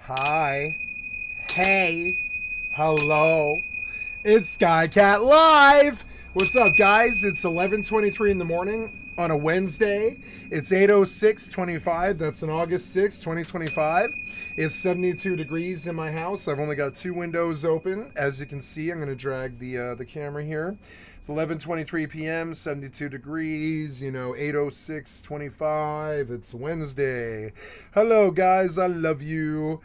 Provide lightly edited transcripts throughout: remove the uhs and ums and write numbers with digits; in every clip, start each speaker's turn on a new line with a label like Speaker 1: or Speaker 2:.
Speaker 1: Hi. Hey. Hello. It's Skycatlive. What's up, guys? It's 11:23 in the morning on a Wednesday. It's 8:06:25. That's on August 6th, 2025. It's 72 degrees in my house. I've only got two windows open. As you can see, I'm going to drag the camera here. It's 11:23 p.m., 72 degrees, 8:06:25. It's Wednesday. Hello, guys. I love you.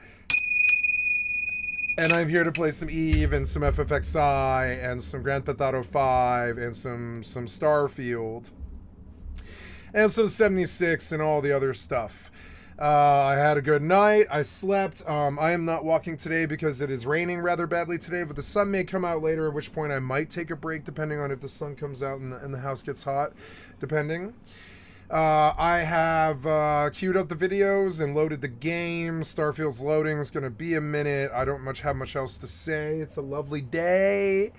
Speaker 1: And I'm here to play some Eve and some FFXI and some Grand Theft Auto 5 and some Starfield and some 76 and all the other stuff. I had a good night. I slept. I am not walking today because it is raining rather badly today, but the sun may come out later, at which point I might take a break depending on if the sun comes out and the house gets hot, depending. I have queued up the videos and loaded the game. Starfield's loading. It's going to be a minute. I don't have much else to say. It's a lovely day.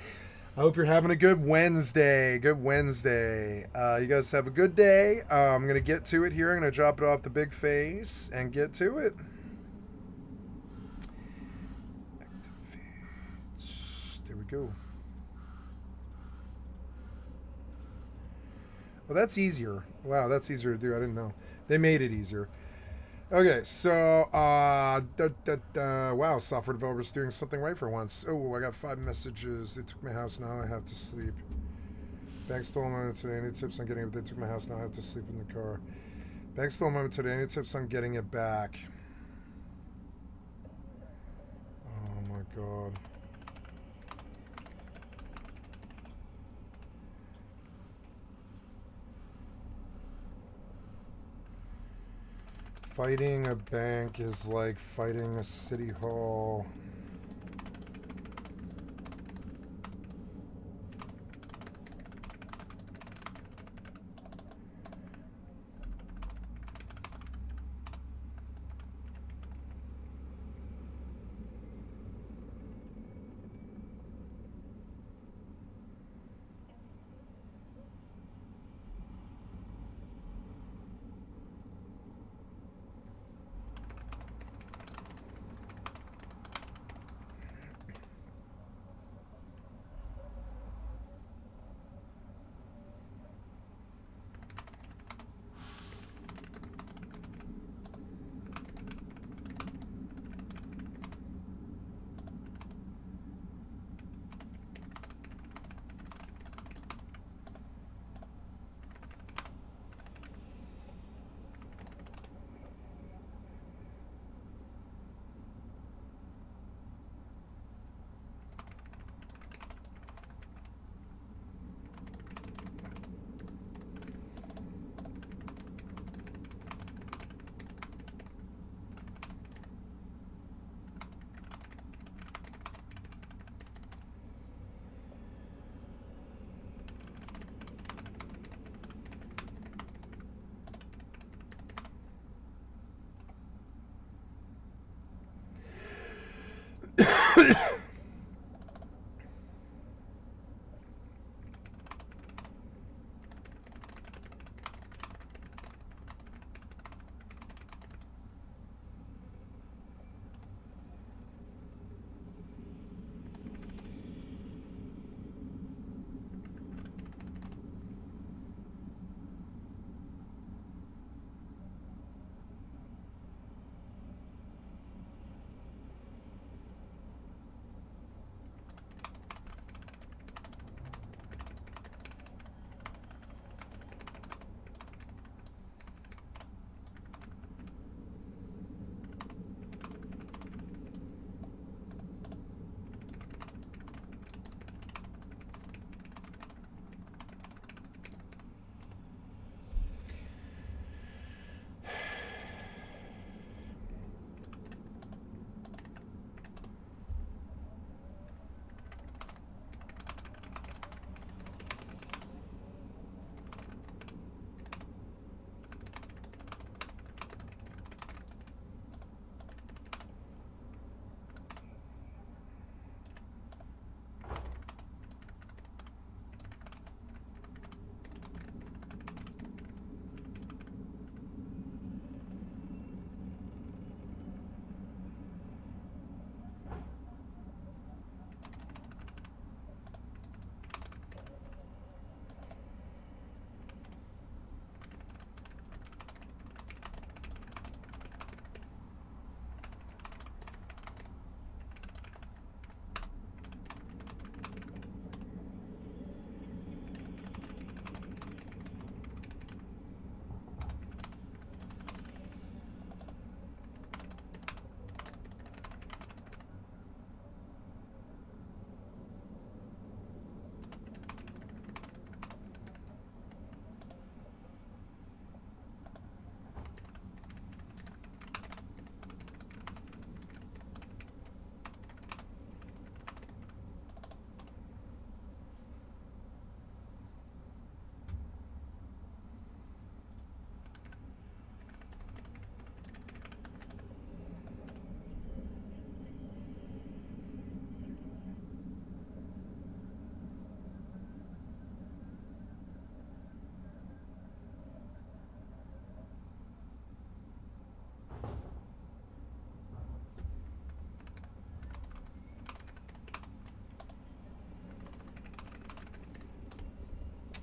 Speaker 1: I hope you're having a good Wednesday. Good Wednesday. You guys have a good day. I'm going to get to it here. I'm going to drop it off the big face and get to it. There we go. Oh, that's easier. Wow, that's easier to do. I didn't know. They made it easier. Okay, so, wow, software developers doing something right for once. Oh, I got 5 messages. They took my house, now I have to sleep. Bank stole my money today. Any tips on getting it? They took my house, now I have to sleep in the car. Bank stole my money today. Any tips on getting it back? Oh my god. Fighting a bank is like fighting a city hall.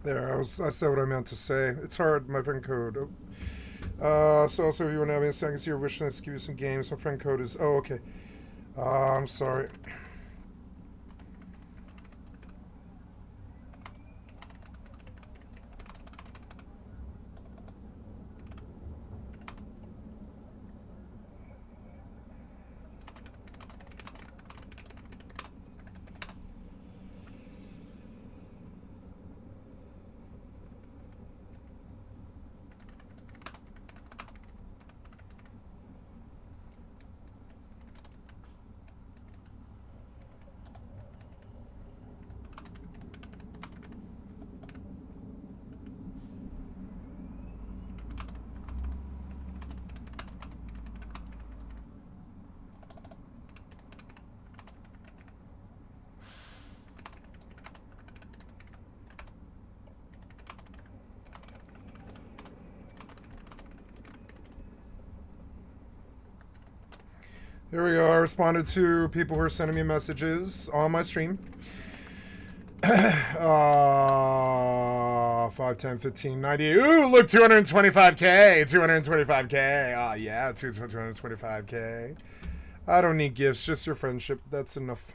Speaker 1: There, I said what I meant to say. It's hard, my friend code. So also if you want to have any seconds here, wish list, give you some games. My friend code is, oh, okay. I'm sorry. There we go. I responded to people who are sending me messages on my stream. 5, 10, 15, 90. Ooh, look, 225K. 225K. Oh, yeah, 225K. I don't need gifts, just your friendship. That's enough.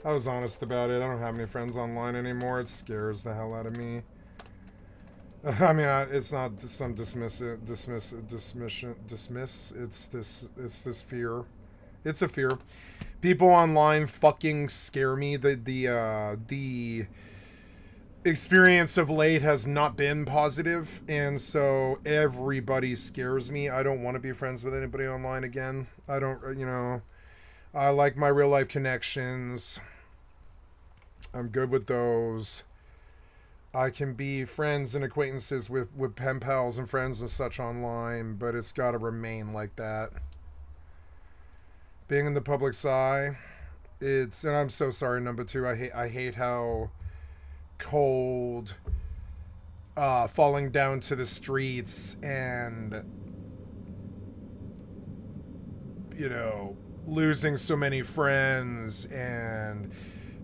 Speaker 1: I was honest about it. I don't have any friends online anymore. It scares the hell out of me. I mean, it's not some dismiss. It's this fear. It's a fear. People online fucking scare me. The experience of late has not been positive, and so everybody scares me. I don't want to be friends with anybody online again. I don't, you know. I like my real life connections. I'm good with those. I can be friends and acquaintances with pen pals and friends and such online, but it's got to remain like that. Being in the public's eye, and I'm so sorry, number two. I hate how cold falling down to the streets and, you know, losing so many friends and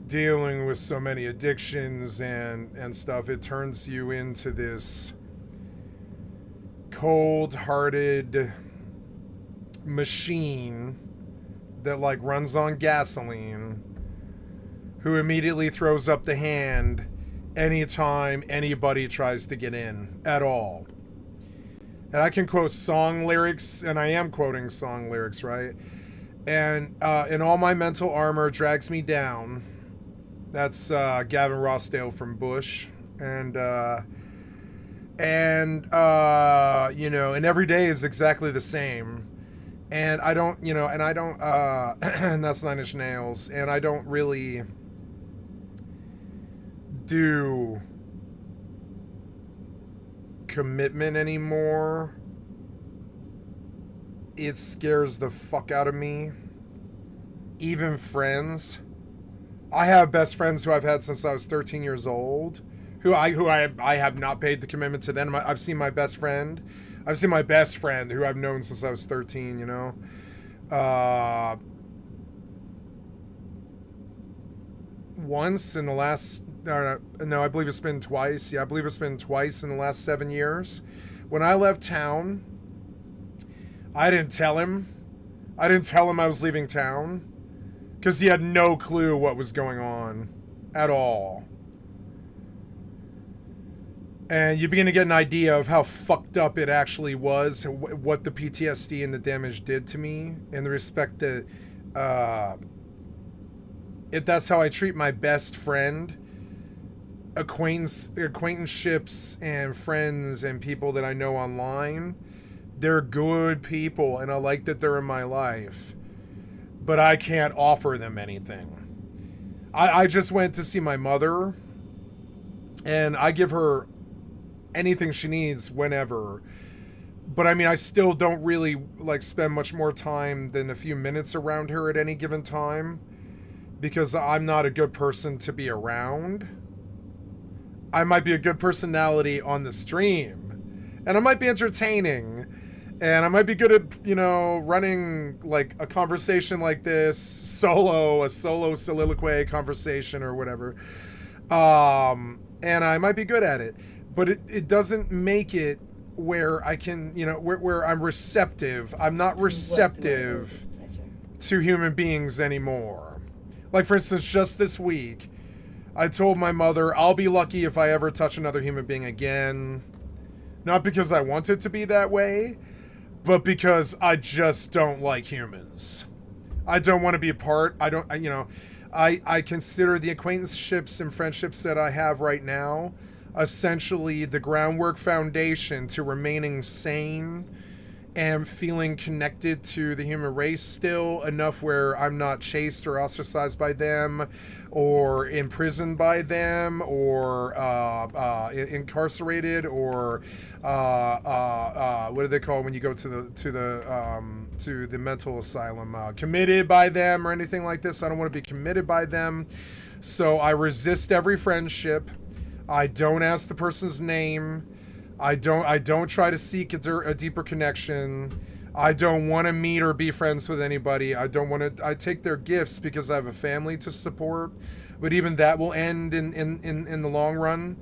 Speaker 1: dealing with so many addictions and stuff, it turns you into this cold-hearted machine that like runs on gasoline, who immediately throws up the hand anytime anybody tries to get in at all. And I can quote song lyrics, and I am quoting song lyrics, right? And all my mental armor drags me down. That's Gavin Rossdale from Bush, and you know, and every day is exactly the same, and I don't, you know, and I don't, and that's Nine Inch Nails, and I don't really do commitment anymore. It scares the fuck out of me. Even friends. I have best friends who I've had since I was 13 years old, who I have not paid the commitment to them. I've seen my best friend. I've seen my best friend who I've known since I was 13, you know. Once in the last, no, I believe it's been twice. Yeah, I believe it's been twice in the last 7 years. When I left town, I didn't tell him. I didn't tell him I was leaving town, because he had no clue what was going on at all. And you begin to get an idea of how fucked up it actually was, what the PTSD and the damage did to me, in the respect that if that's how I treat my best friend, acquaintanceships and friends and people that I know online, they're good people, and I like that they're in my life. But I can't offer them anything. I just went to see my mother, and I give her anything she needs whenever. But I mean, I still don't really like spend much more time than a few minutes around her at any given time, because I'm not a good person to be around. I might be a good personality on the stream, and I might be entertaining, And I might be good at, running like a conversation like this, a solo soliloquy conversation or whatever. And I might be good at it, but it doesn't make it where I can, where I'm receptive. I'm not receptive to human beings anymore. Like, for instance, just this week, I told my mother, I'll be lucky if I ever touch another human being again. Not because I want it to be that way, but because I just don't like humans. I don't want to be a part. I consider the acquaintanceships and friendships that I have right now essentially the groundwork foundation to remaining sane and feeling connected to the human race still enough where I'm not chased or ostracized by them or imprisoned by them or incarcerated or what do they call when you go to the mental asylum, committed by them or anything like this. I don't want to be committed by them, so I resist every friendship. I don't ask the person's name. I don't try to seek a deeper connection. I don't want to meet or be friends with anybody. I take their gifts because I have a family to support, but even that will end in the long run.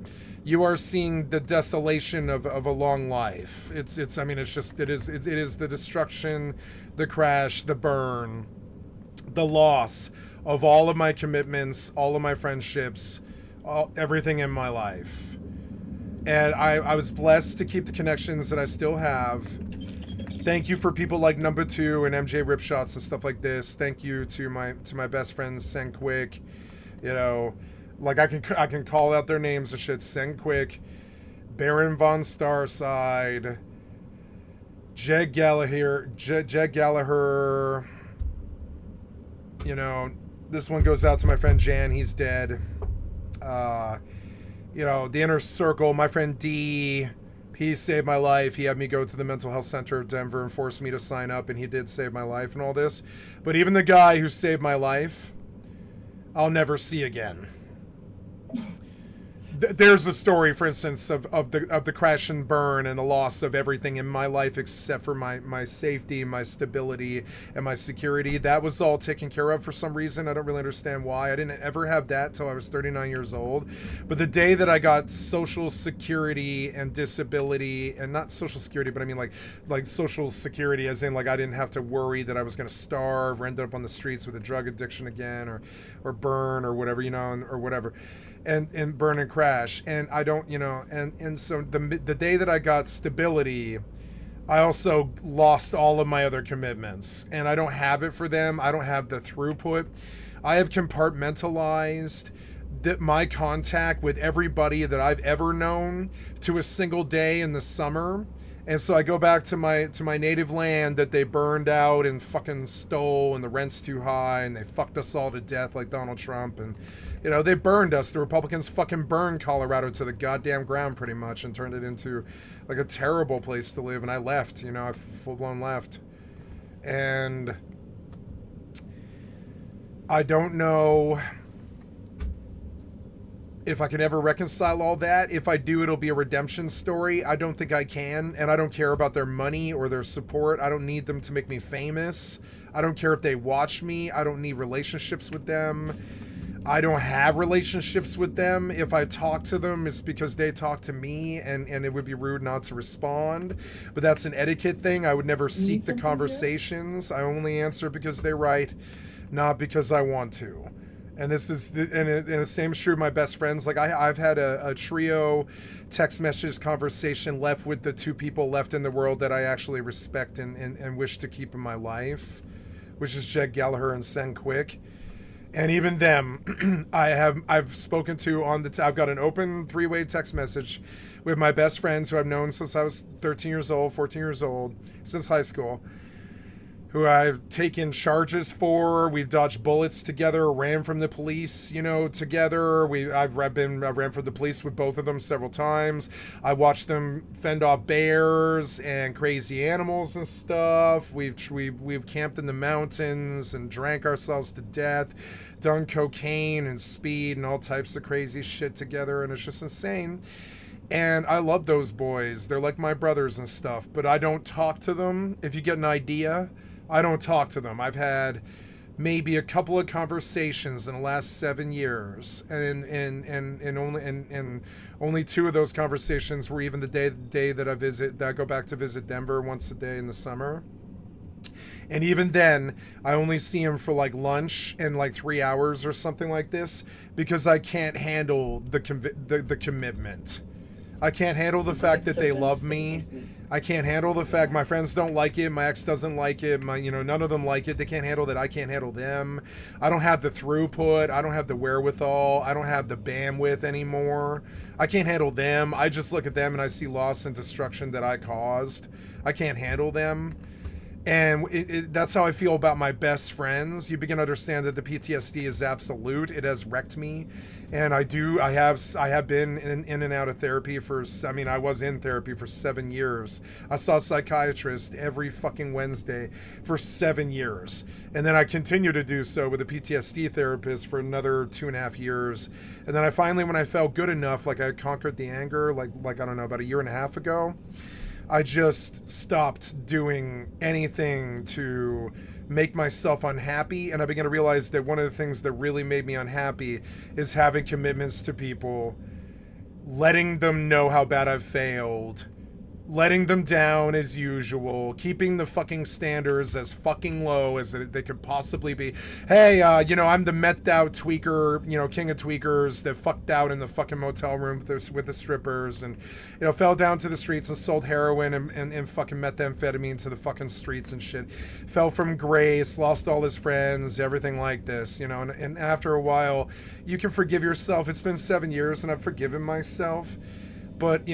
Speaker 1: You are seeing the desolation of a long life. It is the destruction, the crash, the burn, the loss of all of my commitments, all of my friendships, everything in my life. And I was blessed to keep the connections that I still have. Thank you for people like Number 2 and MJ Ripshots and stuff like this. Thank you to my best friends, Send Quick. Like I can call out their names and shit. Send Quick, Baron von Starside, Jed Gallagher. This one goes out to my friend Jan. He's dead. The inner circle, my friend D, he saved my life. He had me go to the mental health center of Denver and forced me to sign up, and he did save my life and all this. But even the guy who saved my life, I'll never see again. There's a story, for instance, of the crash and burn and the loss of everything in my life except for my safety, my stability, and my security. That was all taken care of for some reason. I don't really understand why. I didn't ever have that till I was 39 years old. But the day that I got social security and disability, and not social security, but I mean like social security as in like I didn't have to worry that I was going to starve or end up on the streets with a drug addiction again or burn or whatever, or whatever. And burn and crash, and I don't, and so the day that I got stability, I also lost all of my other commitments, and I don't have it for them. I don't have the throughput. I have compartmentalized my contact with everybody that I've ever known to a single day in the summer. And so I go back to my native land that they burned out and fucking stole, and the rent's too high, and they fucked us all to death like Donald Trump, and they burned us. The Republicans fucking burned Colorado to the goddamn ground pretty much and turned it into like a terrible place to live, and I left, I full-blown left. And I don't know if I can ever reconcile all that. If I do, it'll be a redemption story. I don't think I can, and I don't care about their money or their support. I don't need them to make me famous. I don't care if they watch me. I don't need relationships with them. I don't have relationships with them. If I talk to them, it's because they talk to me, and it would be rude not to respond. But that's an etiquette thing. I would never seek the conversations. I only answer because they write, not because I want to. And this is, and the same is true of my best friends. Like I've had a trio text message conversation left with the two people left in the world that I actually respect and wish to keep in my life, which is Jed Gallagher and Send Quick. And even them, I've spoken to I've got an open 3-way text message with my best friends who I've known since I was 13 years old, 14 years old, since high school, who I've taken charges for. We've dodged bullets together, ran from the police, together. I ran from the police with both of them several times. I watched them fend off bears and crazy animals and stuff. We've camped in the mountains and drank ourselves to death, done cocaine and speed and all types of crazy shit together, and it's just insane. And I love those boys. They're like my brothers and stuff, but I don't talk to them. If you get an idea, I don't talk to them. I've had maybe a couple of conversations in the last 7 years, and only two of those conversations were even the day that I go back to visit Denver once a day in the summer. And even then, I only see him for like lunch and like 3 hours or something like this, because I can't handle the commitment. I can't handle the fact that they love me. I can't handle the fact my friends don't like it. My ex doesn't like it. None of them like it. They can't handle that. I can't handle them. I don't have the throughput. I don't have the wherewithal. I don't have the bandwidth anymore. I can't handle them. I just look at them and I see loss and destruction that I caused. I can't handle them. And that's how I feel about my best friends. You begin to understand that the PTSD is absolute. It has wrecked me. And I have been in and out of therapy I was in therapy for 7 years. I saw a psychiatrist every fucking Wednesday for 7 years. And then I continue to do so with a PTSD therapist for another 2.5 years. And then I finally, when I felt good enough, like I conquered the anger, like I don't know, about 1.5 years ago, I just stopped doing anything to make myself unhappy, and I began to realize that one of the things that really made me unhappy is having commitments to people, letting them know how bad I've failed, letting them down as usual, keeping the fucking standards as fucking low as they could possibly be. Hey, I'm the methed out tweaker, king of tweakers that fucked out in the fucking motel room with the strippers, and fell down to the streets and sold heroin and fucking methamphetamine to the fucking streets and shit. Fell from grace, lost all his friends, everything like this, and after a while, you can forgive yourself. It's been 7 years and I've forgiven myself, but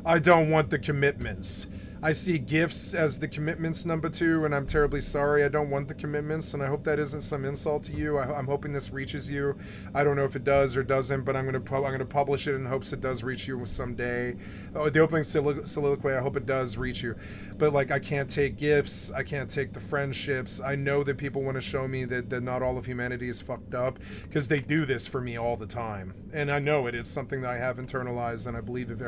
Speaker 1: I don't want the commitments. I see gifts as the commitments number 2, and I'm terribly sorry. I don't want the commitments, and I hope that isn't some insult to you. I'm hoping this reaches you. I don't know if it does or doesn't, but I'm gonna publish it in hopes it does reach you someday. Oh, the opening soliloquy, I hope it does reach you. But I can't take gifts. I can't take the friendships. I know that people want to show me that not all of humanity is fucked up, because they do this for me all the time, and I know it is something that I have internalized, and I believe it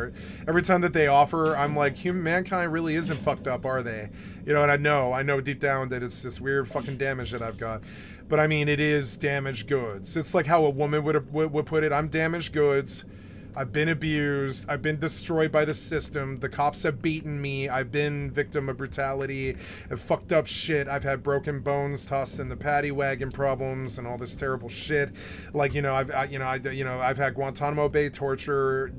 Speaker 1: every time that they offer. I'm like, mankind really isn't fucked up, are they? And I know deep down that it's this weird fucking damage that I've got, but I mean, it is damaged goods. It's like how a woman would put it. I'm damaged goods. I've been abused. I've been destroyed by the system. The cops have beaten me. I've been victim of brutality. I've fucked up shit. I've had broken bones tossed in the paddy wagon problems and all this terrible shit. I've had Guantanamo Bay torture,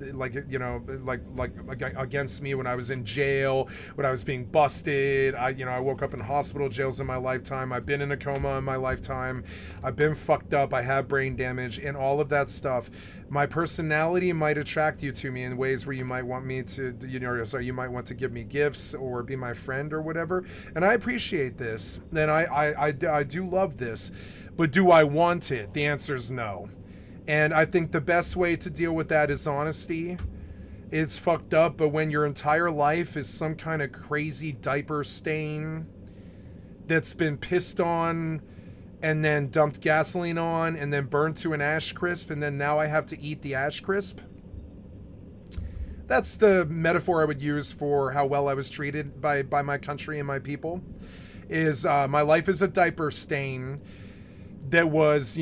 Speaker 1: against me when I was in jail, when I was being busted. I woke up in hospital jails in my lifetime. I've been in a coma in my lifetime. I've been fucked up. I have brain damage and all of that stuff. My personality might attract you to me in ways where you might want me to, you might want to give me gifts or be my friend or whatever. And I appreciate this. And I do love this. But do I want it? The answer is no. And I think the best way to deal with that is honesty. It's fucked up, but when your entire life is some kind of crazy diaper stain that's been pissed on and then dumped gasoline on and then burned to an ash crisp, and then now I have to eat the ash crisp. That's the metaphor I would use for how well I was treated by my country and my people. Is my life is a diaper stain that was,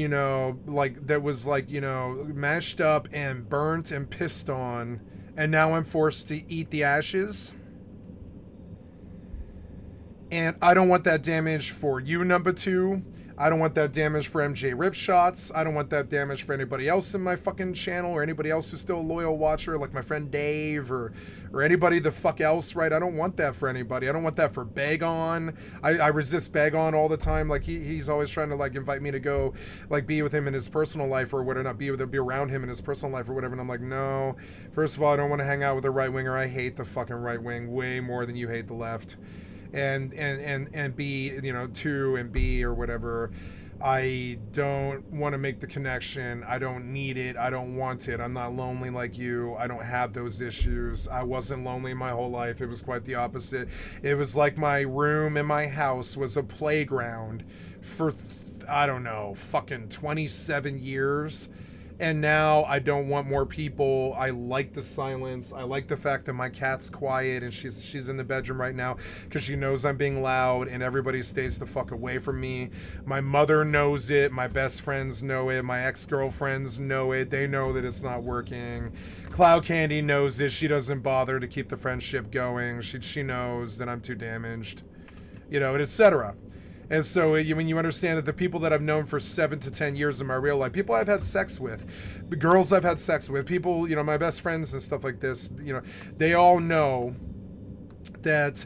Speaker 1: mashed up and burnt and pissed on, and now I'm forced to eat the ashes. And I don't want that damage for you, number 2. I don't want that damage for MJ Ripshots. I don't want that damage for anybody else in my fucking channel, or anybody else who's still a loyal watcher, like my friend Dave, or anybody the fuck else, right? I don't want that for anybody. I don't want that for Bagon. I resist Bagon all the time. Like he's always trying to invite me to go be with him in his personal life or whatever, not be around him in his personal life or whatever. And I'm like, no. First of all, I don't want to hang out with a right winger. I hate the fucking right wing way more than you hate the left. And B, 2 and B or whatever, I don't want to make the connection. I don't need it. I don't want it. I'm not lonely like you. I don't have those issues. I wasn't lonely my whole life. It was quite the opposite. It was like my room in my house was a playground for, I don't know, fucking 27 years. And now I don't want more people. I like the silence. I like the fact that my cat's quiet and she's in the bedroom right now because she knows I'm being loud, and everybody stays the fuck away from me. My mother knows it. My best friends know it. My ex-girlfriends know it. They know that it's not working. Cloud Candy knows it. She doesn't bother to keep the friendship going. She knows that I'm too damaged, you know, and etc. And so when you understand that the people that I've known for 7 to 10 years in my real life, people I've had sex with, the girls I've had sex with, people, you know, my best friends and stuff like this, you know, they all know that,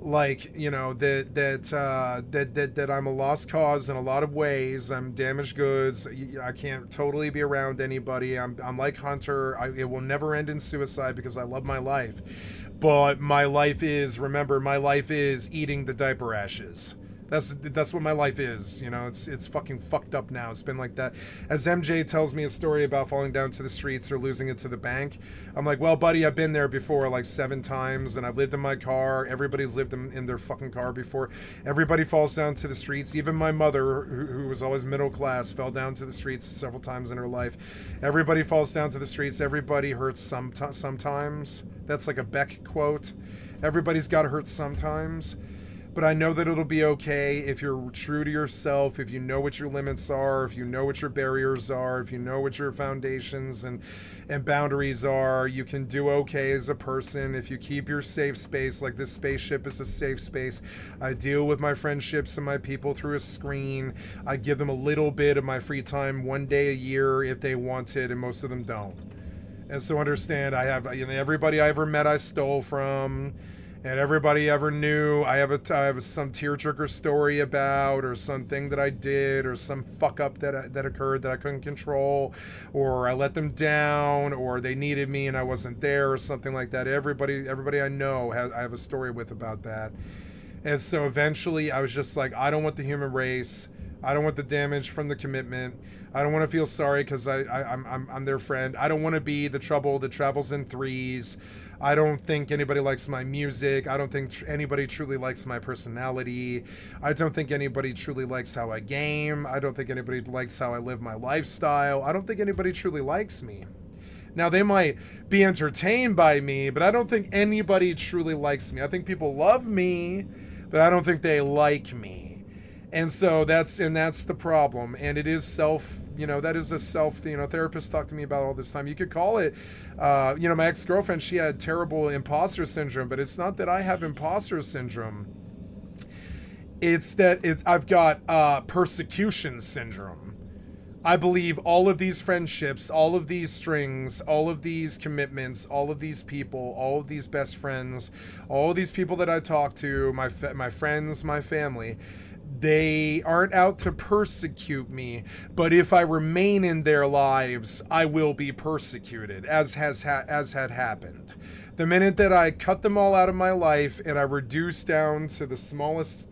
Speaker 1: like, you know, that I'm a lost cause in a lot of ways. I'm damaged goods. I can't totally be around anybody. I'm like Hunter. It will never end in suicide because I love my life. But my life is, remember, my life is eating the diaper ashes. That's what my life is, you know. It's fucking fucked up now. It's been like that. As MJ tells me a story about falling down to the streets or losing it to the bank, I'm like, well, buddy, I've been there before like 7 times, and I've lived in my car. Everybody's lived in their fucking car before. Everybody falls down to the streets. Even my mother, who was always middle class, fell down to the streets several times in her life. Everybody falls down to the streets. Everybody hurts sometimes. That's like a Beck quote. Everybody's got to hurt sometimes. But I know that it'll be okay if you're true to yourself, if you know what your limits are, if you know what your barriers are, if you know what your foundations and boundaries are. You can do okay as a person if you keep your safe space. Like, this spaceship is a safe space. I deal with my friendships and my people through a screen. I give them a little bit of my free time 1 day a year if they want it, and most of them don't. And so understand, I have, you know, everybody I ever met I stole from. And everybody ever knew. I have some tearjerker story about, or something that I did, or some fuck up that occurred that I couldn't control, or I let them down, or they needed me and I wasn't there, or something like that. Everybody I know I have a story with about that. And so eventually I was just like, I don't want the human race. I don't want the damage from the commitment. I don't want to feel sorry because I'm their friend. I don't want to be the trouble that travels in threes. I don't think anybody likes my music. I don't think anybody truly likes my personality. I don't think anybody truly likes how I game. I don't think anybody likes how I live my lifestyle. I don't think anybody truly likes me. Now, they might be entertained by me, but I don't think anybody truly likes me. I think people love me, but I don't think they like me. And so that's the problem. And it is that is a self, therapists talk to me about all this time. You could call it, my ex-girlfriend, she had terrible imposter syndrome, but it's not that I have imposter syndrome. It's that I've got persecution syndrome. I believe all of these friendships, all of these strings, all of these commitments, all of these people, all of these best friends, all of these people that I talk to, my friends, my family, they aren't out to persecute me, but if I remain in their lives, I will be persecuted, as had happened. The minute that I cut them all out of my life and I reduce down to the smallest,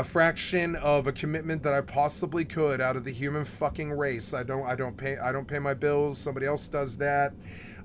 Speaker 1: fraction of a commitment that I possibly could out of the human fucking race, I don't pay my bills. Somebody else does that.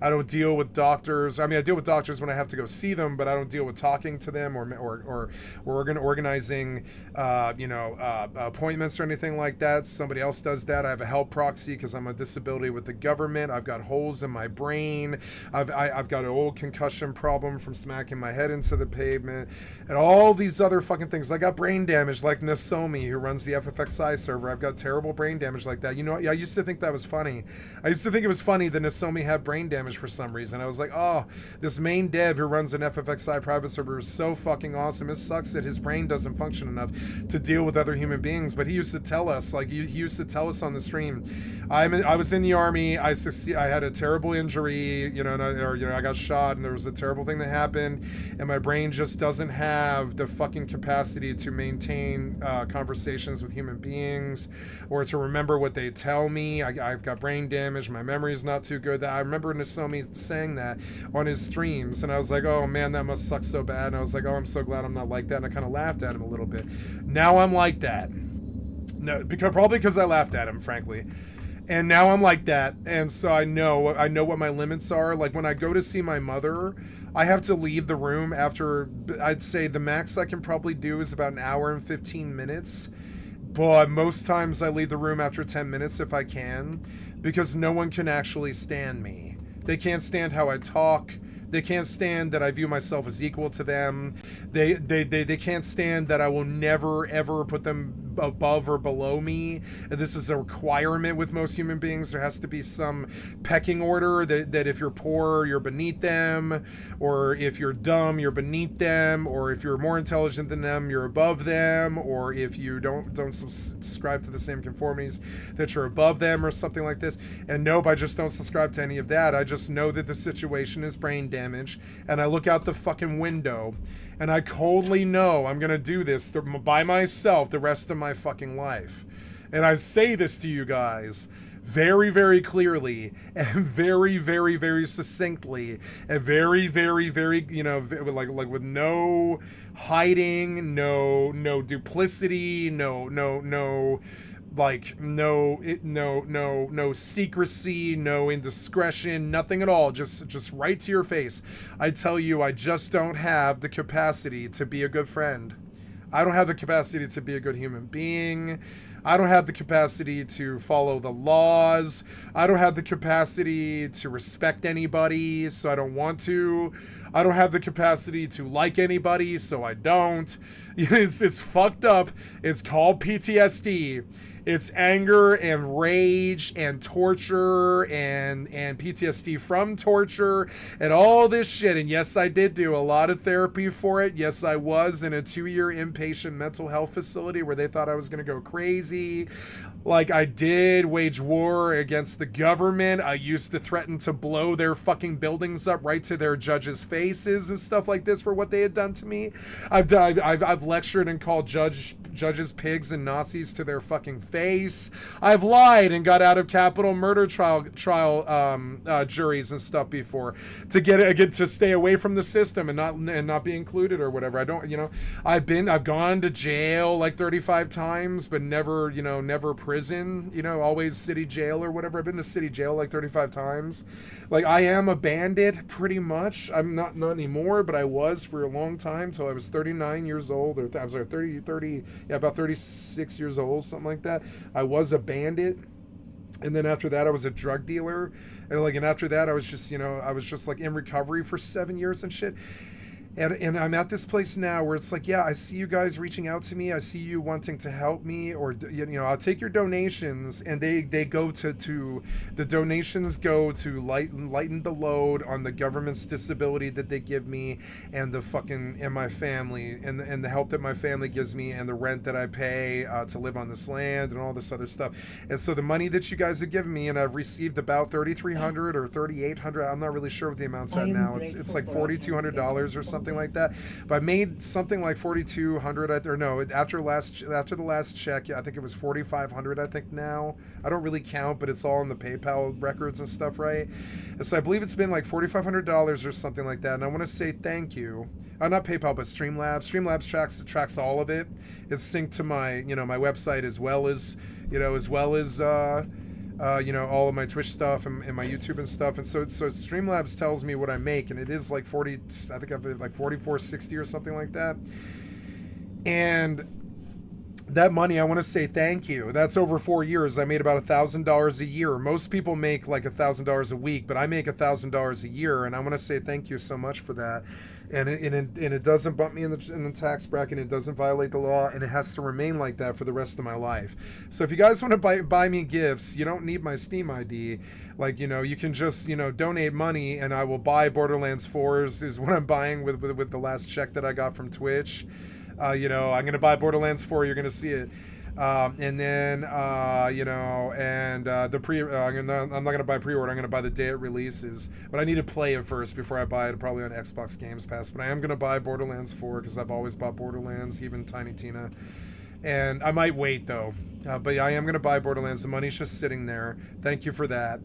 Speaker 1: I don't deal with doctors. I mean, I deal with doctors when I have to go see them, but I don't deal with talking to them or organizing, appointments or anything like that. Somebody else does that. I have a health proxy because I'm a disability with the government. I've got holes in my brain. I've got an old concussion problem from smacking my head into the pavement, and all these other fucking things. I got brain damage like Nasomi, who runs the FFXI server. I've got terrible brain damage like that. You know, I used to think that was funny. I used to think it was funny that Nasomi had brain damage for some reason. I was like, oh, this main dev who runs an FFXI private server is so fucking awesome. It sucks that his brain doesn't function enough to deal with other human beings. But he used to tell us, he used to tell us on the stream, I was in the army. I had a terrible injury, I got shot, and there was a terrible thing that happened, and my brain just doesn't have the fucking capacity to maintain conversations with human beings or to remember what they tell me. I've got brain damage. My memory's not too good. I remember Nasomi saying that on his streams, and I was like, oh man, that must suck so bad. And I was like, oh, I'm so glad I'm not like that. And I kind of laughed at him a little bit. Now I'm like that. No, probably because I laughed at him, frankly. And now I'm like that. And so I know what my limits are. Like when I go to see my mother, I have to leave the room after, I'd say the max I can probably do is about an hour and 15 minutes. but most times I leave the room after 10 minutes if I can, because no one can actually stand me. They can't stand how I talk. They can't stand that I view myself as equal to them. They can't stand that I will never, ever put them above or below me. This is a requirement with most human beings. There has to be some pecking order that if you're poor, you're beneath them, or if you're dumb, you're beneath them, or if you're more intelligent than them, you're above them, or if you don't subscribe to the same conformities, that you're above them, or something like this. And nope, I just don't subscribe to any of that. I just know that the situation is brain damage, and I look out the fucking window, and I coldly know I'm gonna do this by myself the rest of my fucking life. And I say this to you guys very, very clearly, and very, very, very succinctly, and very, very, very, you know, like with no hiding, no duplicity, no secrecy, no indiscretion, nothing at all. Just right to your face. I tell you, I just don't have the capacity to be a good friend. I don't have the capacity to be a good human being. I don't have the capacity to follow the laws. I don't have the capacity to respect anybody, so I don't want to. I don't have the capacity to like anybody, so I don't. It's fucked up. It's called PTSD. It's anger and rage and torture and PTSD from torture and all this shit. And yes, I did do a lot of therapy for it. Yes, I was in a 2-year inpatient mental health facility where they thought I was going to go crazy. Like, I did wage war against the government. I used to threaten to blow their fucking buildings up right to their judges' faces and stuff like this for what they had done to me. I've lectured and called judges pigs and Nazis to their fucking face. I've lied and got out of capital murder trial juries and stuff before to get to stay away from the system and not be included or whatever. I don't, you know, I've gone to jail like 35 times, but never prison, you know, always city jail or whatever. I've been to city jail like 35 times. Like, I am a bandit pretty much. I'm not anymore, but I was for a long time till I was 39 years old, or I was like 30, yeah, about 36 years old, something like that. I was a bandit. And then after that, I was a drug dealer. And after that, I was just like in recovery for 7 years and shit. And I'm at this place now where it's like, yeah, I see you guys reaching out to me. I see you wanting to help me, or, you know, I'll take your donations, and they go to the donations go to lighten the load on the government's disability that they give me, and my family, and the help that my family gives me, and the rent that I pay to live on this land, and all this other stuff. And so the money that you guys have given me, and I've received about $3,300 or $3,800. I'm not really sure what the amount's at now. It's like $4,200 or something like that. But I made something like $4,200, or no, after the last check, I think it was $4,500. I think now, I don't really count, but it's all in the PayPal records and stuff, right? And so I believe it's been like $4,500 or something like that. And I want to say thank you. Not PayPal, but Streamlabs. Streamlabs tracks all of it. It's synced to my my website, as well as all of my Twitch stuff and my YouTube and stuff. And so Streamlabs tells me what I make, and it is like 40, I think I have like 44.60 or something like that. And that money, I want to say thank you. That's over 4 years. I made about $1,000 a year. Most people make like $1,000 a week, but I make $1,000 a year, and I want to say thank you so much for that. And it doesn't bump me in the tax bracket. It doesn't violate the law, and it has to remain like that for the rest of my life. So if you guys want to buy me gifts, you don't need my Steam ID. Like, you can just donate money, and I will buy Borderlands 4s is what I'm buying with the last check that I got from Twitch. I'm gonna buy Borderlands 4. You're gonna see it. And then the I'm not gonna buy pre-order. I'm gonna buy the day it releases, but I need to play it first before I buy it, probably on Xbox Games Pass. But I am gonna buy Borderlands 4 because I've always bought Borderlands, even Tiny Tina. And I might wait though, but yeah, I am gonna buy Borderlands. The money's just sitting there. Thank you for that.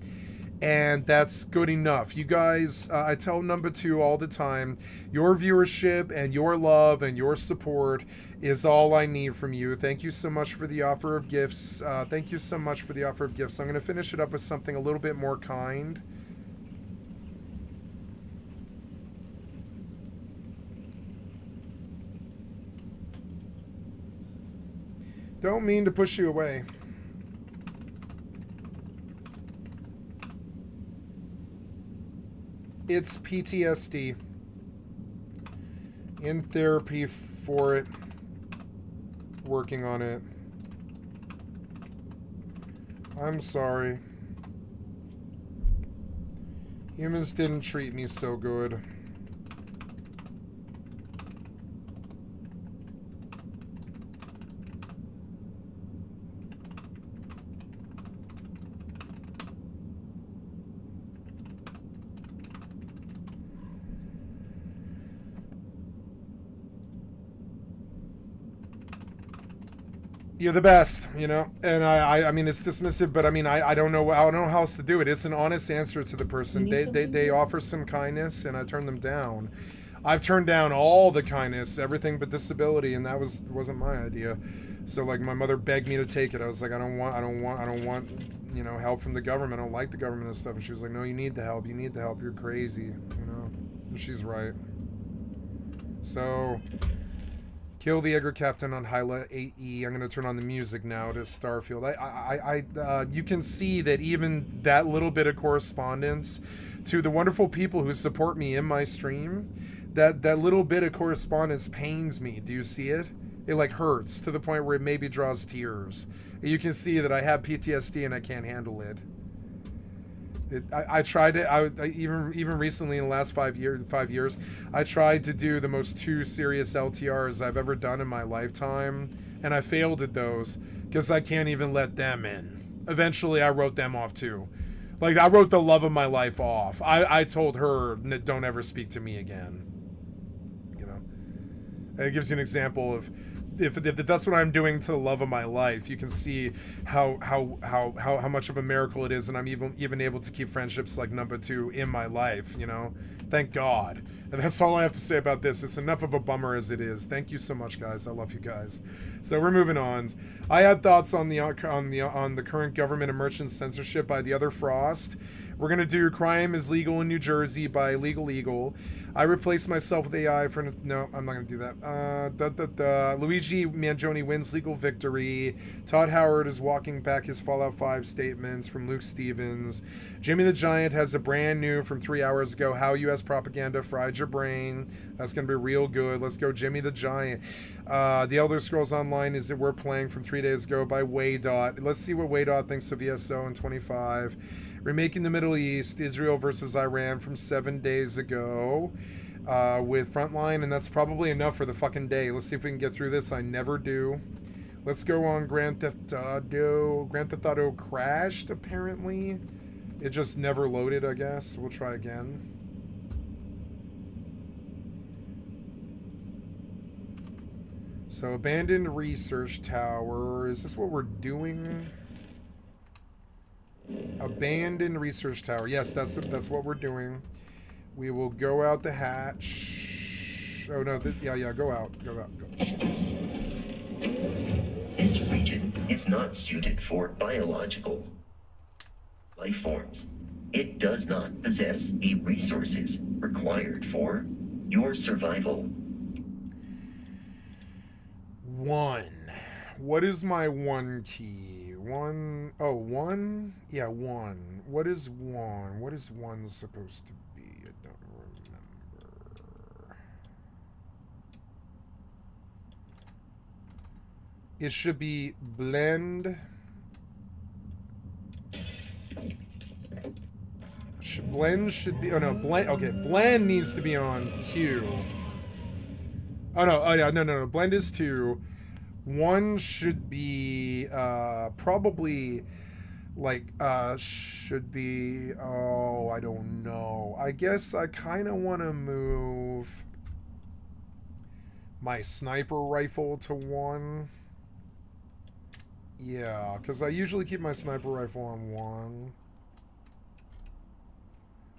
Speaker 1: And that's good enough. You guys, I tell number 2 all the time, your viewership and your love and your support is all I need from you. Thank you so much for the offer of gifts. Thank you so much for the offer of gifts. I'm going to finish it up with something a little bit more kind. Don't mean to push you away. It's PTSD. In therapy for it. Working on it. I'm sorry. Humans didn't treat me so good. You're the best, you know, and I mean, it's dismissive, but I mean, I don't know how else to do it. It's an honest answer to the person. They offer some kindness, and I turn them down. I've turned down all the kindness, everything but disability, and that wasn't my idea. So like, my mother begged me to take it. I was like, I don't want, you know, help from the government. I don't like the government and stuff. And she was like, no, you need the help. You need the help. You're crazy, you know. And she's right. So. Kill the Edgar Captain on Hyla 8E. I'm going to turn on the music now to Starfield. You can see that even that little bit of correspondence to the wonderful people who support me in my stream, that little bit of correspondence pains me. Do you see it? It like hurts to the point where it maybe draws tears. You can see that I have PTSD and I can't handle it. I tried it. Even recently in the last 5 years, I tried to do the most 2 serious LTRs I've ever done in my lifetime, and I failed at those because I can't even let them in. Eventually, I wrote them off too. Like, I wrote the love of my life off. I told her, don't ever speak to me again. You know, and it gives you an example of. If that's what I'm doing to the love of my life, you can see how much of a miracle it is, and I'm even able to keep friendships like number 2 in my life, you know? Thank God. And that's all I have to say about this. It's enough of a bummer as it is. Thank you so much, guys. I love you guys. So we're moving on. I had thoughts on the current government and merchant censorship by the other Frost. We're gonna do Crime is Legal in New Jersey by Legal Eagle. I replaced myself with AI for no, I'm not gonna do that. Luigi Mangione wins legal victory. Todd Howard is walking back his Fallout 5 statements from Luke Stevens. Jimmy the Giant has a brand new from 3 hours ago. How U.S. propaganda fried your brain. That's gonna be real good. Let's go, Jimmy the Giant. The Elder Scrolls Online is that we're playing from 3 days ago by Waydot. Let's see what Waydot thinks of ESO in 25. Remaking the Middle East, Israel versus Iran from 7 days ago with Frontline, and that's probably enough for the fucking day. Let's see if we can get through this. I never do. Let's go on Grand Theft Auto. Grand Theft Auto crashed, apparently. It just never loaded, I guess. We'll try again. So, Abandoned Research Tower. Is this what we're doing? Abandoned Research Tower. Yes, that's what we're doing. We will go out the hatch. Oh no, yeah, go out. Go.
Speaker 2: This region is not suited for biological life forms. It does not possess the resources required for your survival.
Speaker 1: 1. What is my 1 key? 1. Oh, 1? Yeah, 1. What is 1? What is 1 supposed to be? I don't remember. It should be blend. Blend should be. Oh no, blend. Okay, blend needs to be on Q. Oh no. Oh yeah. No. Blend is 2. 1 should be probably like should be, oh, I don't know. I guess I kind of want to move my sniper rifle to 1. Yeah, because I usually keep my sniper rifle on 1.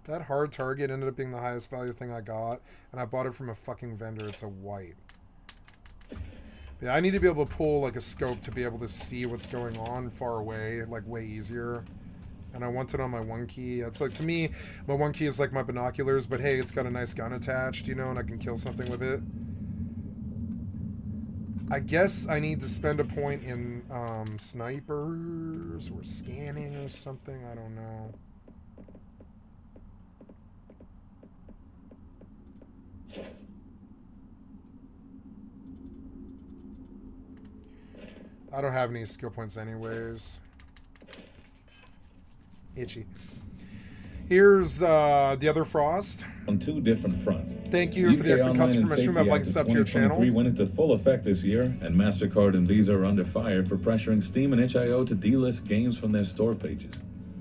Speaker 1: That hard target ended up being the highest value thing I got, and I bought it from a fucking vendor. It's a white. Yeah, I need to be able to pull like a scope to be able to see what's going on far away, like way easier. And I want it on my 1 key. It's like, to me, my 1 key is like my binoculars, but hey, it's got a nice gun attached, you know, and I can kill something with it. I guess I need to spend a point in snipers or scanning or something. I don't know. I don't have any skill points anyways. Itchy. Here's the other Frost.
Speaker 3: On two different fronts.
Speaker 1: Thank you for the extra cuts from my stream. I've liked sub to your channel.
Speaker 3: Went into full effect this year, and MasterCard and Visa are under fire for pressuring Steam and itch.io to delist games from their store pages.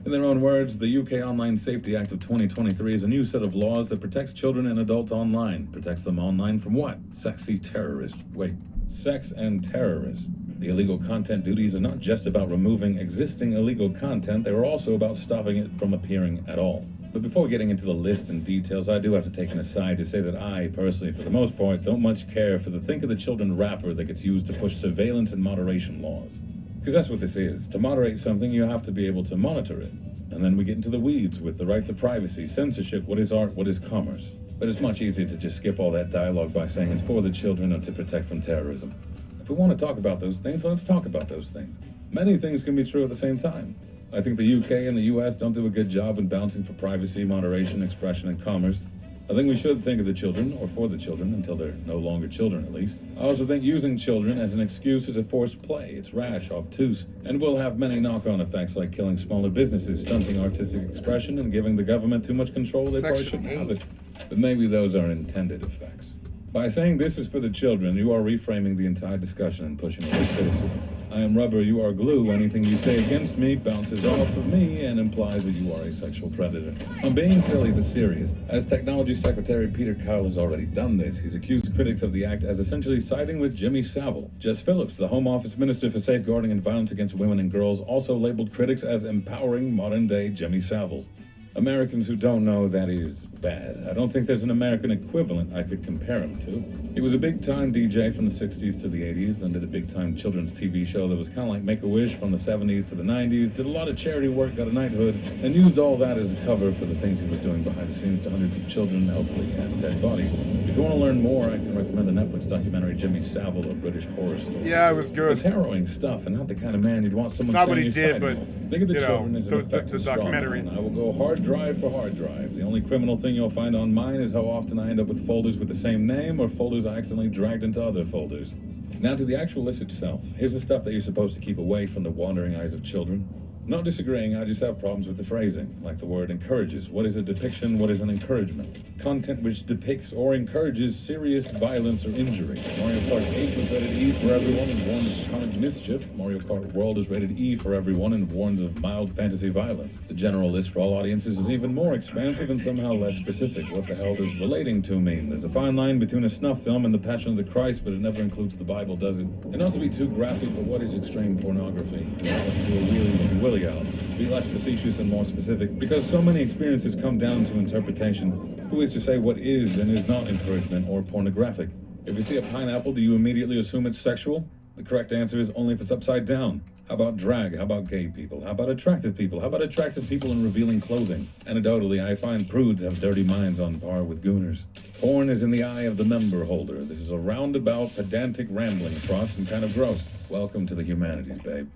Speaker 3: In their own words, the UK Online Safety Act of 2023 is a new set of laws that protects children and adults online. Protects them online from what? Sexy terrorists. Wait, sex and terrorists. The illegal content duties are not just about removing existing illegal content, they are also about stopping it from appearing at all. But before getting into the list and details, I do have to take an aside to say that I, personally, for the most part, don't much care for the Think of the Children wrapper that gets used to push surveillance and moderation laws. Because that's what this is. To moderate something, you have to be able to monitor it. And then we get into the weeds with the right to privacy, censorship, what is art, what is commerce. But it's much easier to just skip all that dialogue by saying it's for the children or to protect from terrorism. If we want to talk about those things, let's talk about those things. Many things can be true at the same time. I think the UK and the US don't do a good job in balancing for privacy, moderation, expression, and commerce. I think we should think of the children, or for the children, until they're no longer children at least. I also think using children as an excuse is a forced play. It's rash, obtuse, and will have many knock-on effects like killing smaller businesses, stunting artistic expression, and giving the government too much control they probably shouldn't have it. But maybe those are intended effects. By saying this is for the children, you are reframing the entire discussion and pushing away criticism. I am rubber, you are glue. Anything you say against me bounces off of me and implies that you are a sexual predator. I'm being silly but serious. As Technology Secretary Peter Kyle has already done this, he's accused critics of the act as essentially siding with Jimmy Savile. Jess Phillips, the Home Office Minister for Safeguarding and Violence Against Women and Girls, also labeled critics as empowering modern-day Jimmy Saviles. Americans who don't know, that is bad. I don't think there's an American equivalent I could compare him to. He was a big-time DJ from the 60s to the 80s, then did a big-time children's TV show that was kind of like Make-A-Wish from the 70s to the 90s, did a lot of charity work, got a knighthood, and used all that as a cover for the things he was doing behind the scenes to hundreds of children, elderly, and dead bodies. If you want to learn more, I can recommend the Netflix documentary Jimmy Savile, A British Horror Story.
Speaker 1: Yeah, it was good.
Speaker 3: It's harrowing stuff, and not the kind of man you'd want someone
Speaker 1: not what
Speaker 3: saying
Speaker 1: he did, but
Speaker 3: think of the children
Speaker 1: know,
Speaker 3: as an effective
Speaker 1: the documentary.
Speaker 3: strong man. I will go hard drive for hard drive. The only criminal thing you'll find on mine is how often I end up with folders with the same name or folders I accidentally dragged into other folders. Now to the actual list itself. Here's the stuff that you're supposed to keep away from the wandering eyes of children. I'm not disagreeing, I just have problems with the phrasing, like the word encourages. What is a depiction? What is an encouragement? Content which depicts or encourages serious violence or injury. Mario Kart 8 was rated E for everyone and warns of comic mischief. Mario Kart World is rated E for everyone and warns of mild fantasy violence. The general list for all audiences is even more expansive and somehow less specific. What the hell does relating to mean? There's a fine line between a snuff film and the Passion of the Christ, but it never includes the Bible, does it? And not to be too graphic, but what is extreme pornography? And what to do a wheelie with a willy out? Be less facetious and more specific, because so many experiences come down to interpretation. Who is to say what is and is not encouragement or pornographic? If you see a pineapple, do you immediately assume it's sexual? The correct answer is only if it's upside down. How about drag? How about gay people? How about attractive people? How about attractive people in revealing clothing? Anecdotally, I find prudes have dirty minds on par with gooners. Porn is in the eye of the member holder. This is a roundabout, pedantic rambling, Frost, and kind of gross. Welcome to the humanities, babe.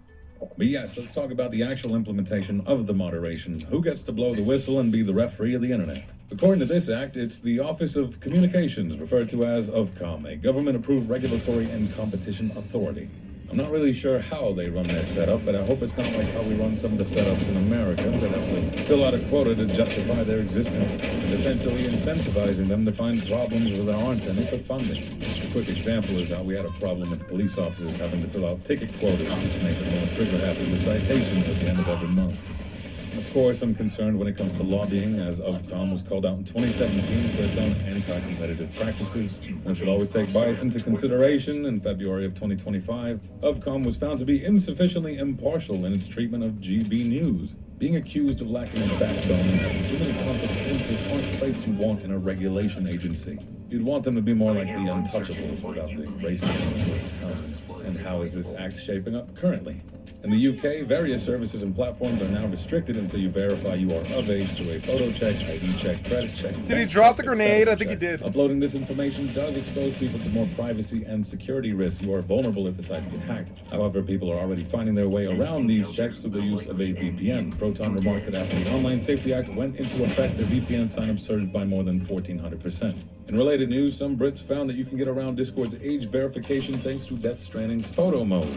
Speaker 3: But yes, let's talk about the actual implementation of the moderation. Who gets to blow the whistle and be the referee of the internet? According to this act, it's the Office of Communications, referred to as Ofcom, a government-approved regulatory and competition authority. I'm not really sure how they run their setup, but I hope it's not like how we run some of the setups in America that have to fill out a quota to justify their existence, essentially incentivizing them to find problems where there aren't any for funding. A quick example is how we had a problem with police officers having to fill out ticket quotas, which make them more trigger-happy with citations at the end of every month. Of course, I'm concerned when it comes to lobbying, as Ofcom was called out in 2017 for its own anti-competitive practices. One should always take bias into consideration. In February of 2025, Ofcom was found to be insufficiently impartial in its treatment of GB News. Being accused of lacking a backbone and having too many conflicts of interest aren't traits you want in a regulation agency. You'd want them to be more like the Untouchables without the racism and talents. And how is this act shaping up currently? In the UK, various services and platforms are now restricted until you verify you are of age through a photo check, ID check, credit check.
Speaker 1: Did he drop the grenade? I think he did.
Speaker 3: Uploading this information does expose people to more privacy and security risks. You are vulnerable if the sites get hacked. However, people are already finding their way around these checks through the use of a VPN. Proton remarked that after the Online Safety Act went into effect, their VPN signups surged by more than 1,400%. In related news, some Brits found that you can get around Discord's age verification thanks to Death Stranding's photo mode.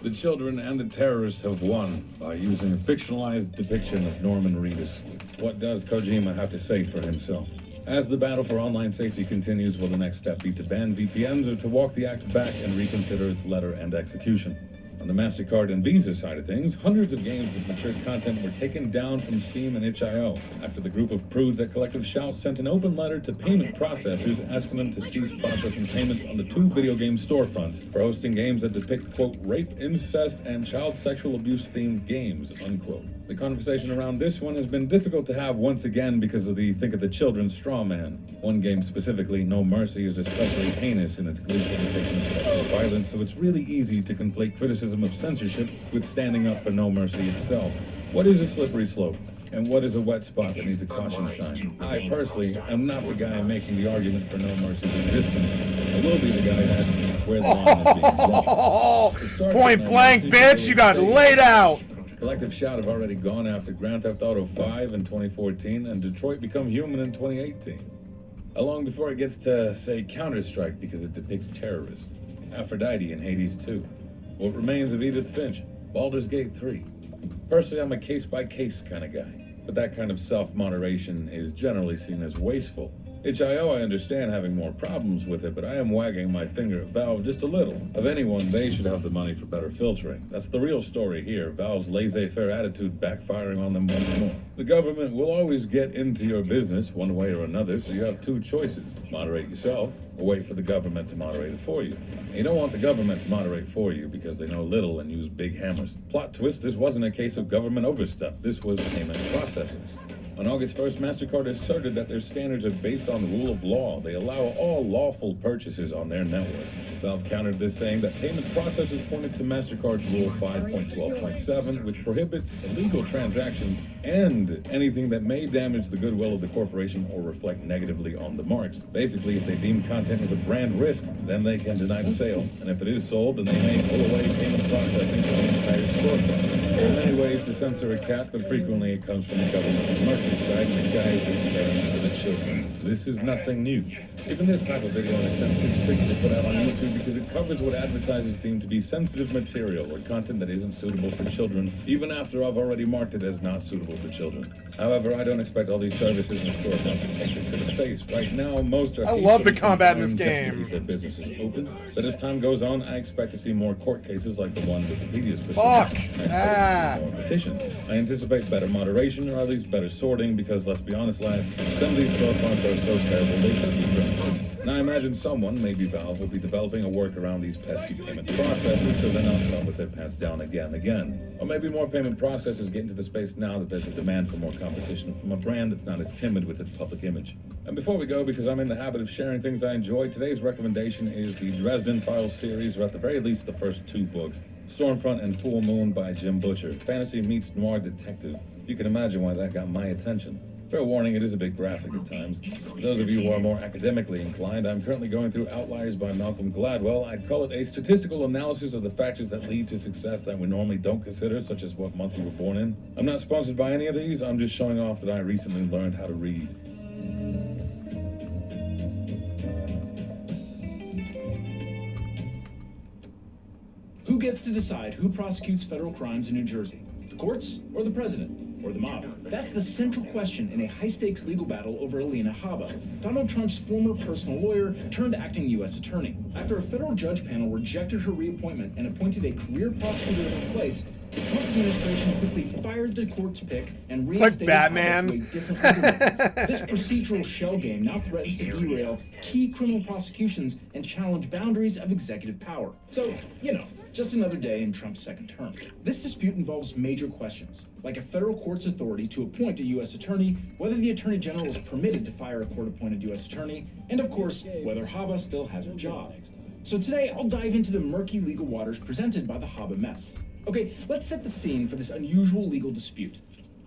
Speaker 3: The children and the terrorists have won by using a fictionalized depiction of Norman Reedus. What does Kojima have to say for himself? As the battle for online safety continues, will the next step be to ban VPNs or to walk the act back and reconsider its letter and execution? On the MasterCard and Visa side of things, hundreds of games with mature content were taken down from Steam and itch.io after the group of prudes at Collective Shout sent an open letter to payment processors asking them to cease processing payments on the 2 video game storefronts for hosting games that depict, quote, rape, incest, and child sexual abuse themed games, unquote. The conversation around this one has been difficult to have once again because of the think of the children straw man. One game specifically, No Mercy, is especially heinous in its gleeful depiction of sexual violence, so it's really easy to conflate criticism of censorship with standing up for No Mercy itself. What is a slippery slope? And what is a wet spot that needs a caution sign? I personally am not the guy making the argument for No Mercy's existence. I will be the guy asking where the line is being drawn.
Speaker 1: Point blank, bitch, you got laid out.
Speaker 3: Collective Shout have already gone after Grand Theft Auto 5 in 2014 and Detroit Become Human in 2018. How long before it gets to, say, Counter-Strike because it depicts terrorists? Aphrodite in Hades 2. What Remains of Edith Finch? Baldur's Gate 3. Personally, I'm a case-by-case kind of guy, but that kind of self-moderation is generally seen as wasteful. itch.io, I understand having more problems with it, but I am wagging my finger at Valve just a little. Of anyone, they should have the money for better filtering. That's the real story here, Valve's laissez-faire attitude backfiring on them once more. The government will always get into your business one way or another, so you have 2 choices. Moderate yourself, or wait for the government to moderate it for you. And you don't want the government to moderate for you because they know little and use big hammers. Plot twist, this wasn't a case of government overstep, this was payment processors. On August 1st, MasterCard asserted that their standards are based on the rule of law. They allow all lawful purchases on their network. Valve countered this, saying that payment processors pointed to MasterCard's Rule 5.12.7, which prohibits illegal transactions and anything that may damage the goodwill of the corporation or reflect negatively on the marks. Basically, if they deem content as a brand risk, then they can deny the sale. And if it is sold, then they may pull away payment processing from the entire storefront. There are many ways to censor a cat, but frequently it comes from the government merchant side, and this guy is caring for the children. This is nothing new. Even this type of video, in a sense, is tricky to put out on YouTube because it covers what advertisers deem to be sensitive material or content that isn't suitable for children, even after I've already marked it as not suitable for children. However, I don't expect all these services and storefronts to take this to the face. Right now, most are...
Speaker 1: I love the combat in this game.
Speaker 3: To keep their businesses open, but as time goes on, I expect to see more court cases like the one Wikipedia's pursuing. More petitions. I anticipate better moderation, or at least better sorting, because let's be honest, lad, some of these storefronts are so terrible they should be dropped. And I imagine someone, maybe Valve, will be developing a workaround these pesky payment processors so they're not caught with their pants down again and again. Or maybe more payment processors get into the space now that there's a demand for more competition from a brand that's not as timid with its public image. And before we go, because I'm in the habit of sharing things I enjoy, today's recommendation is the Dresden Files series, or at the very least the first 2 books. Stormfront and Full Moon by Jim Butcher. Fantasy meets noir detective. You can imagine why that got my attention. Fair warning, it is a bit graphic at times. For those of you who are more academically inclined, I'm currently going through Outliers by Malcolm Gladwell. I'd call it a statistical analysis of the factors that lead to success that we normally don't consider, such as what month you were born in. I'm not sponsored by any of these, I'm just showing off that I recently learned how to read.
Speaker 4: Who gets to decide who prosecutes federal crimes in New Jersey? The courts or the president? Or the mob? That's the central question in a high-stakes legal battle over Alina Habba, Donald Trump's former personal lawyer turned acting U.S. attorney. After a federal judge panel rejected her reappointment and appointed a career prosecutor in her place, the Trump administration quickly fired the court's pick and reinstated Habba to a different legal means. This procedural shell game now threatens to derail key criminal prosecutions and challenge boundaries of executive power. So, you know, just another day in Trump's second term. This dispute involves major questions, like a federal court's authority to appoint a U.S. attorney, whether the attorney general is permitted to fire a court-appointed U.S. attorney, and of course, whether Habba still has her job. So today, I'll dive into the murky legal waters presented by the Habba mess. Okay, let's set the scene for this unusual legal dispute.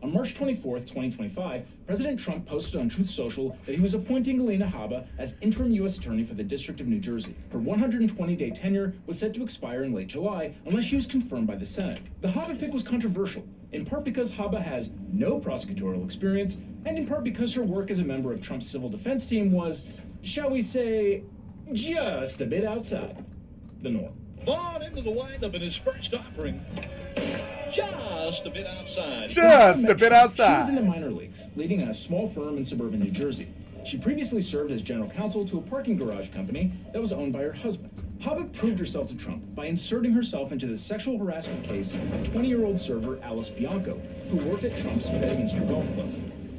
Speaker 4: On March 24th, 2025, President Trump posted on Truth Social that he was appointing Alina Habba as interim U.S. Attorney for the District of New Jersey. Her 120-day tenure was set to expire in late July unless she was confirmed by the Senate. The Habba pick was controversial, in part because Habba has no prosecutorial experience, and in part because her work as a member of Trump's civil defense team was, shall we say, just a bit outside the norm.
Speaker 5: Vaughn into the windup in his first offering. Just a bit outside.
Speaker 1: Just a bit outside.
Speaker 4: She was in the minor leagues, leading a small firm in suburban New Jersey. She previously served as general counsel to a parking garage company that was owned by her husband. Habba proved herself to Trump by inserting herself into the sexual harassment case of 20-year-old server Alice Bianco, who worked at Trump's Bedminster Golf Club.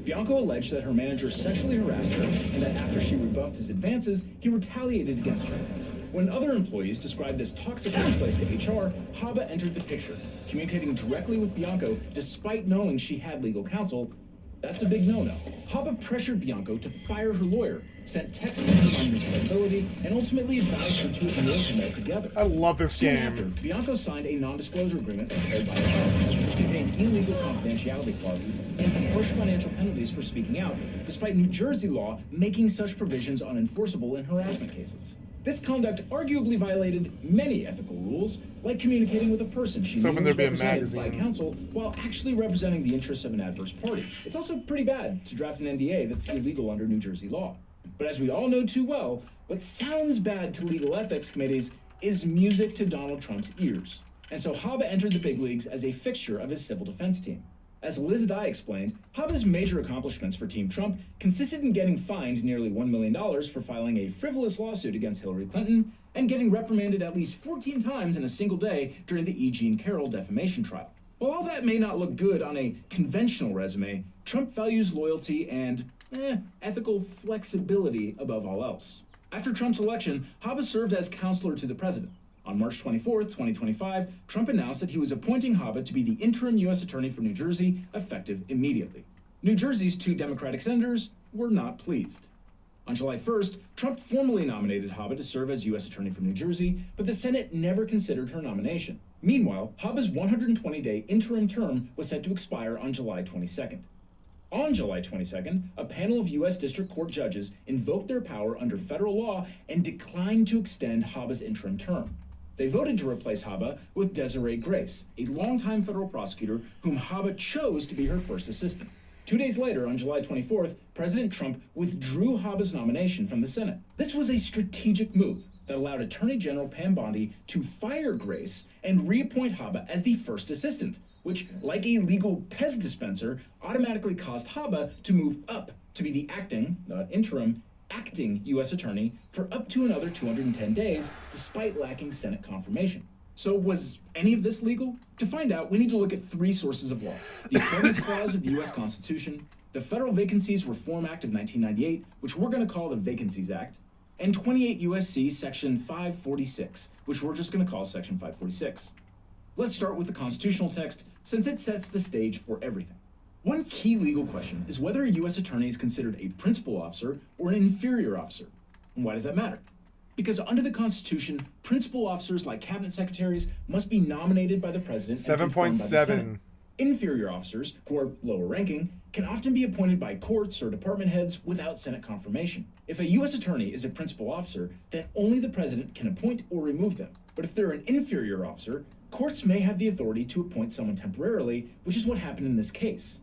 Speaker 4: Bianco alleged that her manager sexually harassed her and that after she rebuffed his advances, he retaliated against her. When other employees described this toxic workplace to HR, Habba entered the picture, communicating directly with Bianco despite knowing she had legal counsel. That's a big no-no. Habba pressured Bianco to fire her lawyer, sent texts undermining his credibility, and ultimately advised her to ignore him altogether.
Speaker 1: I love this
Speaker 4: Soon
Speaker 1: game.
Speaker 4: after, Bianco signed a non-disclosure agreement prepared by her, which contained illegal confidentiality clauses and harsh financial penalties for speaking out, despite New Jersey law making such provisions unenforceable in harassment cases. This conduct arguably violated many ethical rules, like communicating with a person she knew was represented by counsel while actually representing the interests of an adverse party. It's also pretty bad to draft an NDA that's illegal under New Jersey law. But as we all know too well, what sounds bad to legal ethics committees is music to Donald Trump's ears. And so Habba entered the big leagues as a fixture of his civil defense team. As Liz Dye explained, Habba's major accomplishments for Team Trump consisted in getting fined nearly $1 million for filing a frivolous lawsuit against Hillary Clinton and getting reprimanded at least 14 times in a single day during the E. Jean Carroll defamation trial. While all that may not look good on a conventional resume, Trump values loyalty and, ethical flexibility above all else. After Trump's election, Habba served as counselor to the president. On March 24th, 2025, Trump announced that he was appointing Habba to be the interim U.S. Attorney for New Jersey, effective immediately. New Jersey's 2 Democratic senators were not pleased. On July 1st, Trump formally nominated Habba to serve as U.S. Attorney for New Jersey, but the Senate never considered her nomination. Meanwhile, Habba's 120-day interim term was set to expire on July 22nd. On July 22nd, a panel of U.S. District Court judges invoked their power under federal law and declined to extend Habba's interim term. They voted to replace Habba with Desiree Grace, a longtime federal prosecutor whom Habba chose to be her first assistant. 2 days later, on July 24th, President Trump withdrew Habba's nomination from the Senate. This was a strategic move that allowed Attorney General Pam Bondi to fire Grace and reappoint Habba as the first assistant, which, like a legal Pez dispenser, automatically caused Habba to move up to be the acting, not interim, acting U.S. Attorney for up to another 210 days, despite lacking Senate confirmation. So was any of this legal? To find out, we need to look at 3 sources of law: the Appointments Clause of the U.S. Constitution, the Federal Vacancies Reform Act of 1998, which we're going to call the Vacancies Act, and 28 U.S.C. Section 546, which we're just going to call Section 546. Let's start with the constitutional text, since it sets the stage for everything. One key legal question is whether a U.S. attorney is considered a principal officer or an inferior officer. And why does that matter? Because under the Constitution, principal officers like cabinet secretaries must be nominated by the president and confirmed by the Senate.
Speaker 1: 7.7.
Speaker 4: Inferior officers, who are lower ranking, can often be appointed by courts or department heads without Senate confirmation. If a U.S. attorney is a principal officer, then only the president can appoint or remove them. But if they're an inferior officer, courts may have the authority to appoint someone temporarily, which is what happened in this case.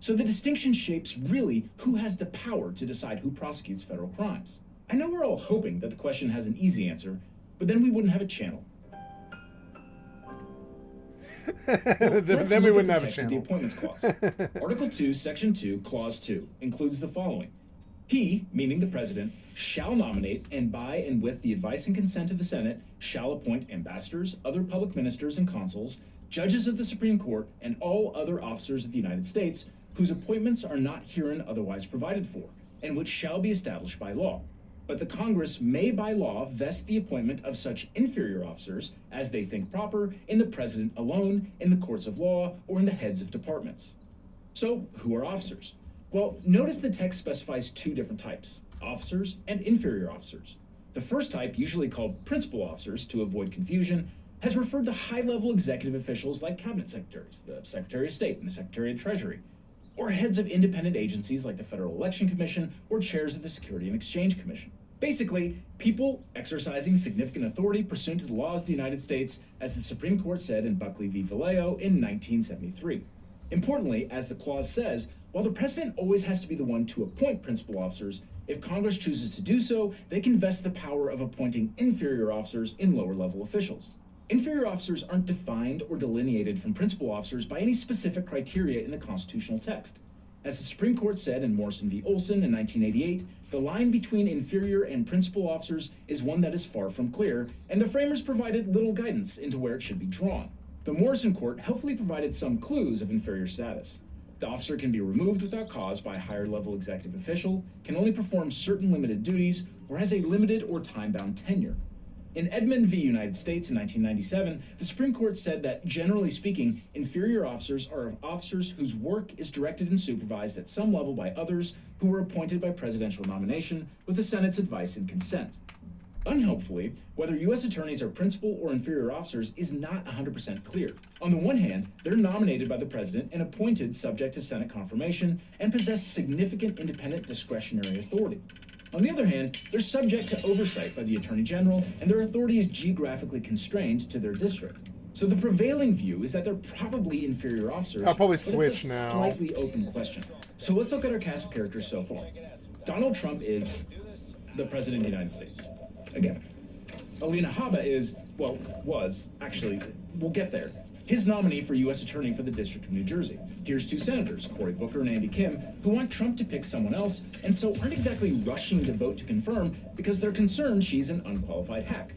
Speaker 4: So the distinction shapes really who has the power to decide who prosecutes federal crimes. I know we're all hoping that the question has an easy answer, but then we wouldn't have a channel.
Speaker 1: Then we wouldn't have a channel.
Speaker 4: The Appointments Clause. Article 2, Section 2, Clause 2 includes the following. He, meaning the president, shall nominate and by and with the advice and consent of the Senate, shall appoint ambassadors, other public ministers and consuls, judges of the Supreme Court, and all other officers of the United States, whose appointments are not herein otherwise provided for, and which shall be established by law. But the Congress may by law vest the appointment of such inferior officers, as they think proper, in the president alone, in the courts of law, or in the heads of departments. So, who are officers? Well, notice the text specifies 2 different types, officers and inferior officers. The first type, usually called principal officers to avoid confusion, has referred to high-level executive officials like cabinet secretaries, the Secretary of State and the Secretary of Treasury, or heads of independent agencies like the Federal Election Commission or chairs of the Security and Exchange Commission. Basically, people exercising significant authority pursuant to the laws of the United States, as the Supreme Court said in Buckley v. Vallejo in 1973. Importantly, as the clause says, while the president always has to be the one to appoint principal officers, if Congress chooses to do so, they can vest the power of appointing inferior officers in lower-level officials. Inferior officers aren't defined or delineated from principal officers by any specific criteria in the constitutional text. As the Supreme Court said in Morrison v. Olson in 1988, the line between inferior and principal officers is one that is far from clear, and the framers provided little guidance into where it should be drawn. The Morrison Court helpfully provided some clues of inferior status. The officer can be removed without cause by a higher-level executive official, can only perform certain limited duties, or has a limited or time-bound tenure. In Edmund v. United States in 1997, the Supreme Court said that, generally speaking, inferior officers are officers whose work is directed and supervised at some level by others who were appointed by presidential nomination with the Senate's advice and consent. Unhelpfully, whether U.S. attorneys are principal or inferior officers is not 100% clear. On the one hand, they're nominated by the president and appointed subject to Senate confirmation and possess significant independent discretionary authority. On the other hand, they're subject to oversight by the Attorney General, and their authority is geographically constrained to their district. So the prevailing view is that they're probably inferior officers.
Speaker 1: I'll probably
Speaker 4: but
Speaker 1: switch
Speaker 4: it's a
Speaker 1: now.
Speaker 4: slightly open question. So let's look at our cast of characters so far. Donald Trump is the President of the United States. Again. Alina Habba is, well, actually, we'll get there, his nominee for U.S. Attorney for the District of New Jersey. Here's two senators, Cory Booker and Andy Kim, who want Trump to pick someone else, and so aren't exactly rushing to vote to confirm because they're concerned she's an unqualified hack.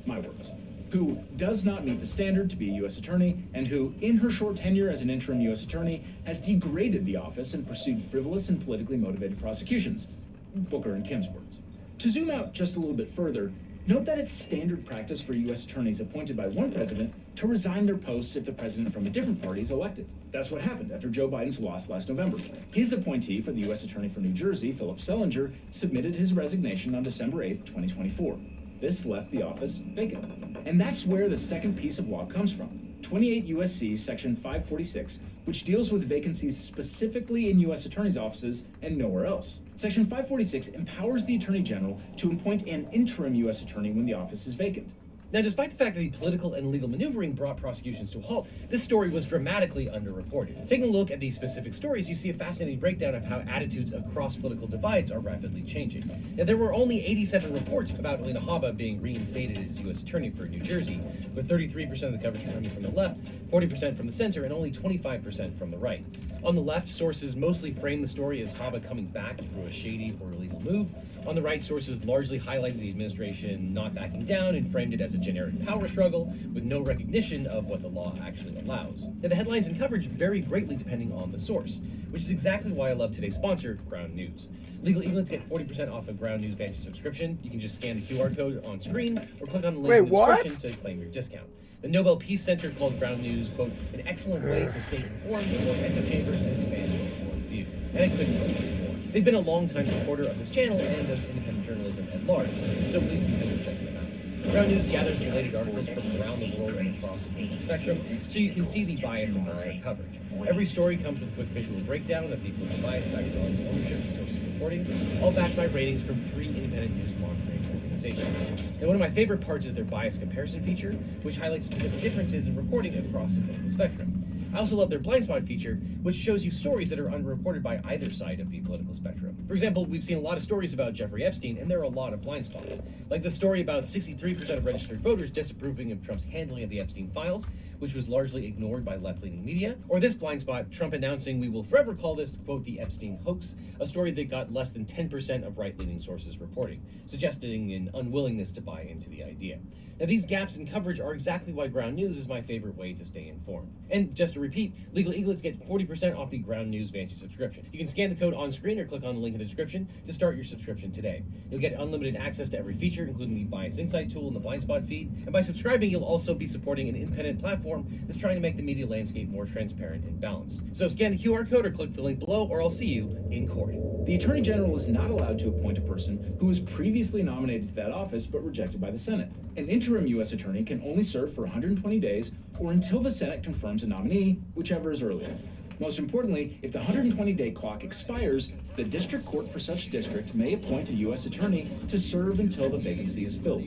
Speaker 4: My words. Who does not meet the standard to be a U.S. Attorney, and who, in her short tenure as an interim U.S. Attorney, has degraded the office and pursued frivolous and politically motivated prosecutions. Booker and Kim's words. To zoom out just a little bit further, note that it's standard practice for U.S. attorneys appointed by one president to resign their posts if the president from a different party is elected. That's what happened after Joe Biden's loss last November. His appointee for the U.S. Attorney for New Jersey, Philip Selinger, submitted his resignation on December 8, 2024. This left the office vacant. And that's where the second piece of law comes from. 28 U.S.C. Section 546, which deals with vacancies specifically in U.S. attorneys' offices and nowhere else. Section 546 empowers the Attorney General to appoint an interim U.S. attorney when the office is vacant.
Speaker 6: Now, despite the fact that the political and legal maneuvering brought prosecutions to a halt, this story was dramatically underreported. Taking a look at these specific stories, you see a fascinating breakdown of how attitudes across political divides are rapidly changing. Now, there were only 87 reports about Alina Habba being reinstated as U.S. Attorney for New Jersey, with 33% of the coverage coming from the left, 40% from the center, and only 25% from the right. On the left, sources mostly frame the story as Habba coming back through a shady or illegal move. On the right, sources largely highlighted the administration not backing down and framed it as a generic power struggle with no recognition of what the law actually allows. Now, the headlines and coverage vary greatly depending on the source, which is exactly why I love today's sponsor, Ground News. Legal eaglets get 40% off a Ground News Vantage subscription. You can just scan the QR code on screen or click on the link in the description to claim your discount. The Nobel Peace Center called Ground News, quote, an excellent way to stay informed, avoid echo chambers, and expand your point of view. And I couldn't agree more. They've been a long-time supporter of this channel and of independent journalism at large, so please consider checking them out. Ground News gathers related articles from around the world and across the political spectrum, so you can see the bias in their coverage. Every story comes with a quick visual breakdown of the political bias factor on the ownership of sources reporting, all backed by ratings from 3 independent news monitoring organizations. And one of my favorite parts is their bias comparison feature, which highlights specific differences in reporting across the political spectrum. I also love their blind spot feature, which shows you stories that are underreported by either side of the political spectrum. For example, we've seen a lot of stories about Jeffrey Epstein, and there are a lot of blind spots. Like the story about 63% of registered voters disapproving of Trump's handling of the Epstein files, which was largely ignored by left-leaning media. Or this blind spot, Trump announcing we will forever call this, quote, the Epstein hoax, a story that got less than 10% of right-leaning sources reporting, suggesting an unwillingness to buy into the idea. Now, these gaps in coverage are exactly why Ground News is my favorite way to stay informed. And just a repeat, Legal Eaglets get 40% off the Ground News Vantage subscription. You can scan the code on screen or click on the link in the description to start your subscription today. You'll get unlimited access to every feature, including the Bias Insight tool and the Blind Spot feed. And by subscribing, you'll also be supporting an independent platform that's trying to make the media landscape more transparent and balanced. So scan the QR code or click the link below, or I'll see you in court.
Speaker 4: The Attorney General is not allowed to appoint a person who was previously nominated to that office but rejected by the Senate. An interim U.S. Attorney can only serve for 120 days or until the Senate confirms a nominee, whichever is earlier. Most importantly, if the 120-day clock expires, the district court for such district may appoint a U.S. attorney to serve until the vacancy is filled.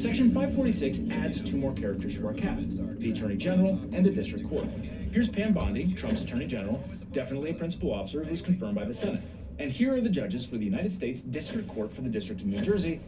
Speaker 4: Section 546 adds 2 more characters to our cast, the Attorney General and the district court. Here's Pam Bondi, Trump's Attorney General, definitely a principal officer who's confirmed by the Senate. And here are the judges for the United States District Court for the District of New Jersey.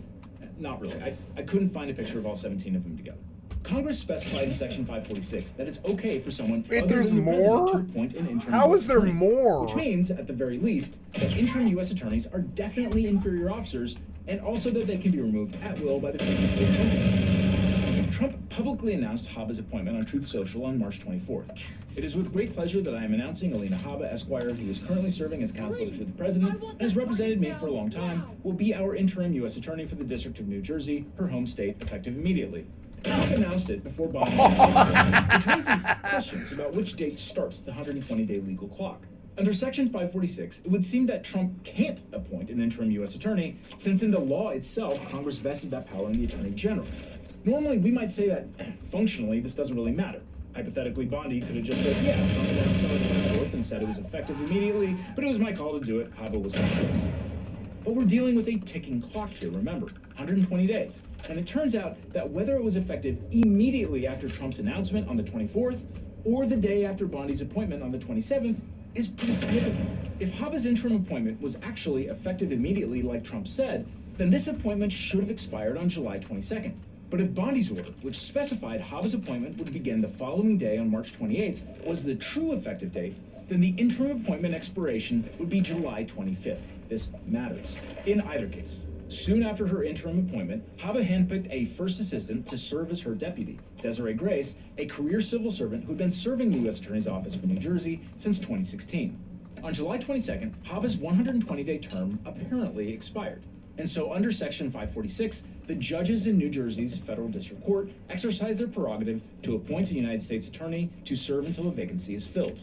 Speaker 4: Not really. I couldn't find a picture of all 17 of them together. Congress specified in Section 546 that it's okay for someone
Speaker 1: Wait,
Speaker 4: other
Speaker 1: there's
Speaker 4: than the president to
Speaker 1: more?
Speaker 4: appoint an interim
Speaker 1: How
Speaker 4: U.S.
Speaker 1: is there
Speaker 4: attorney,
Speaker 1: more?
Speaker 4: which means, at the very least, that interim U.S. attorneys are definitely inferior officers, and also that they can be removed at will by the president. Trump publicly announced Haba's appointment on Truth Social on March 24th. It is with great pleasure that I am announcing Alina Haba, Esquire, who is currently serving as counselor to the president and has represented me for a long time, will be our interim U.S. attorney for the District of New Jersey, her home state, effective immediately. Trump announced it before Bondi, which raises questions about which date starts the 120-day legal clock. Under Section 546, it would seem that Trump can't appoint an interim U.S. attorney, since in the law itself, Congress vested that power in the Attorney General. Normally, we might say that, functionally, this doesn't really matter. Hypothetically, Bondi could have just said, yeah, Trump announced on the 24th and said it was effective immediately, but it was my call to do it. Haba was my choice. But we're dealing with a ticking clock here, remember, 120 days. And it turns out that whether it was effective immediately after Trump's announcement on the 24th or the day after Bondi's appointment on the 27th is pretty significant. If Haba's interim appointment was actually effective immediately like Trump said, then this appointment should have expired on July 22nd. But if Bondi's order, which specified Haba's appointment would begin the following day on March 28th, was the true effective date, then the interim appointment expiration would be July 25th. This matters. In either case, soon after her interim appointment, Haba handpicked a first assistant to serve as her deputy, Desiree Grace, a career civil servant who'd been serving the U.S. Attorney's Office for New Jersey since 2016. On July 22nd, Haba's 120-day term apparently expired. And so under Section 546, the judges in New Jersey's federal district court exercise their prerogative to appoint a United States attorney to serve until a vacancy is filled.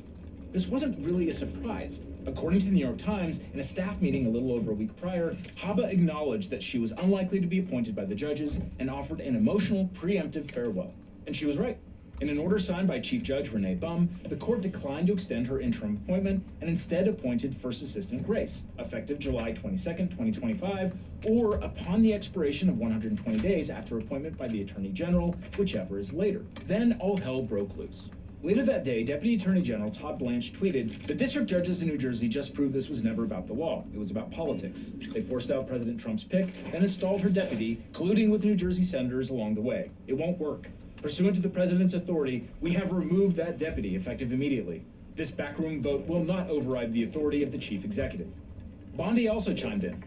Speaker 4: This wasn't really a surprise. According to the New York Times, in a staff meeting a little over a week prior, Haba acknowledged that she was unlikely to be appointed by the judges and offered an emotional, preemptive farewell. And she was right. In an order signed by Chief Judge Renee Bum, the court declined to extend her interim appointment and instead appointed First Assistant Grace, effective July 22nd, 2025, or upon the expiration of 120 days after appointment by the Attorney General, whichever is later. Then all hell broke loose. Later that day, Deputy Attorney General Todd Blanche tweeted, "The district judges in New Jersey just proved this was never about the law. It was about politics. They forced out President Trump's pick and installed her deputy, colluding with New Jersey senators along the way. It won't work. Pursuant to the president's authority, we have removed that deputy, effective immediately. This backroom vote will not override the authority of the chief executive." Bondi also chimed in.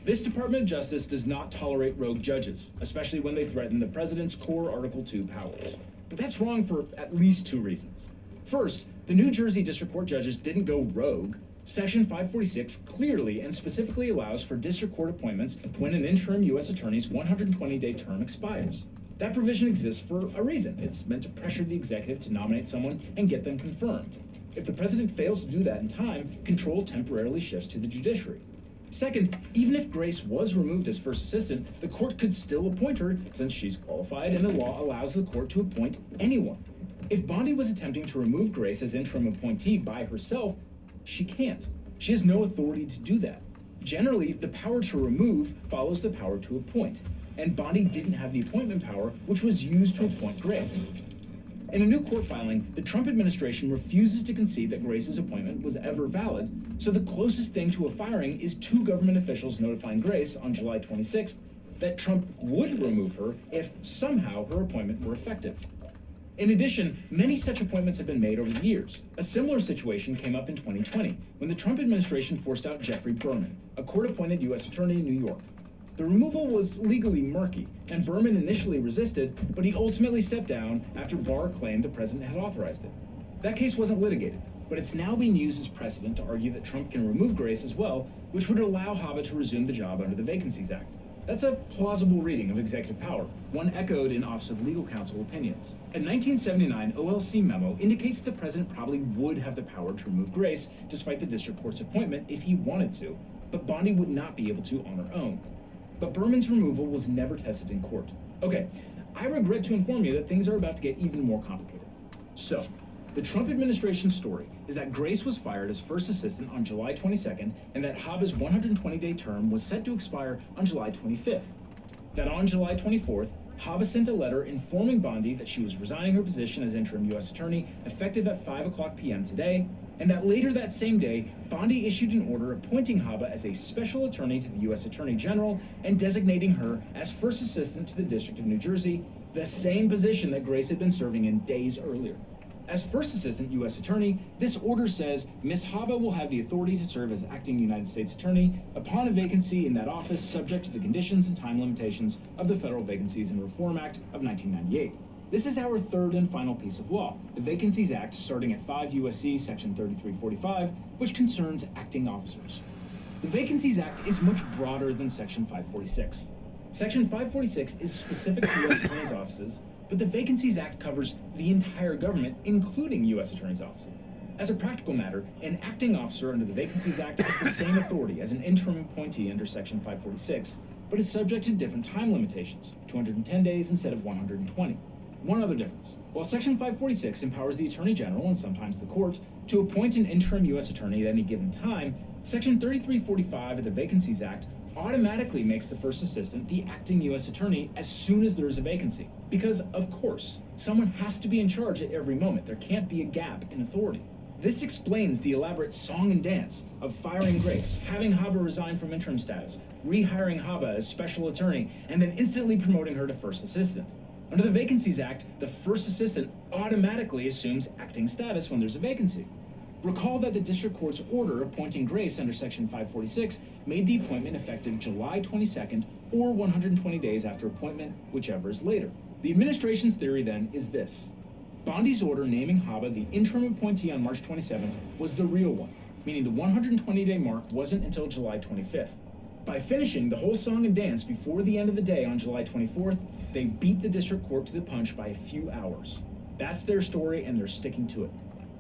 Speaker 4: "This Department of Justice does not tolerate rogue judges, especially when they threaten the president's core Article 2 powers. But that's wrong for at least 2 reasons. First, the New Jersey District Court judges didn't go rogue. Section 546 clearly and specifically allows for district court appointments when an interim U.S. attorney's 120-day term expires. That provision exists for a reason. It's meant to pressure the executive to nominate someone and get them confirmed. If the president fails to do that in time, control temporarily shifts to the judiciary. Second, even if Grace was removed as first assistant, the court could still appoint her since she's qualified and the law allows the court to appoint anyone. If Bondi was attempting to remove Grace as interim appointee by herself, she can't. She has no authority to do that. Generally, the power to remove follows the power to appoint, and Bondi didn't have the appointment power, which was used to appoint Grace. In a new court filing, the Trump administration refuses to concede that Grace's appointment was ever valid, so the closest thing to a firing is 2 government officials notifying Grace on July 26th that Trump would remove her if somehow her appointment were effective. In addition, many such appointments have been made over the years. A similar situation came up in 2020, when the Trump administration forced out Jeffrey Berman, a court-appointed U.S. attorney in New York. The removal was legally murky, and Berman initially resisted, but he ultimately stepped down after Barr claimed the president had authorized it. That case wasn't litigated, but it's now being used as precedent to argue that Trump can remove Grace as well, which would allow Haba to resume the job under the Vacancies Act. That's a plausible reading of executive power, one echoed in Office of Legal Counsel opinions. A 1979 OLC memo indicates the president probably would have the power to remove Grace, despite the district court's appointment, if he wanted to, but Bondi would not be able to on her own. But Berman's removal was never tested in court. Okay, I regret to inform you that things are about to get even more complicated. So, the Trump administration's story is that Grace was fired as first assistant on July 22nd and that Haba's 120-day term was set to expire on July 25th. That on July 24th, Haba sent a letter informing Bondi that she was resigning her position as interim U.S. attorney effective at 5:00 p.m. today, and that later that same day, Bondi issued an order appointing Haba as a special attorney to the U.S. Attorney General and designating her as first assistant to the District of New Jersey, the same position that Grace had been serving in days earlier. As first assistant U.S. attorney, this order says Ms. Haba will have the authority to serve as acting United States attorney upon a vacancy in that office subject to the conditions and time limitations of the Federal Vacancies and Reform Act of 1998. This is our third and final piece of law, the Vacancies Act, starting at 5 U.S.C. Section 3345, which concerns acting officers. The Vacancies Act is much broader than Section 546. Section 546 is specific to U.S. attorneys' offices, but the Vacancies Act covers the entire government, including U.S. attorneys' offices. As a practical matter, an acting officer under the Vacancies Act has the same authority as an interim appointee under Section 546, but is subject to different time limitations, 210 days instead of 120. One other difference. While Section 546 empowers the Attorney General, and sometimes the court, to appoint an interim U.S. attorney at any given time, Section 3345 of the Vacancies Act automatically makes the first assistant the acting U.S. attorney as soon as there is a vacancy. Because, of course, someone has to be in charge at every moment. There can't be a gap in authority. This explains the elaborate song and dance of firing Grace, having Haba resign from interim status, rehiring Haba as special attorney, and then instantly promoting her to first assistant. Under the Vacancies Act, the first assistant automatically assumes acting status when there's a vacancy. Recall that the district court's order appointing Grace under Section 546 made the appointment effective July 22nd or 120 days after appointment, whichever is later. The administration's theory then is this. Bondi's order naming Haba the interim appointee on March 27th was the real one, meaning the 120-day mark wasn't until July 25th. By finishing the whole song and dance before the end of the day on July 24th, they beat the district court to the punch by a few hours. That's their story, and they're sticking to it.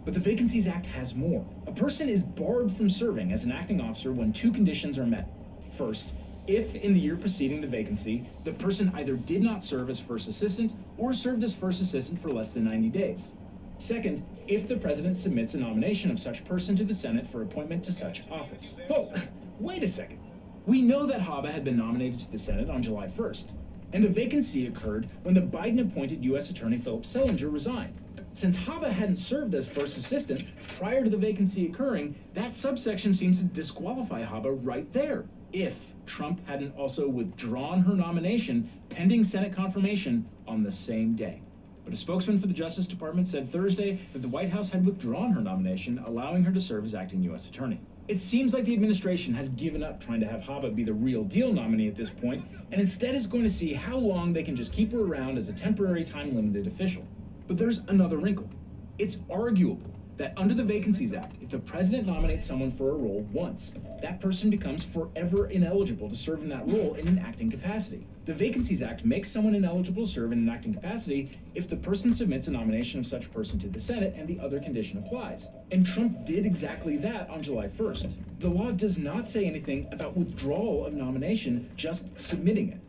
Speaker 4: But the Vacancies Act has more. A person is barred from serving as an acting officer when two conditions are met. First, if in the year preceding the vacancy, the person either did not serve as first assistant or served as first assistant for less than 90 days. Second, if the president submits a nomination of such person to the Senate for appointment to such office. Well, wait a second. We know that Haba had been nominated to the Senate on July 1st, and the vacancy occurred when the Biden-appointed U.S. Attorney Philip Selinger resigned. Since Haba hadn't served as first assistant prior to the vacancy occurring, that subsection seems to disqualify Haba right there, if Trump hadn't also withdrawn her nomination pending Senate confirmation on the same day. But a spokesman for the Justice Department said Thursday that the White House had withdrawn her nomination, allowing her to serve as acting U.S. attorney. It seems like the administration has given up trying to have Haba be the real deal nominee at this point, and instead is going to see how long they can just keep her around as a temporary time-limited official. But there's another wrinkle. It's arguable that under the Vacancies Act, if the president nominates someone for a role once, that person becomes forever ineligible to serve in that role in an acting capacity. The Vacancies Act makes someone ineligible to serve in an acting capacity if the person submits a nomination of such person to the Senate and the other condition applies. And Trump did exactly that on July 1st. The law does not say anything about withdrawal of nomination, just submitting it.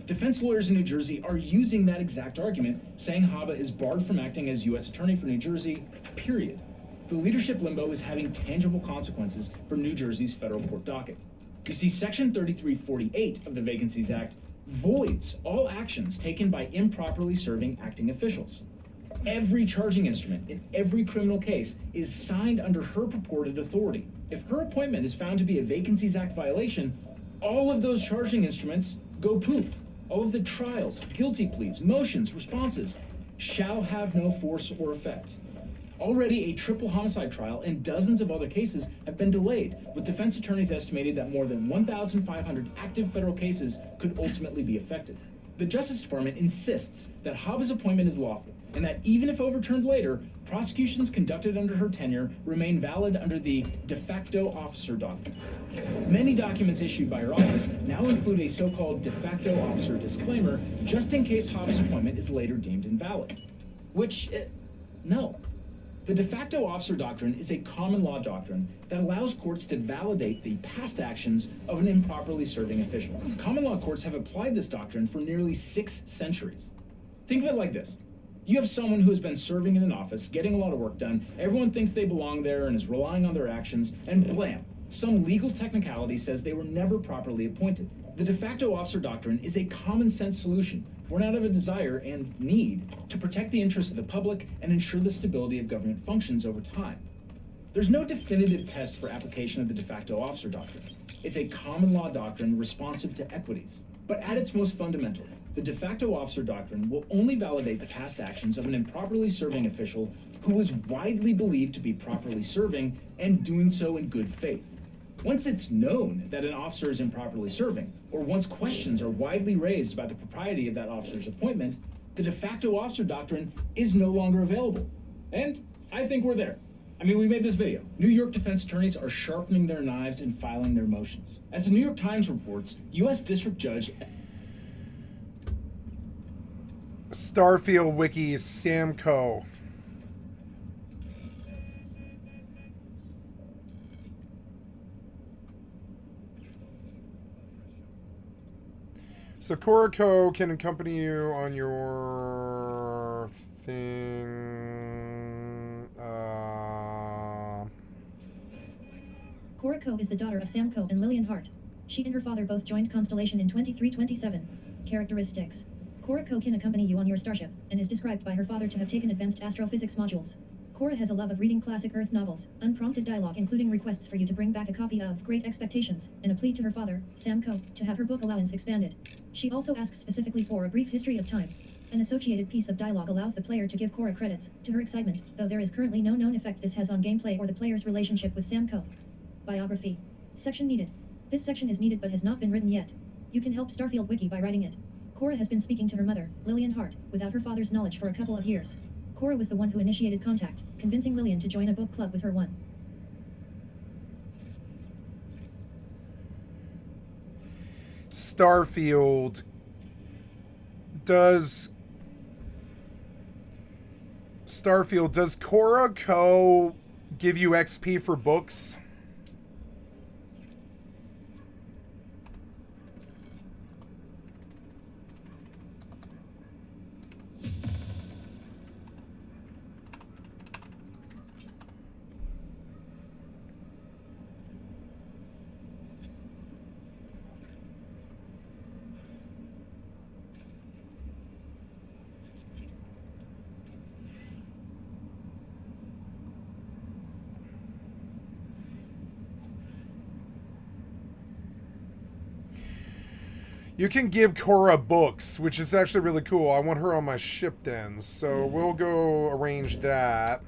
Speaker 4: Defense lawyers in New Jersey are using that exact argument, saying Haba is barred from acting as U.S. Attorney for New Jersey, period. The leadership limbo is having tangible consequences for New Jersey's federal court docket. You see, Section 3348 of the Vacancies Act voids all actions taken by improperly serving acting officials. Every charging instrument in every criminal case is signed under her purported authority. If her appointment is found to be a Vacancies Act violation, all of those charging instruments go poof. All of the trials, guilty pleas, motions, responses shall have no force or effect. Already, a triple homicide trial and dozens of other cases have been delayed, with defense attorneys estimated that more than 1,500 active federal cases could ultimately be affected. The Justice Department insists that Hobbs' appointment is lawful, and that even if overturned later, prosecutions conducted under her tenure remain valid under the de facto officer doctrine. Many documents issued by her office now include a so-called de facto officer disclaimer, just in case Hobbs' appointment is later deemed invalid. Which, no. The de facto officer doctrine is a common law doctrine that allows courts to validate the past actions of an improperly serving official. Common law courts have applied this doctrine for nearly 6 centuries. Think of it like this. You have someone who has been serving in an office, getting a lot of work done, everyone thinks they belong there and is relying on their actions, and blam, some legal technicality says they were never properly appointed. The de facto officer doctrine is a common sense solution born out of a desire and need to protect the interests of the public and ensure the stability of government functions over time. There's no definitive test for application of the de facto officer doctrine. It's a common law doctrine responsive to equities. But at its most fundamental, the de facto officer doctrine will only validate the past actions of an improperly serving official who was widely believed to be properly serving and doing so in good faith. Once it's known that an officer is improperly serving, or once questions are widely raised about the propriety of that officer's appointment, the de facto officer doctrine is no longer available. And I think we're there. I mean, we made this video. New York defense attorneys are sharpening their knives and filing their motions. As the New York Times reports, U.S. District Judge
Speaker 1: Starfield Wiki Samco. So Koriko can accompany you on your thing.
Speaker 7: Koriko is the daughter of Samco and Lillian Hart. She and her father both joined Constellation in 2327. Characteristics. Koriko can accompany you on your starship, and is described by her father to have taken advanced astrophysics modules. Cora has a love of reading classic Earth novels, unprompted dialogue including requests for you to bring back a copy of Great Expectations, and a plea to her father, Samco, to have her book allowance expanded. She also asks specifically for a brief history of time. An associated piece of dialogue allows the player to give Cora credits, to her excitement, though there is currently no known effect this has on gameplay or the player's relationship with Samco. Biography. Section needed. This section is needed but has not been written yet. You can help Starfield Wiki by writing it. Cora has been speaking to her mother, Lillian Hart, without her father's knowledge for a couple of years. Cora was the one who initiated contact, convincing Lillian to join a book club with her.
Speaker 1: Starfield. Does Cora Co give you XP for books? You can give Cora books, which is actually really cool. I want her on my ship then, so we'll go arrange that.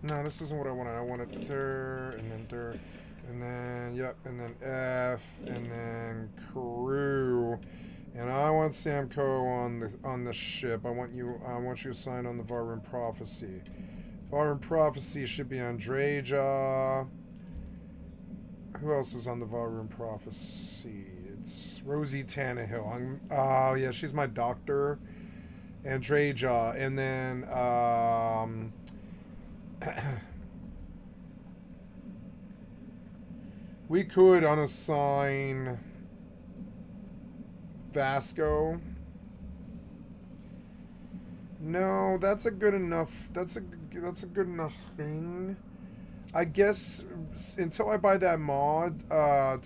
Speaker 1: No, this isn't what I wanted. I wanted der, and then der, and then, yep, and then F, and then crew. And I want Samco on the ship. I want you assigned on the Varun Prophecy. Varun Prophecy should be Andreja. Who else is on the Varun Prophecy? It's Rosie Tannehill. Oh yeah, she's my doctor. Andreja, and then we could unassign Vasco. No, that's a good enough. That's a good enough thing. I guess until I buy that mod, Rosie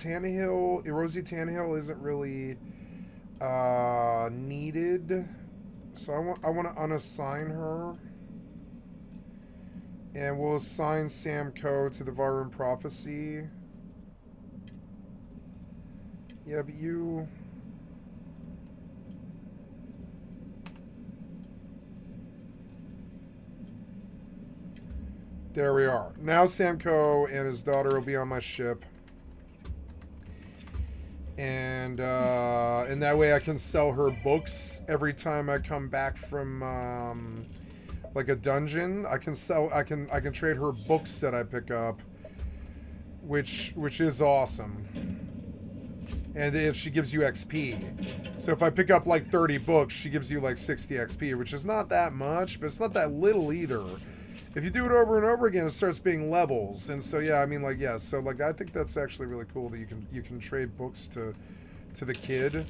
Speaker 1: Tannehill isn't really needed. So I want to unassign her. And we'll assign Samco to the Varun Prophecy. Yeah, but you... There we are. Now Samco and his daughter will be on my ship. and that way I can sell her books every time I come back from like a dungeon. I can trade her books that I pick up, which is awesome. And then she gives you XP. So if I pick up like 30 books, she gives you like 60 XP, which is not that much, but it's not that little either. If you do it over and over again, it starts being levels. And so yeah, I mean, like, yeah, so like I think that's actually really cool that you can trade books to the kid.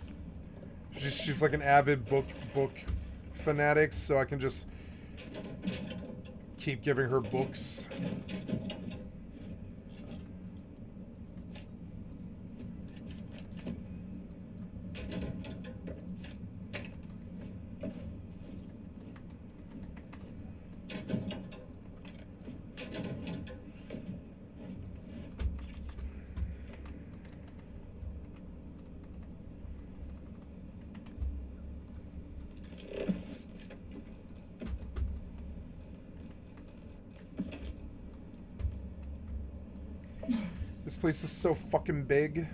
Speaker 1: She's like an avid book fanatic, so I can just keep giving her books. This place is so fucking big.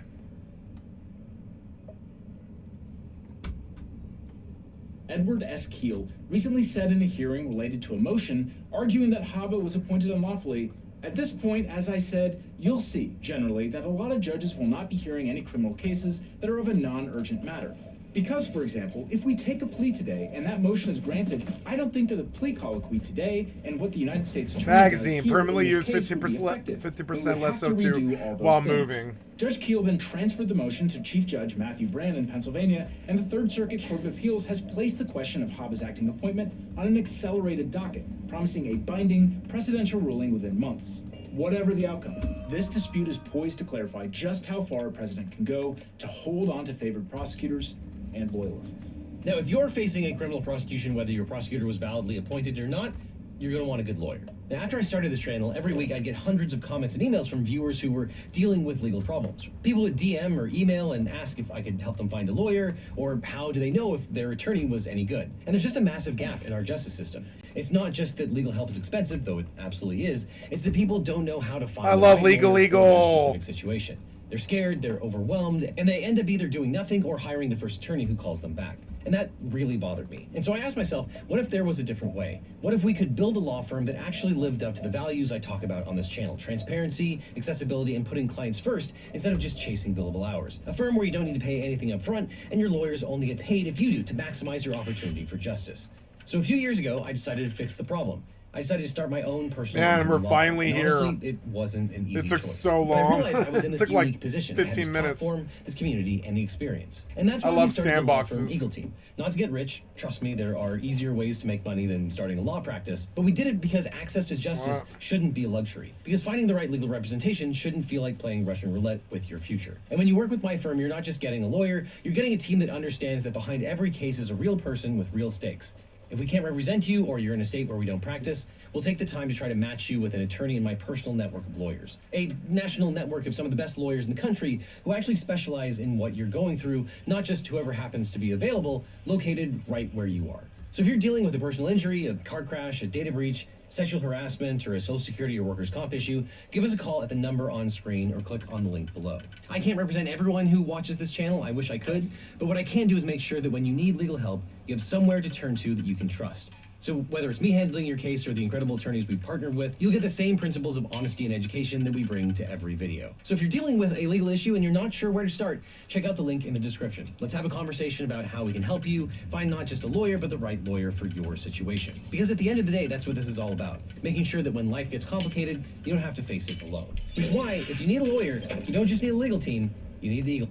Speaker 4: Edward S. Keel recently said in a hearing related to a motion arguing that Haba was appointed unlawfully, "At this point, as I said, you'll see, generally, that a lot of judges will not be hearing any criminal cases that are of a non-urgent matter. Because, for example, if we take a plea today and that motion is granted, I don't think that a plea colloquy today and what the United States Attorney
Speaker 1: magazine
Speaker 4: does here
Speaker 1: permanently
Speaker 4: in this
Speaker 1: use
Speaker 4: case would be effective.
Speaker 1: 50% less
Speaker 4: But we have to
Speaker 1: CO2
Speaker 4: redo all those
Speaker 1: while
Speaker 4: things.
Speaker 1: moving.
Speaker 4: Judge Keel then transferred the motion to Chief Judge Matthew Brann in Pennsylvania, and the Third Circuit Court of Appeals has placed the question of Haba's acting appointment on an accelerated docket, promising a binding, precedential ruling within months. Whatever the outcome, this dispute is poised to clarify just how far a president can go to hold on to favored prosecutors and loyalists.
Speaker 6: Now, if you're facing a criminal prosecution, whether your prosecutor was validly appointed or not, you're going to want a good lawyer. Now, after I started this channel, every week I'd get hundreds of comments and emails from viewers who were dealing with legal problems. People would DM or email and ask if I could help them find a lawyer, or how do they know if their attorney was any good. And there's just a massive gap in our justice system. It's not just that legal help is expensive, though it absolutely is. It's that people don't know how to find
Speaker 1: I
Speaker 6: the
Speaker 1: love
Speaker 6: right lawyer for their
Speaker 1: legal.
Speaker 6: specific situation. They're scared, they're overwhelmed, and they end up either doing nothing or hiring the first attorney who calls them back. And that really bothered me. And so I asked myself, what if there was a different way? What if we could build a law firm that actually lived up to the values I talk about on this channel? Transparency, accessibility, and putting clients first instead of just chasing billable hours. A firm where you don't need to pay anything up front, and your lawyers only get paid if you do, to maximize your opportunity for justice. So a few years ago, I decided to fix the problem. I decided to start my own personal
Speaker 1: Man,
Speaker 6: injury
Speaker 1: we're
Speaker 6: law
Speaker 1: finally
Speaker 6: firm. And
Speaker 1: here.
Speaker 6: honestly, it wasn't an easy
Speaker 1: It took
Speaker 6: choice.
Speaker 1: so
Speaker 6: But I
Speaker 1: long.
Speaker 6: realized I was in
Speaker 1: It
Speaker 6: this
Speaker 1: took like
Speaker 6: unique position. I had
Speaker 1: 15
Speaker 6: this
Speaker 1: minutes.
Speaker 6: platform, this community, and the experience. And that's why
Speaker 1: I
Speaker 6: we
Speaker 1: love
Speaker 6: started the law firm
Speaker 1: sandboxes.
Speaker 6: Eagle Team. Not to get rich, trust me, there are easier ways to make money than starting a law practice. But we did it because access to justice shouldn't be a luxury. Because finding the right legal representation shouldn't feel like playing Russian roulette with your future. And when you work with my firm, you're not just getting a lawyer, you're getting a team that understands that behind every case is a real person with real stakes. If we can't represent you, or you're in a state where we don't practice, we'll take the time to try to match you with an attorney in my personal network of lawyers. A national network of some of the best lawyers in the country who actually specialize in what you're going through, not just whoever happens to be available, located right where you are. So if you're dealing with a personal injury, a car crash, a data breach, sexual harassment, or a social security or workers' comp issue, give us a call at the number on screen or click on the link below. I can't represent everyone who watches this channel, I wish I could, but what I can do is make sure that when you need legal help, you have somewhere to turn to that you can trust. So whether it's me handling your case or the incredible attorneys we've partnered with, you'll get the same principles of honesty and education that we bring to every video. So if you're dealing with a legal issue and you're not sure where to start, check out the link in the description. Let's have a conversation about how we can help you find not just a lawyer, but the right lawyer for your situation. Because at the end of the day, that's what this is all about. Making sure that when life gets complicated, you don't have to face it alone. Which is why, if you need a lawyer, you don't just need a legal team, you need the Eagle.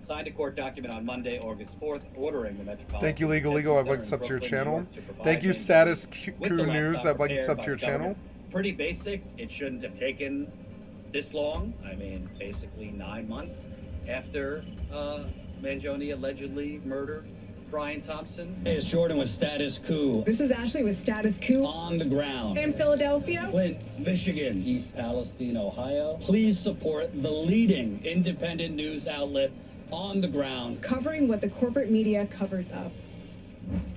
Speaker 8: Signed a court document on Monday, August 4th, ordering the Metropolitan.
Speaker 1: Thank you, Legal. I'd like to sub to your channel. Thank you, Status Q News. I'd like to sub to your channel.
Speaker 8: Pretty basic. It shouldn't have taken this long. I mean, basically 9 months after Mangione allegedly murdered Brian Thompson.
Speaker 9: Hey, it's Jordan with Status Coup.
Speaker 10: This is Ashley with Status Coup.
Speaker 9: On the ground.
Speaker 10: In Philadelphia.
Speaker 9: Flint, Michigan. East Palestine, Ohio. Please support the leading independent news outlet on the ground,
Speaker 10: covering what the corporate media covers up.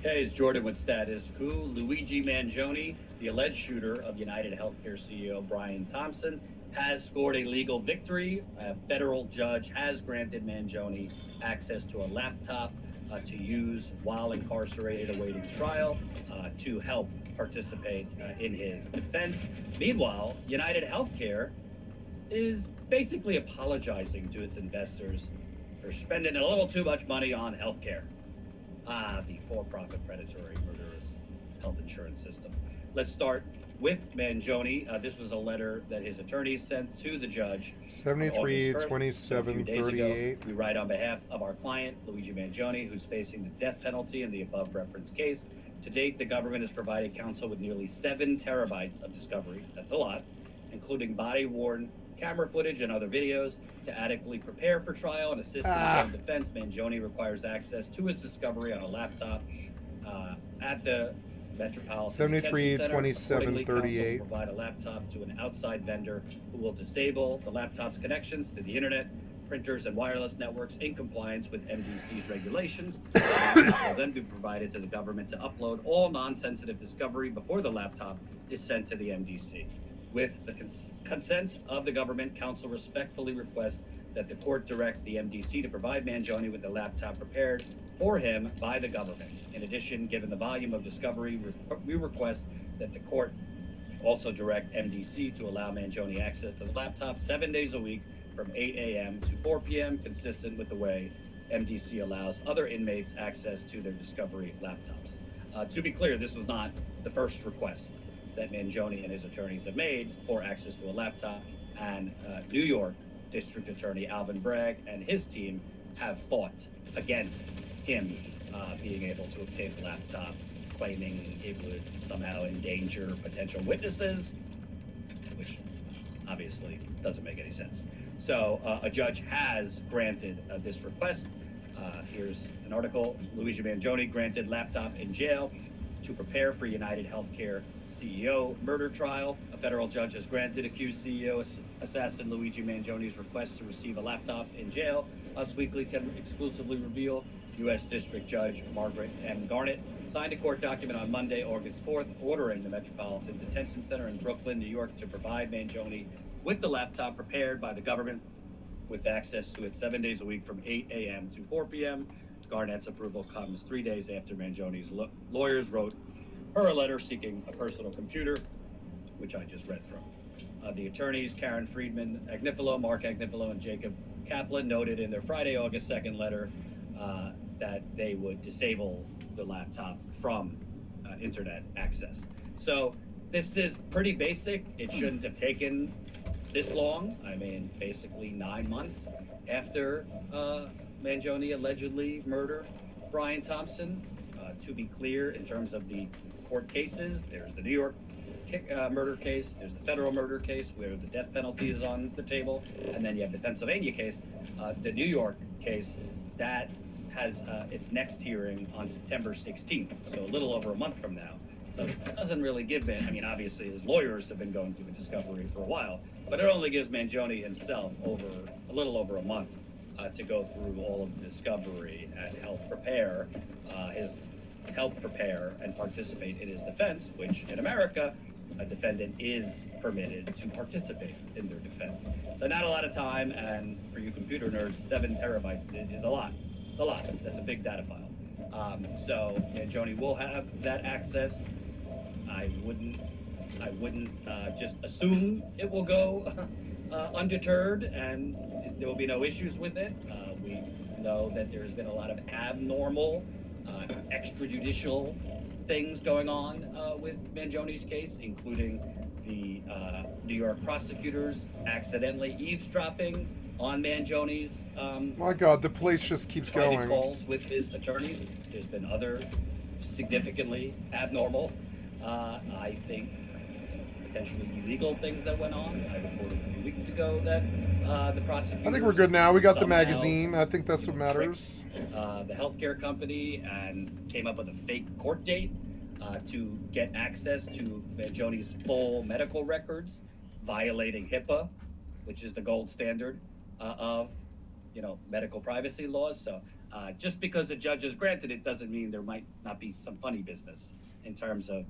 Speaker 8: Hey, it's Jordan with Status Coup. Luigi Mangione, the alleged shooter of United Healthcare CEO Brian Thompson, has scored a legal victory. A federal judge has granted Mangione access to a laptop to use while incarcerated awaiting trial to help participate in his defense. Meanwhile, United Healthcare is basically apologizing to its investors for spending a little too much money on healthcare. The for-profit, predatory, murderous health insurance system. Let's start with Mangione. This was a letter that his attorneys sent to the judge.
Speaker 1: 73,
Speaker 8: August 1st,
Speaker 1: 27,
Speaker 8: so a few days
Speaker 1: 38.
Speaker 8: ago. We write on behalf of our client, Luigi Mangione, who's facing the death penalty in the above referenced case. To date, the government has provided counsel with nearly 7 terabytes of discovery. That's a lot, including body-worn camera footage and other videos. To adequately prepare for trial and assist in his own defense, Mangione requires access to his discovery on a laptop at the Metropolitan
Speaker 1: 73,
Speaker 8: Detention Center.
Speaker 1: 27,
Speaker 8: Accordingly, counsel
Speaker 1: 38.
Speaker 8: will provide a laptop to an outside vendor who will disable the laptop's connections to the internet, printers, and wireless networks in compliance with MDC's regulations. The laptop will then be provided to the government to upload all non-sensitive discovery before the laptop is sent to the MDC. With the consent of the government, counsel respectfully requests that the court direct the MDC to provide Mangione with a laptop prepared for him by the government. In addition, given the volume of discovery, we request that the court also direct MDC to allow Mangione access to the laptop 7 days a week from 8 a.m. to 4 p.m., consistent with the way MDC allows other inmates access to their discovery laptops. To be clear, this was not the first request that Mangione and his attorneys have made for access to a laptop, and New York District Attorney Alvin Bragg and his team have fought against him being able to obtain a laptop, claiming it would somehow endanger potential witnesses, which obviously doesn't make any sense. So a judge has granted this request. Here's an article. Luigi Mangione granted laptop in jail to prepare for United Healthcare CEO murder trial. A federal judge has granted accused CEO assassin Luigi Mangione's request to receive a laptop in jail. Us Weekly can exclusively reveal U.S. District Judge Margaret M. Garnett signed a court document on Monday, August 4th, ordering the Metropolitan Detention Center in Brooklyn, New York, to provide Mangione with the laptop prepared by the government with access to it 7 days a week from 8 a.m. to 4 p.m. Garnett's approval comes 3 days after Mangione's lawyers wrote her a letter seeking a personal computer, which I just read from. The attorneys, Karen Friedman Agnifilo, Mark Agnifilo, and Jacob Kaplan, noted in their Friday, August 2nd letter that they would disable the laptop from internet access. So this is pretty basic. It shouldn't have taken this long. I mean, basically 9 months after Mangione allegedly murdered Brian Thompson. To be clear, in terms of the court cases, there's the New York murder case, there's the federal murder case where the death penalty is on the table, and then you have the Pennsylvania case. The New York case, that has its next hearing on September 16th, so a little over a month from now. So it doesn't really give I mean, obviously his lawyers have been going through the discovery for a while, but it only gives Mangione himself a little over a month to go through all of the discovery and help prepare and participate in his defense, which in America, a defendant is permitted to participate in their defense. So not a lot of time, and for you computer nerds, 7 terabytes is a lot. It's a lot. That's a big data file. So Mangione will have that access. I wouldn't just assume it will go undeterred and there will be no issues with it. We know that there's been a lot of abnormal extrajudicial things going on with Mangione's case, including the New York prosecutors accidentally eavesdropping on Mangione's
Speaker 1: My God, the place just keeps
Speaker 8: private
Speaker 1: going.
Speaker 8: calls with his attorneys. There's been other significantly abnormal, I think potentially illegal things that went on. I reported a few weeks ago that the prosecutors,
Speaker 1: I think we're good now. We got the
Speaker 8: somehow,
Speaker 1: magazine. I think that's what matters.
Speaker 8: the healthcare company and came up with a fake court date to get access to Mangione's full medical records, violating HIPAA, which is the gold standard of medical privacy laws. So just because the judge has granted it doesn't mean there might not be some funny business in terms of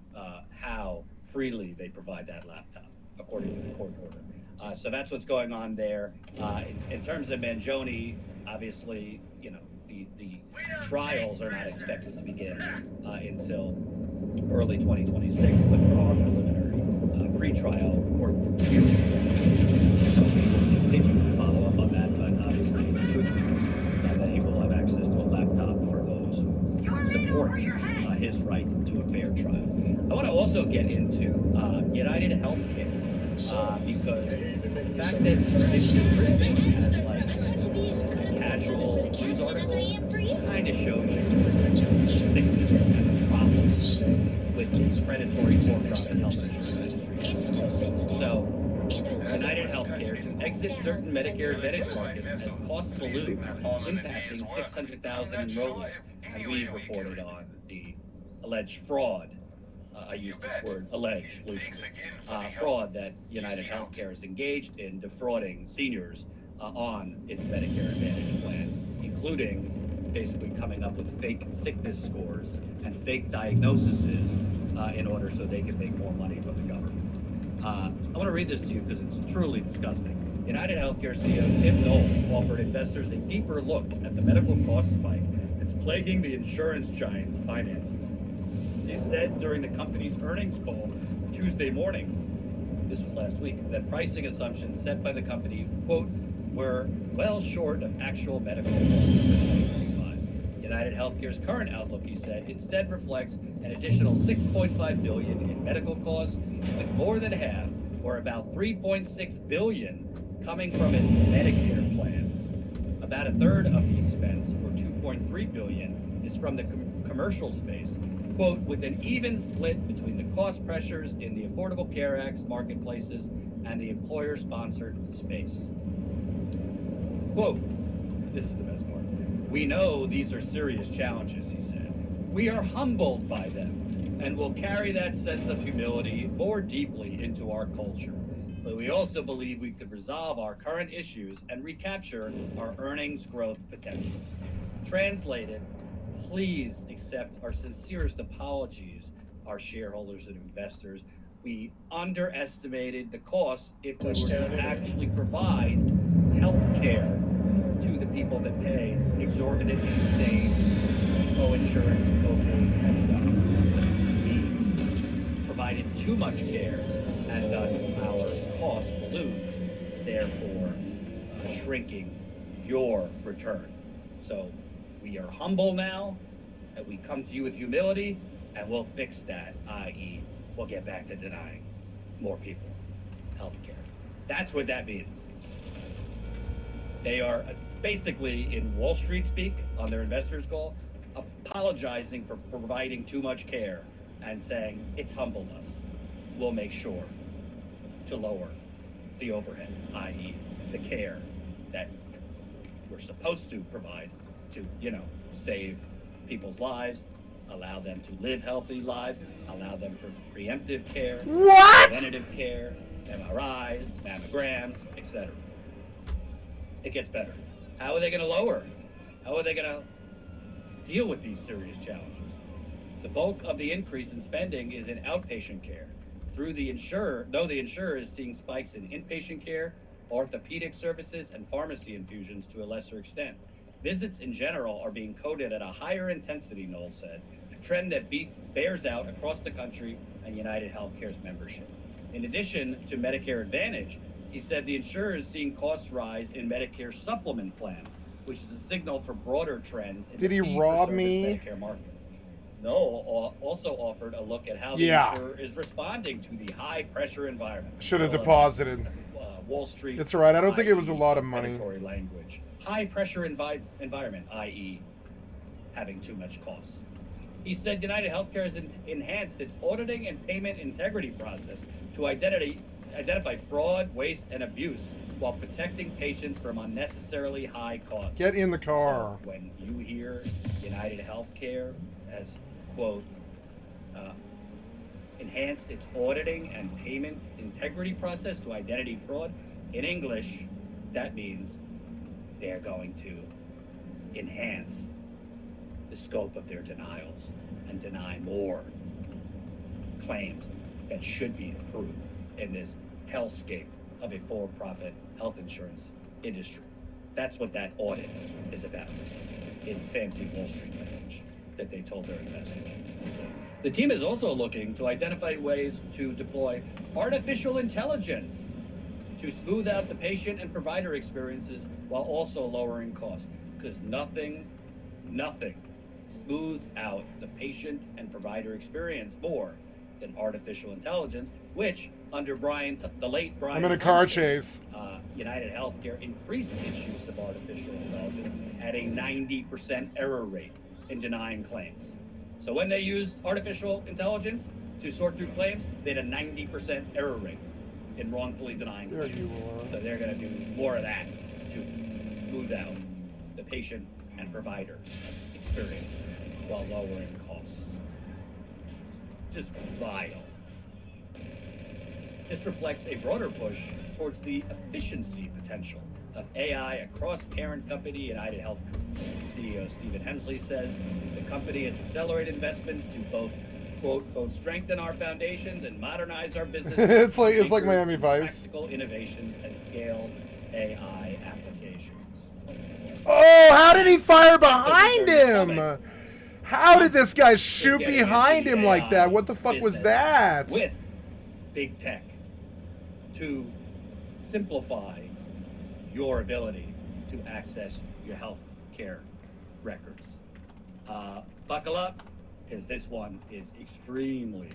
Speaker 8: how freely they provide that laptop. according to the court order. So that's what's going on there. In terms of Mangione, obviously, you know, the trials are not expected to begin until early 2026, but there are preliminary pre-trial court hearings. So we will continue to follow up on that, but obviously it's good news that he will have access to a laptop for those who support his right to a fair trial. I want to also get into United Healthcare, because the fact that this is written as like just a casual news article kind of shows you the sickness and the problems with the predatory for-profit health insurance industry. So, United Healthcare to exit certain Medicare Advantage markets as costs balloon, impacting 600,000 enrollees. And we've reported on the alleged fraud. I used the word alleged loosely. Fraud that United Healthcare is engaged in defrauding seniors on its Medicare Advantage plans, including basically coming up with fake sickness scores and fake diagnoses in order so they can make more money from the government. I want to read this to you because it's truly disgusting. United Healthcare CEO Tim Knoll offered investors a deeper look at the medical cost spike that's plaguing the insurance giant's finances. They said during the company's earnings call Tuesday morning, this was last week, that pricing assumptions set by the company, quote, were well short of actual medical costs in 2025. United Healthcare's current outlook, he said, instead reflects an additional $6.5 billion in medical costs, with more than half, or about $3.6 billion, coming from its Medicare plans. About a third of the expense, or $2.3 billion, is from the commercial space, quote, with an even split between the cost pressures in the Affordable Care Act's marketplaces and the employer-sponsored space. Quote, this is the best part. We know these are serious challenges, he said. We are humbled by them and will carry that sense of humility more deeply into our culture. But we also believe we could resolve our current issues and recapture our earnings growth potentials. Translated, please accept our sincerest apologies, our shareholders and investors. We underestimated the cost if we were to actually provide health care to the people that pay exorbitant, insane co-insurance, co-pays, and beyond. We provided too much care, and thus our cost ballooned, therefore shrinking your return. So we are humble now, and we come to you with humility, and we'll fix that, i.e., we'll get back to denying more people health care. That's what that means. They are basically, in Wall Street speak, on their investors' call, apologizing for providing too much care and saying, it's humbled us. We'll make sure to lower the overhead, i.e., the care that we're supposed to provide to, save people's lives, allow them to live healthy lives, allow them for preemptive care, preventative care, MRIs, mammograms, etc. It gets better. How are they going to lower? How are they going to deal with these serious challenges? The bulk of the increase in spending is in outpatient care. Though the insurer is seeing spikes in inpatient care, orthopedic services, and pharmacy infusions to a lesser extent. Visits in general are being coded at a higher intensity, Knoll said, a trend that bears out across the country and United Healthcare's membership. In addition to Medicare Advantage, he said the insurer is seeing costs rise in Medicare supplement plans, which is a signal for broader trends in
Speaker 1: Did he
Speaker 8: the
Speaker 1: rob
Speaker 8: fee-for-service
Speaker 1: me?
Speaker 8: Medicare market. Knoll also offered a look at how the insurer is responding to the high-pressure environment.
Speaker 1: Should have deposited.
Speaker 8: Wall Street.
Speaker 1: It's all right. I don't think it was a lot of money.
Speaker 8: Language. High-pressure environment, i.e., having too much costs. He said United Healthcare has enhanced its auditing and payment integrity process to identify fraud, waste, and abuse while protecting patients from unnecessarily high costs.
Speaker 1: Get in the car.
Speaker 8: So when you hear United Healthcare has, quote, enhanced its auditing and payment integrity process to identity fraud, in English, that means they're going to enhance the scope of their denials and deny more claims that should be approved in this hellscape of a for-profit health insurance industry. That's what that audit is about in fancy Wall Street language that they told their investors. The team is also looking to identify ways to deploy artificial intelligence to smooth out the patient and provider experiences while also lowering costs. Because nothing smooths out the patient and provider experience more than artificial intelligence, which under the late Brian
Speaker 1: I'm in a car
Speaker 8: Thompson,
Speaker 1: chase.
Speaker 8: United Healthcare increased its use of artificial intelligence at a 90% error rate in denying claims. So when they used artificial intelligence to sort through claims, they had a 90% error rate in wrongfully denying
Speaker 1: There
Speaker 8: claims.
Speaker 1: you are.
Speaker 8: So they're going to do more of that to smooth out the patient and provider experience while lowering costs. It's just vile. This reflects a broader push towards the efficiency potential of AI across parent company United Health Group. CEO Stephen Hensley says the company has accelerated investments to both, quote, both strengthen our foundations and modernize our business.
Speaker 1: It's like Miami Vice.
Speaker 8: Practical innovations and scale AI applications.
Speaker 1: Oh, how did he fire behind him? How did this guy shoot behind him like that? What the fuck was that?
Speaker 8: With big tech to simplify your ability to access your health care records. Buckle up, because this one is extremely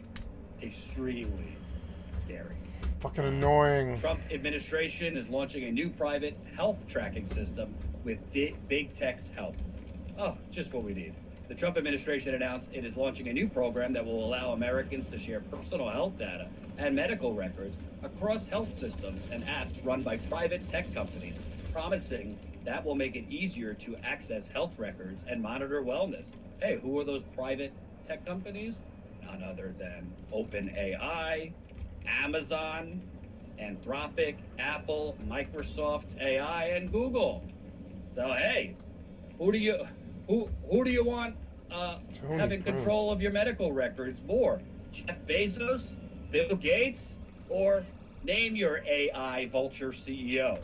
Speaker 8: scary.
Speaker 1: Fucking annoying.
Speaker 8: Trump administration is launching a new private health tracking system with big tech's help. Oh, just what we need. The Trump administration announced it is launching a new program that will allow Americans to share personal health data and medical records across health systems and apps run by private tech companies, promising that will make it easier to access health records and monitor wellness. Hey, who are those private tech companies? None other than OpenAI, Amazon, Anthropic, Apple, Microsoft AI, and Google. So hey, who do you want having control of your medical records more? Jeff Bezos, Bill Gates, or name your AI vulture CEO?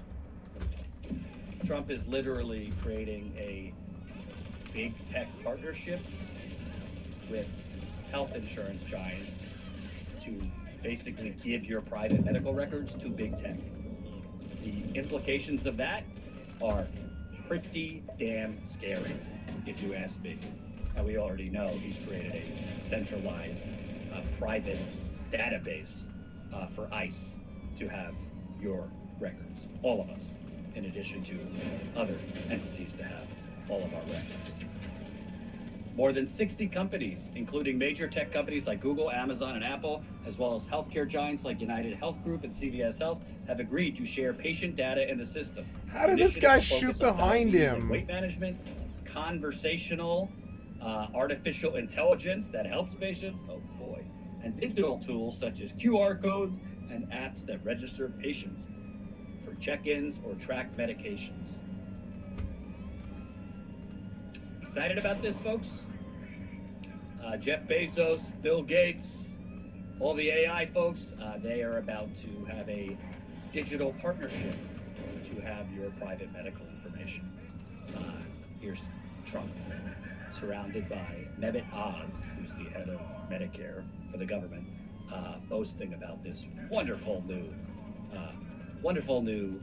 Speaker 8: Trump is literally creating a big tech partnership with health insurance giants to basically give your private medical records to big tech. The implications of that are pretty damn scary, if you ask me. And we already know he's created a centralized private database for ICE to have your records, all of us, in addition to other entities to have all of our records. More than 60 companies, including major tech companies like Google, Amazon, and Apple, as well as healthcare giants like United Health Group and CVS Health, have agreed to share patient data in the system.
Speaker 1: How did this guy shoot behind him?
Speaker 8: Weight management, conversational, artificial intelligence that helps patients, oh boy, and digital tools such as QR codes and apps that register patients for check-ins or track medications. Excited about this, folks? Jeff Bezos, Bill Gates, all the AI folks, they are about to have a digital partnership to have your private medical information. Here's Trump, surrounded by Mehmet Oz, who's the head of Medicare for the government, boasting about this wonderful new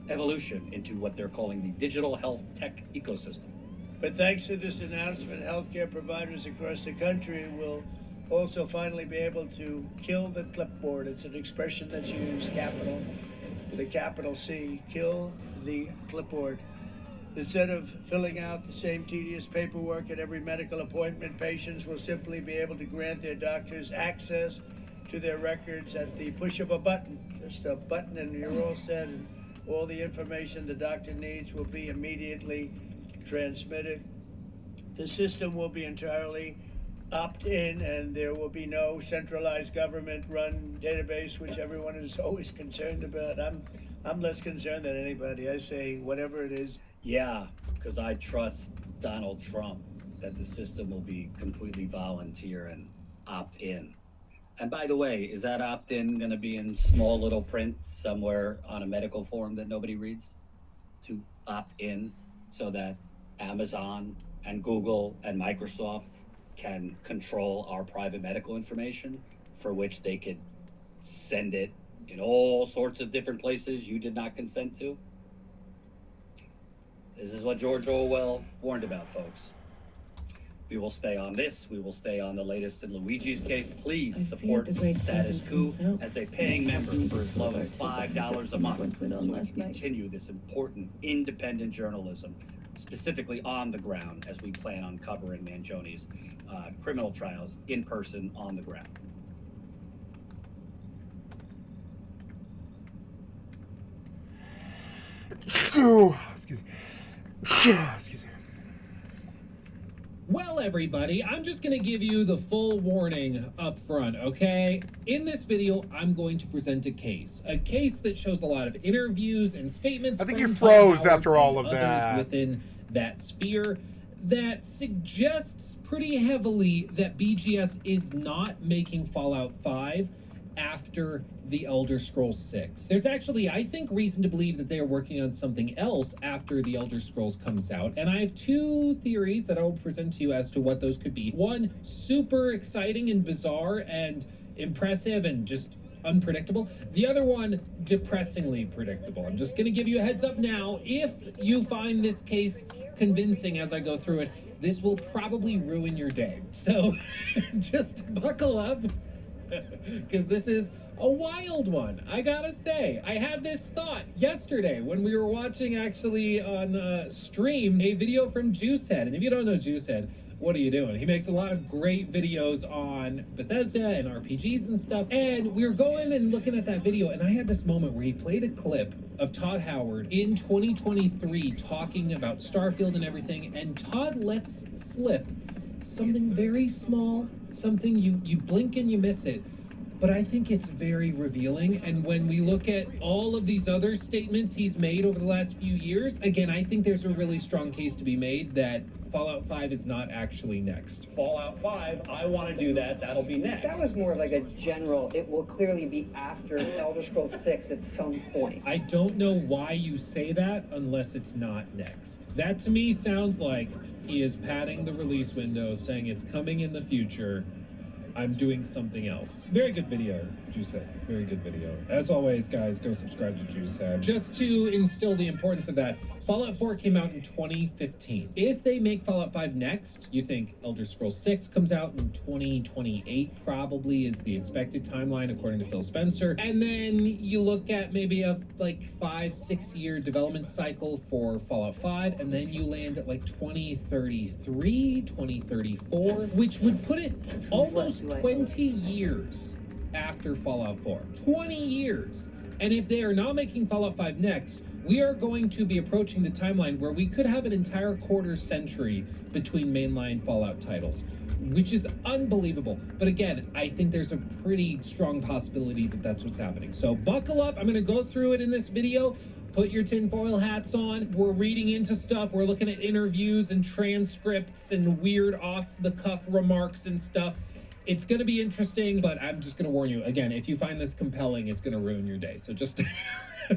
Speaker 8: evolution into what they're calling the digital health tech ecosystem.
Speaker 11: But thanks to this announcement, healthcare providers across the country will also finally be able to kill the clipboard. It's an expression that's used, capital, with a capital C, kill the clipboard. Instead of filling out the same tedious paperwork at every medical appointment, patients will simply be able to grant their doctors access to their records at the push of a button. Just a button and you're all set, and all the information the doctor needs will be immediately transmitted. The system will be entirely opt-in, and there will be no centralized government-run database, which everyone is always concerned about. I'm less concerned than anybody. I say whatever it is.
Speaker 8: Yeah, because I trust Donald Trump that the system will be completely volunteer and opt-in.
Speaker 9: And by the way, is that opt-in going to be in small little print somewhere on a medical form that nobody reads? To opt in so that Amazon and Google and Microsoft can control our private medical information, for which they could send it in all sorts of different places you did not consent to? This is what George Orwell warned about, folks. We will stay on this. We will stay on the latest in Luigi's case. Please support Status Quo as a paying member for as low as $5 a month, so we can continue this important independent journalism, specifically on the ground, as we plan on covering Mangioni's criminal trials in person on the ground.
Speaker 1: Excuse me. Excuse me.
Speaker 12: Well, everybody, I'm just going to give you the full warning up front, okay? In this video, I'm going to present a case that shows a lot of interviews and statements.
Speaker 1: I think
Speaker 12: from
Speaker 1: you froze
Speaker 12: Todd Howard
Speaker 1: after all
Speaker 12: and
Speaker 1: of
Speaker 12: others
Speaker 1: that.
Speaker 12: within that sphere that suggests pretty heavily that BGS is not making Fallout 5 after the Elder Scrolls 6. There's actually, I think, reason to believe that they are working on something else after the Elder Scrolls comes out, and I have two theories that I will present to you as to what those could be. One, super exciting and bizarre and impressive and just unpredictable. The other one, depressingly predictable. I'm just gonna give you a heads up now. If you find this case convincing as I go through it, this will probably ruin your day. So just buckle up, because this is a wild one, I gotta say. I had this thought yesterday when we were watching, actually on stream, a video from Juicehead. And if you don't know Juicehead, what are you doing? He makes a lot of great videos on Bethesda and RPGs and stuff. And we were going and looking at that video, and I had this moment where he played a clip of Todd Howard in 2023 talking about Starfield and everything, and Todd lets slip something very small, something you blink and you miss it, but I think it's very revealing. And when we look at all of these other statements he's made over the last few years, again, I think there's a really strong case to be made that Fallout 5 is not actually next.
Speaker 13: Fallout 5, I want to do that, that'll be next.
Speaker 14: That was more like a general, it will clearly be after Elder Scrolls 6 at some point.
Speaker 12: I don't know why you say that unless it's not next. That to me sounds like he is padding the release window, saying it's coming in the future. I'm doing something else. Very good video, Juicehead. Very good video. As always, guys, go subscribe to Juicehead. Just to instill the importance of that, Fallout 4 came out in 2015. If they make Fallout 5 next, you think Elder Scrolls 6 comes out in 2028, probably is the expected timeline according to Phil Spencer. And then you look at maybe a like 5-6 year development cycle for Fallout 5, and then you land at like 2033, 2034, which would put it almost 20 years after Fallout 4. 20 years. And if they are not making Fallout 5 next, we are going to be approaching the timeline where we could have an entire quarter century between mainline Fallout titles, which is unbelievable. But again, I think there's a pretty strong possibility that that's what's happening. So buckle up. I'm going to go through it in this video. Put your tinfoil hats on. We're reading into stuff. We're looking at interviews and transcripts and weird off-the-cuff remarks and stuff. It's going to be interesting, but I'm just going to warn you, again, if you find this compelling, it's going to ruin your day. So just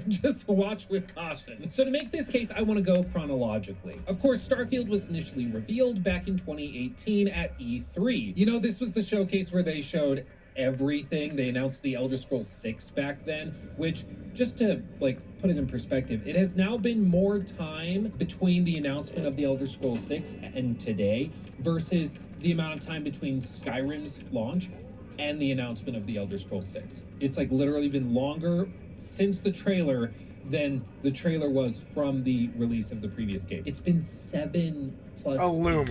Speaker 12: just watch with caution. So to make this case, I want to go chronologically. Of course, Starfield was initially revealed back in 2018 at E3. You know, this was the showcase where they showed everything. They announced the Elder Scrolls 6 back then, which, just to like put it in perspective, it has now been more time between the announcement of the Elder Scrolls 6 and today versus the amount of time between Skyrim's launch and the announcement of the Elder Scrolls 6. It's like literally been longer since the trailer than the trailer was from the release of the previous game. It's been 7+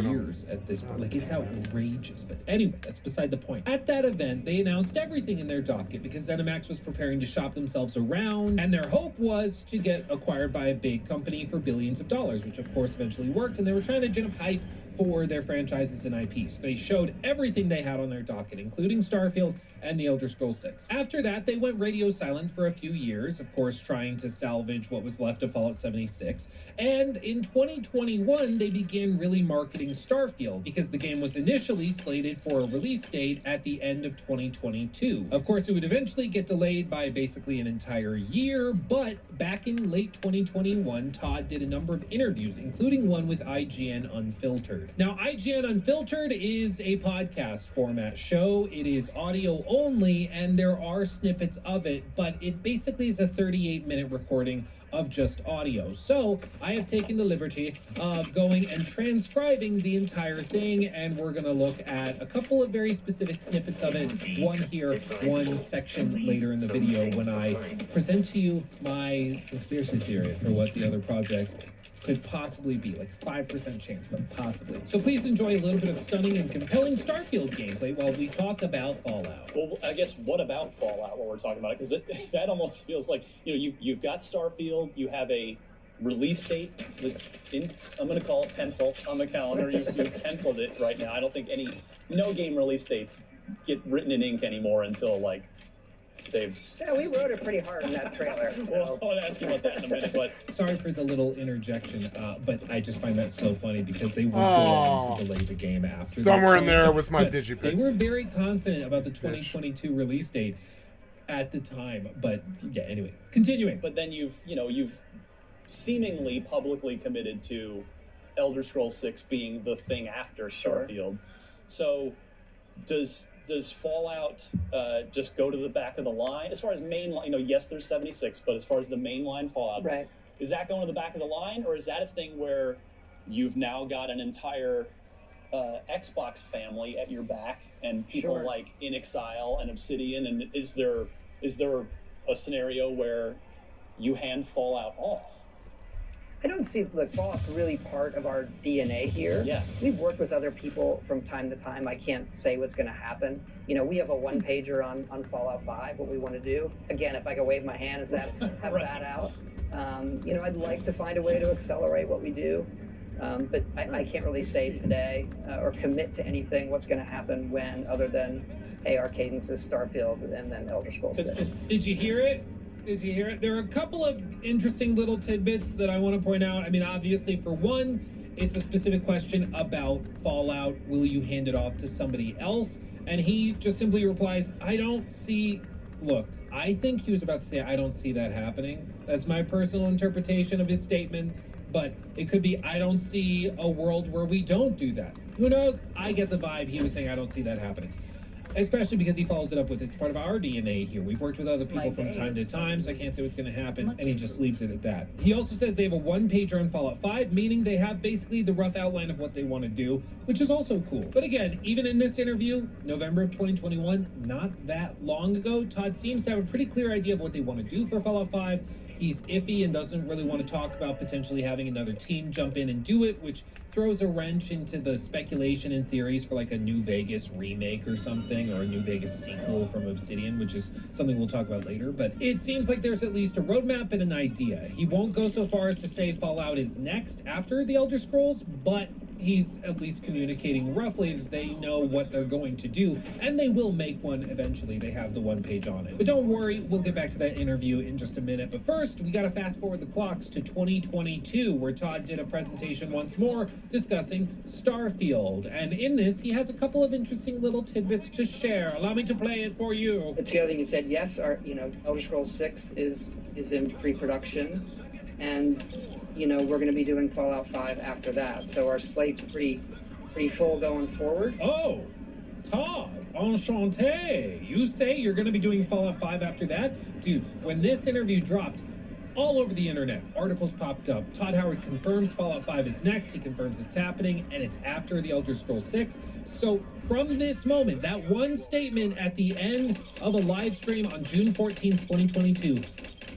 Speaker 12: years at this point. Like, it's outrageous. But anyway, that's beside the point. At that event, they announced everything in their docket because ZeniMax was preparing to shop themselves around, and their hope was to get acquired by a big company for billions of dollars, which of course eventually worked, and they were trying to gin up hype for their franchises and IPs. They showed everything they had on their docket, including Starfield and the Elder Scrolls 6. After that, they went radio silent for a few years, of course, trying to salvage what was left of Fallout 76. And in 2021, they began really marketing Starfield because the game was initially slated for a release date at the end of 2022. Of course, it would eventually get delayed by basically an entire year, but back in late 2021, Todd did a number of interviews, including one with IGN Unfiltered. Now, IGN Unfiltered is a podcast format show. It is audio only, and there are snippets of it, but it basically is a 38-minute recording of just audio. So I have taken the liberty of going and transcribing the entire thing, and we're going to look at a couple of very specific snippets of it, one here, one section later in the video, when I present to you my conspiracy theory for what the other project could possibly be, like 5% chance, but possibly. So please enjoy a little bit of stunning and compelling Starfield gameplay while we talk about Fallout.
Speaker 13: Well, I guess what about Fallout when we're talking about it? Because that almost feels like, you've got Starfield, you have a release date that's in, I'm going to call it pencil on the calendar. You've penciled it right now. I don't think no game release dates get written in ink anymore until like
Speaker 14: Yeah, we wrote it pretty hard in that trailer. So.
Speaker 13: Well, I want to ask you about that in a minute, but
Speaker 12: sorry for the little interjection, but I just find that so funny because they were going to delay the game after.
Speaker 1: Somewhere in there was my Digipix.
Speaker 12: They were very confident about the 2022 release date at the time, but yeah. Anyway, continuing.
Speaker 13: But then you've seemingly publicly committed to Elder Scrolls 6 being the thing after Starfield. Sure. So does Fallout just go to the back of the line as far as mainline? Yes, there's 76, but as far as the mainline Fallouts,
Speaker 14: right?
Speaker 13: Is that going to the back of the line, or is that a thing where you've now got an entire Xbox family at your back and people like In Exile and Obsidian? And is there a scenario where you hand Fallout off?
Speaker 14: I don't see, look, Fallout's really part of our DNA here.
Speaker 13: Yeah.
Speaker 14: We've worked with other people from time to time. I can't say what's going to happen. We have a one-pager on Fallout 5, what we want to do. Again, if I could wave my hand and say, have that out. I'd like to find a way to accelerate what we do. But I can't really say today or commit to anything what's going to happen when, other than, hey, our cadence is Starfield and then Elder Scrolls 6.
Speaker 12: Did you hear it? Did you hear it? There are a couple of interesting little tidbits that I want to point out. I mean, obviously, for one, it's a specific question about Fallout. Will you hand it off to somebody else? And he just simply replies, I don't see... Look, I think he was about to say, I don't see that happening. That's my personal interpretation of his statement. But it could be, I don't see a world where we don't do that. Who knows? I get the vibe he was saying, I don't see that happening. Especially because he follows it up with, it's part of our DNA here. We've worked with other people from time to time, so I can't say what's going to happen, and he just leaves it at that. He also says they have a one-pager on Fallout 5, meaning they have basically the rough outline of what they want to do, which is also cool. But again, even in this interview, November of 2021, not that long ago, Todd seems to have a pretty clear idea of what they want to do for Fallout 5. He's iffy and doesn't really want to talk about potentially having another team jump in and do it, which throws a wrench into the speculation and theories for like a New Vegas remake or something, or a New Vegas sequel from Obsidian, which is something we'll talk about later. But it seems like there's at least a roadmap and an idea. He won't go so far as to say Fallout is next after the Elder Scrolls, but he's at least communicating roughly that they know what they're going to do, and they will make one eventually. They have the one page on it. But don't worry, we'll get back to that interview in just a minute. But first, we got to fast forward the clocks to 2022, where Todd did a presentation once more discussing Starfield. And in this, he has a couple of interesting little tidbits to share. Allow me to play it for you.
Speaker 14: But the other thing you said, yes, our Elder Scrolls 6 is in pre-production, and we're going to be doing Fallout 5 after that. So our slate's pretty full going forward.
Speaker 12: Oh, Todd, enchanté. You say you're going to be doing Fallout 5 after that? Dude, when this interview dropped, all over the internet, articles popped up. Todd Howard confirms Fallout 5 is next. He confirms it's happening, and it's after the Elder Scrolls 6. So from this moment, that one statement at the end of a live stream on June 14th, 2022,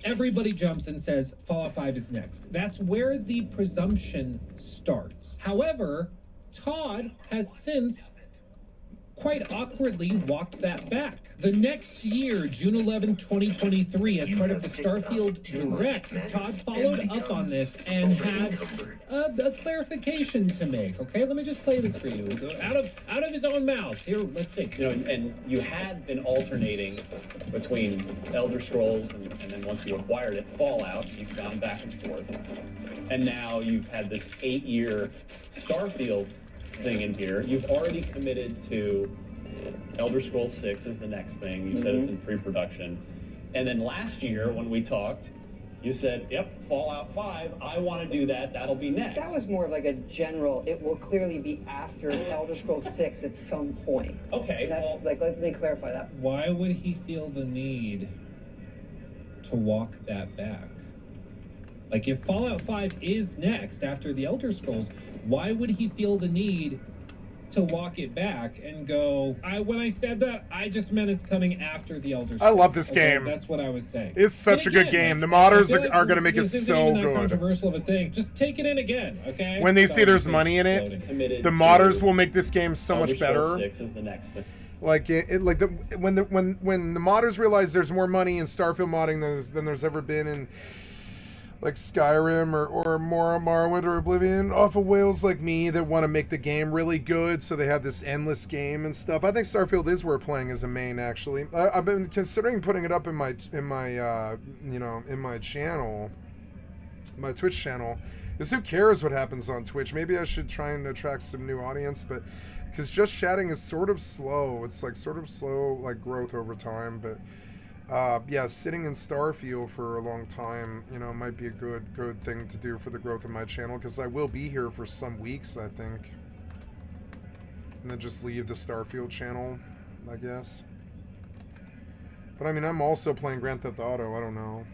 Speaker 12: everybody jumps and says Fallout 5 is next. That's where the presumption starts. However, Todd has since quite awkwardly walked that back. The next year, June 11, 2023, as part of the Starfield Direct, Todd followed up on this and had a clarification to make. Okay, let me just play this for you. Out of his own mouth. Here, let's see.
Speaker 13: You know, and you had been alternating between Elder Scrolls and then once you acquired it, Fallout. You've gone back and forth. And now you've had this 8-year Starfield thing in here. You've already committed to Elder Scrolls 6 is the next thing. You said it's in pre-production. And then last year when we talked, you said, yep, Fallout 5, I want to do that. That'll be next.
Speaker 14: That was more of like a general, it will clearly be after Elder Scrolls 6 at some point.
Speaker 13: Okay.
Speaker 14: That's like, let me clarify that.
Speaker 12: Why would he feel the need to walk that back? Like, if Fallout 5 is next after the Elder Scrolls, why would he feel the need to walk it back and go, when I said that, I just meant it's coming after the Elder Scrolls.
Speaker 1: I love this game.
Speaker 12: That's what I was saying.
Speaker 1: It's such a good game. The modders are going to make it so good.
Speaker 12: Controversial of a thing. Just take it in again, okay?
Speaker 1: When they see there's money in it, the modders will make this game so much better.
Speaker 13: 6 is the next thing.
Speaker 1: Like when the modders realize there's more money in Starfield modding than there's ever been in like Skyrim or Morrowind or Oblivion, off of whales like me that want to make the game really good, so they have this endless game and stuff. I think Starfield is worth playing as a main, actually. I've been considering putting it up in my channel, my Twitch channel. Because who cares what happens on Twitch? Maybe I should try and attract some new audience, but because just chatting is sort of slow. It's like sort of slow, like growth over time, but. Yeah, sitting in Starfield for a long time, might be a good thing to do for the growth of my channel, because I will be here for some weeks, I think. And then just leave the Starfield channel, I guess. But I mean, I'm also playing Grand Theft Auto, I don't know.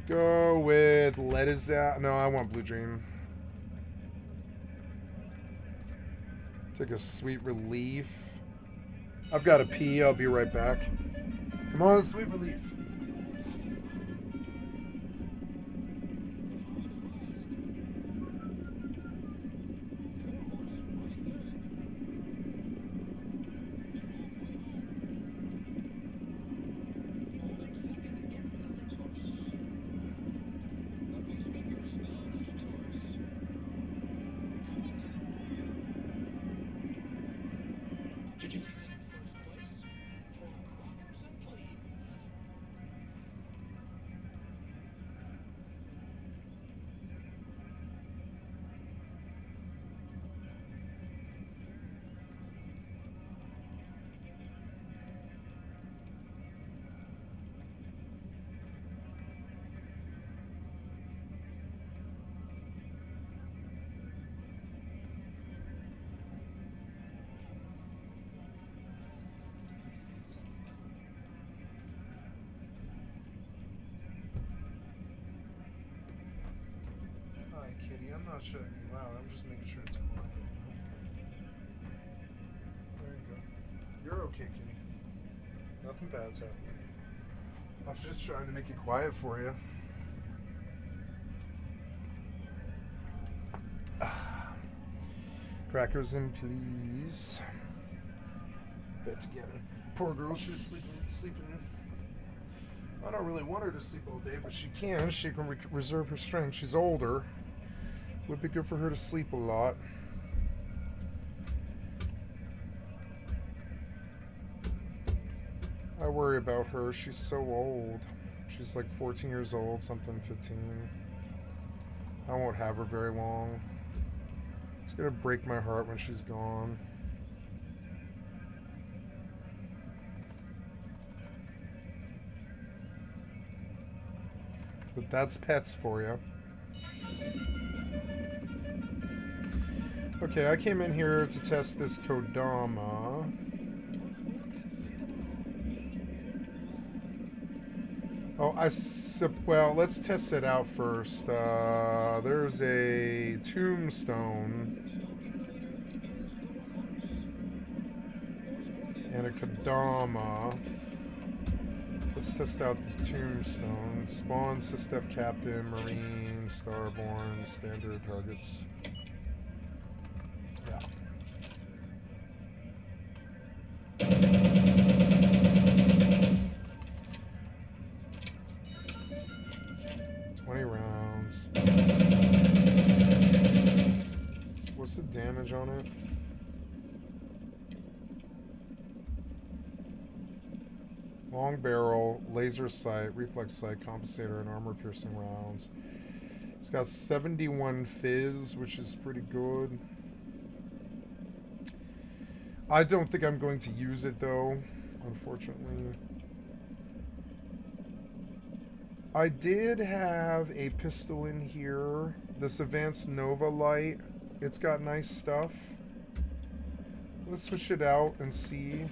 Speaker 1: Go with Let Is Out. No, I want Blue Dream. Take a Sweet Relief. I've got to pee. I'll be right back. Come on, Sweet Relief. I'm not shutting you out. I'm just making sure it's quiet. There you go. You're okay, kitty. Nothing bad's happening. I was just trying to make it quiet for you. Crackers in, please. Bed together. Poor girl, she's sleeping. I don't really want her to sleep all day, but she can. She can reserve her strength. She's older. Would be good for her to sleep a lot. I worry about her. She's so old. She's like 14 years old, something 15. I won't have her very long. It's gonna break my heart when she's gone. But that's pets for you. Okay, I came in here to test this Kodama. Oh, well, let's test it out first. There's a tombstone. And a Kodama. Let's test out the tombstone. Spawn, Systef Captain, Marine, Starborn, standard targets. Yeah. What's the damage on it? Long barrel, laser sight, reflex sight, compensator, and armor-piercing rounds. It's got 71 fizz, which is pretty good. I don't think I'm going to use it, though, unfortunately. I did have a pistol in here. This Advanced Nova Light. It's got nice stuff. Let's switch it out and see.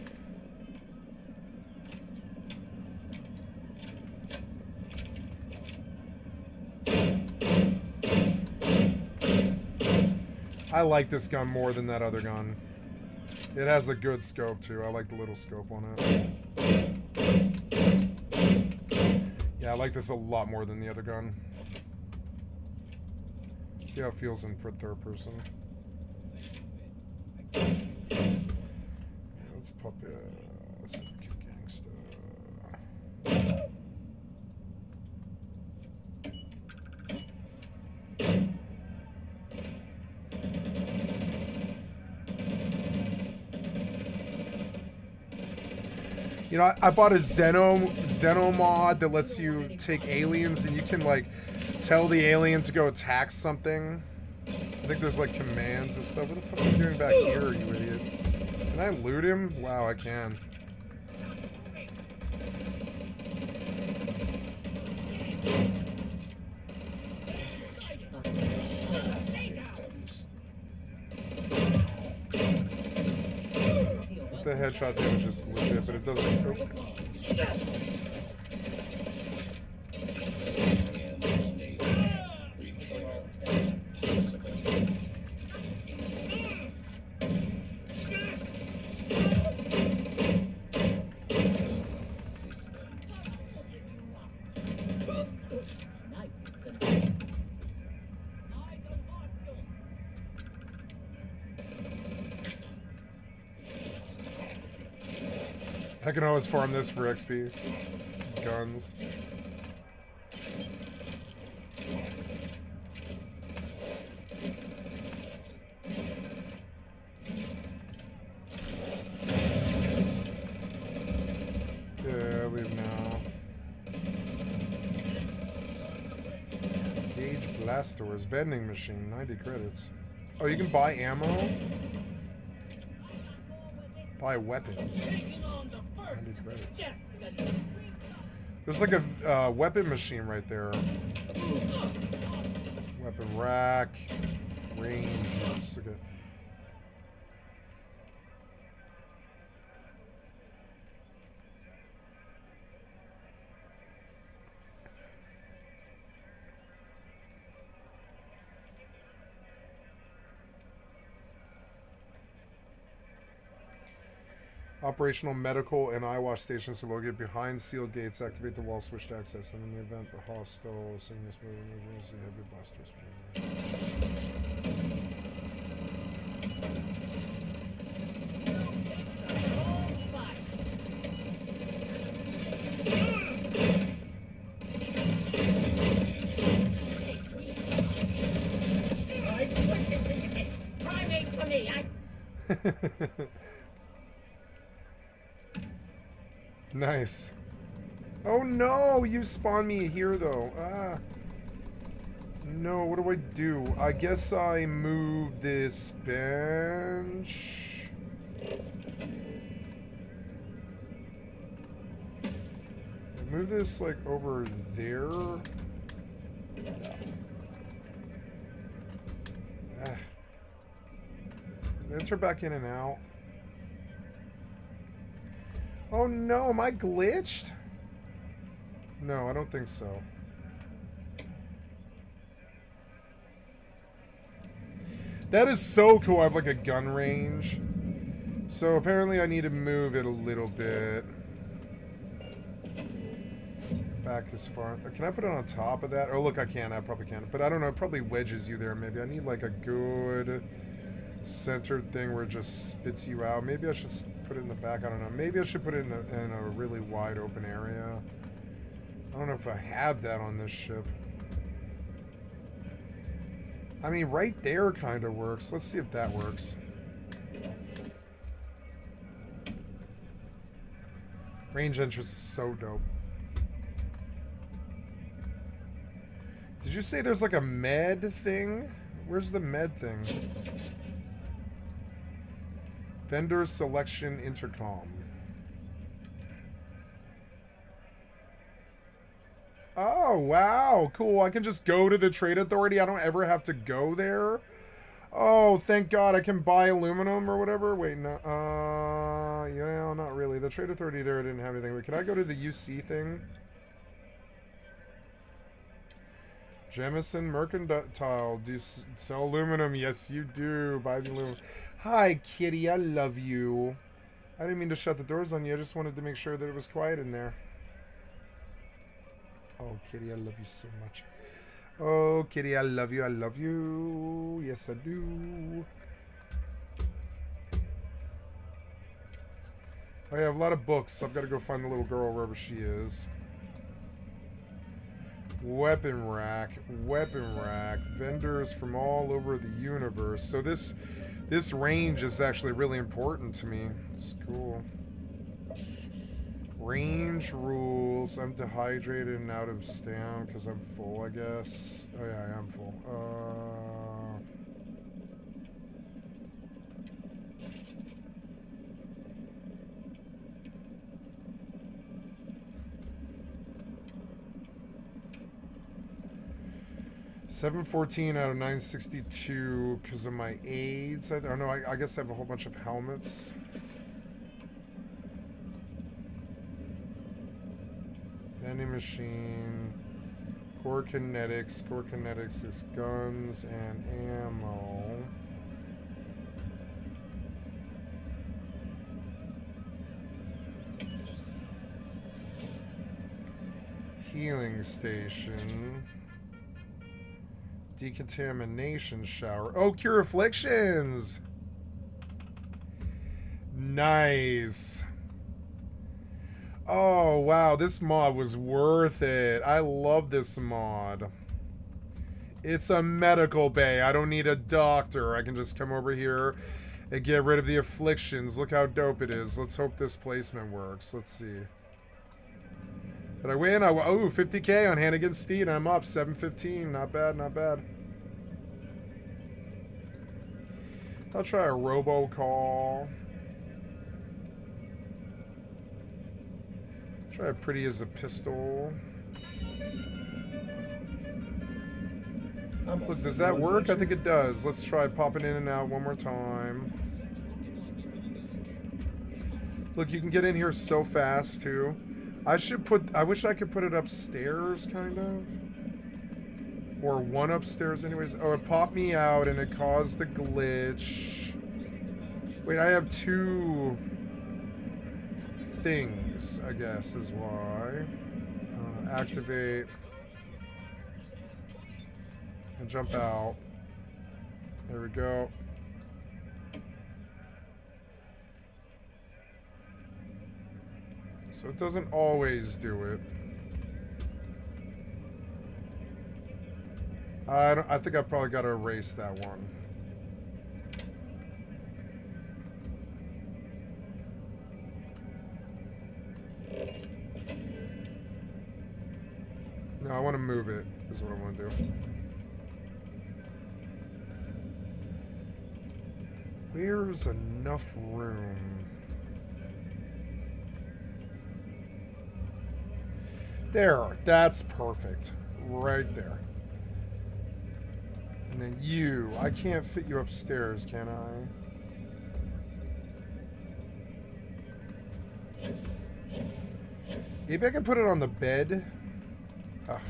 Speaker 1: I like this gun more than that other gun. It has a good scope too. I like the little scope on it. Yeah, I like this a lot more than the other gun. See how it feels in third person. Yeah, let's pop it. Gangsta. You know, I bought a Xeno mod that lets you take aliens and you can, like, tell the alien to go attack something. I think there's, like, commands and stuff. What the fuck are you doing back here, you idiot? Can I loot him? Wow, I can. The headshot damage is legit, but it doesn't. I can always farm this for XP. Guns. Yeah, leave now. Gauge blast doors, vending machine, 90 credits. Oh, you can buy ammo? Buy weapons. 90 credits. There's like a weapon machine right there. Weapon rack. Range. Okay. Operational medical and eye wash stations are located behind sealed gates. Activate the wall switch to access them. In the event the hostile is in this move, emergency heavy blasters. Nice. Oh no, you spawned me here though. Ah. No, what do I do? I guess I move this bench. Move this like over there. Yeah. Ah. Enter back in and out. Oh no, am I glitched? No, I don't think so. That is so cool. I have like a gun range. So apparently I need to move it a little bit. Back as far. Can I put it on top of that? Oh look, I can. I probably can. But I don't know. It probably wedges you there maybe. I need like a good centered thing where it just spits you out. Maybe I should put it in the back. I don't know. Maybe I should put it in a really wide open area. I don't know if I have that on this ship. I mean, right there kind of works. Let's see if that works. Range entrance is so dope. Did you say there's like a med thing? Where's the med thing? Vendor selection intercom. Oh, wow. Cool. I can just go to the trade authority. I don't ever have to go there. Oh, thank God I can buy aluminum or whatever. Wait, no. Yeah, not really. The trade authority there didn't have anything. Wait, can I go to the UC thing? Jamison Mercantile. Do you sell aluminum? Yes, you do. Buy the aluminum. Hi, kitty. I love you. I didn't mean to shut the doors on you. I just wanted to make sure that it was quiet in there. Oh, kitty, I love you so much. Oh, kitty, I love you. I love you. Yes, I do. I have a lot of books. I've got to go find the little girl wherever she is. Weapon rack. Weapon rack. Vendors from all over the universe. So this range is actually really important to me. It's cool. Range rules. I'm dehydrated and out of stam because I'm full, I guess. Oh yeah, I am full. 714 out of 962 because of my aids. I don't know. I guess I have a whole bunch of helmets. Vending machine. Core kinetics. Core kinetics is guns and ammo. Healing station. Decontamination shower. Oh, cure afflictions! Nice. Oh, wow. This mod was worth it. I love this mod. It's a medical bay. I don't need a doctor. I can just come over here and get rid of the afflictions. Look how dope it is. Let's hope this placement works. Let's see. Did I win? Oh, 50K on Hannigan Steed. I'm up. 715. Not bad, not bad. I'll try a robocall. Try a pretty as a pistol. Look, does that work? I think it does. Let's try popping in and out one more time. Look, you can get in here so fast, too. I wish I could put it upstairs, kind of. Or one upstairs, anyways. Oh, it popped me out and it caused the glitch. Wait, I have two things, I guess, is why. Activate. And jump out. There we go. So it doesn't always do it. I think I probably got to erase that one. No, I want to move it, is what I want to do. Where's enough room? There, that's perfect. Right there. And then you, I can't fit you upstairs, can I? Maybe I can put it on the bed. Ah.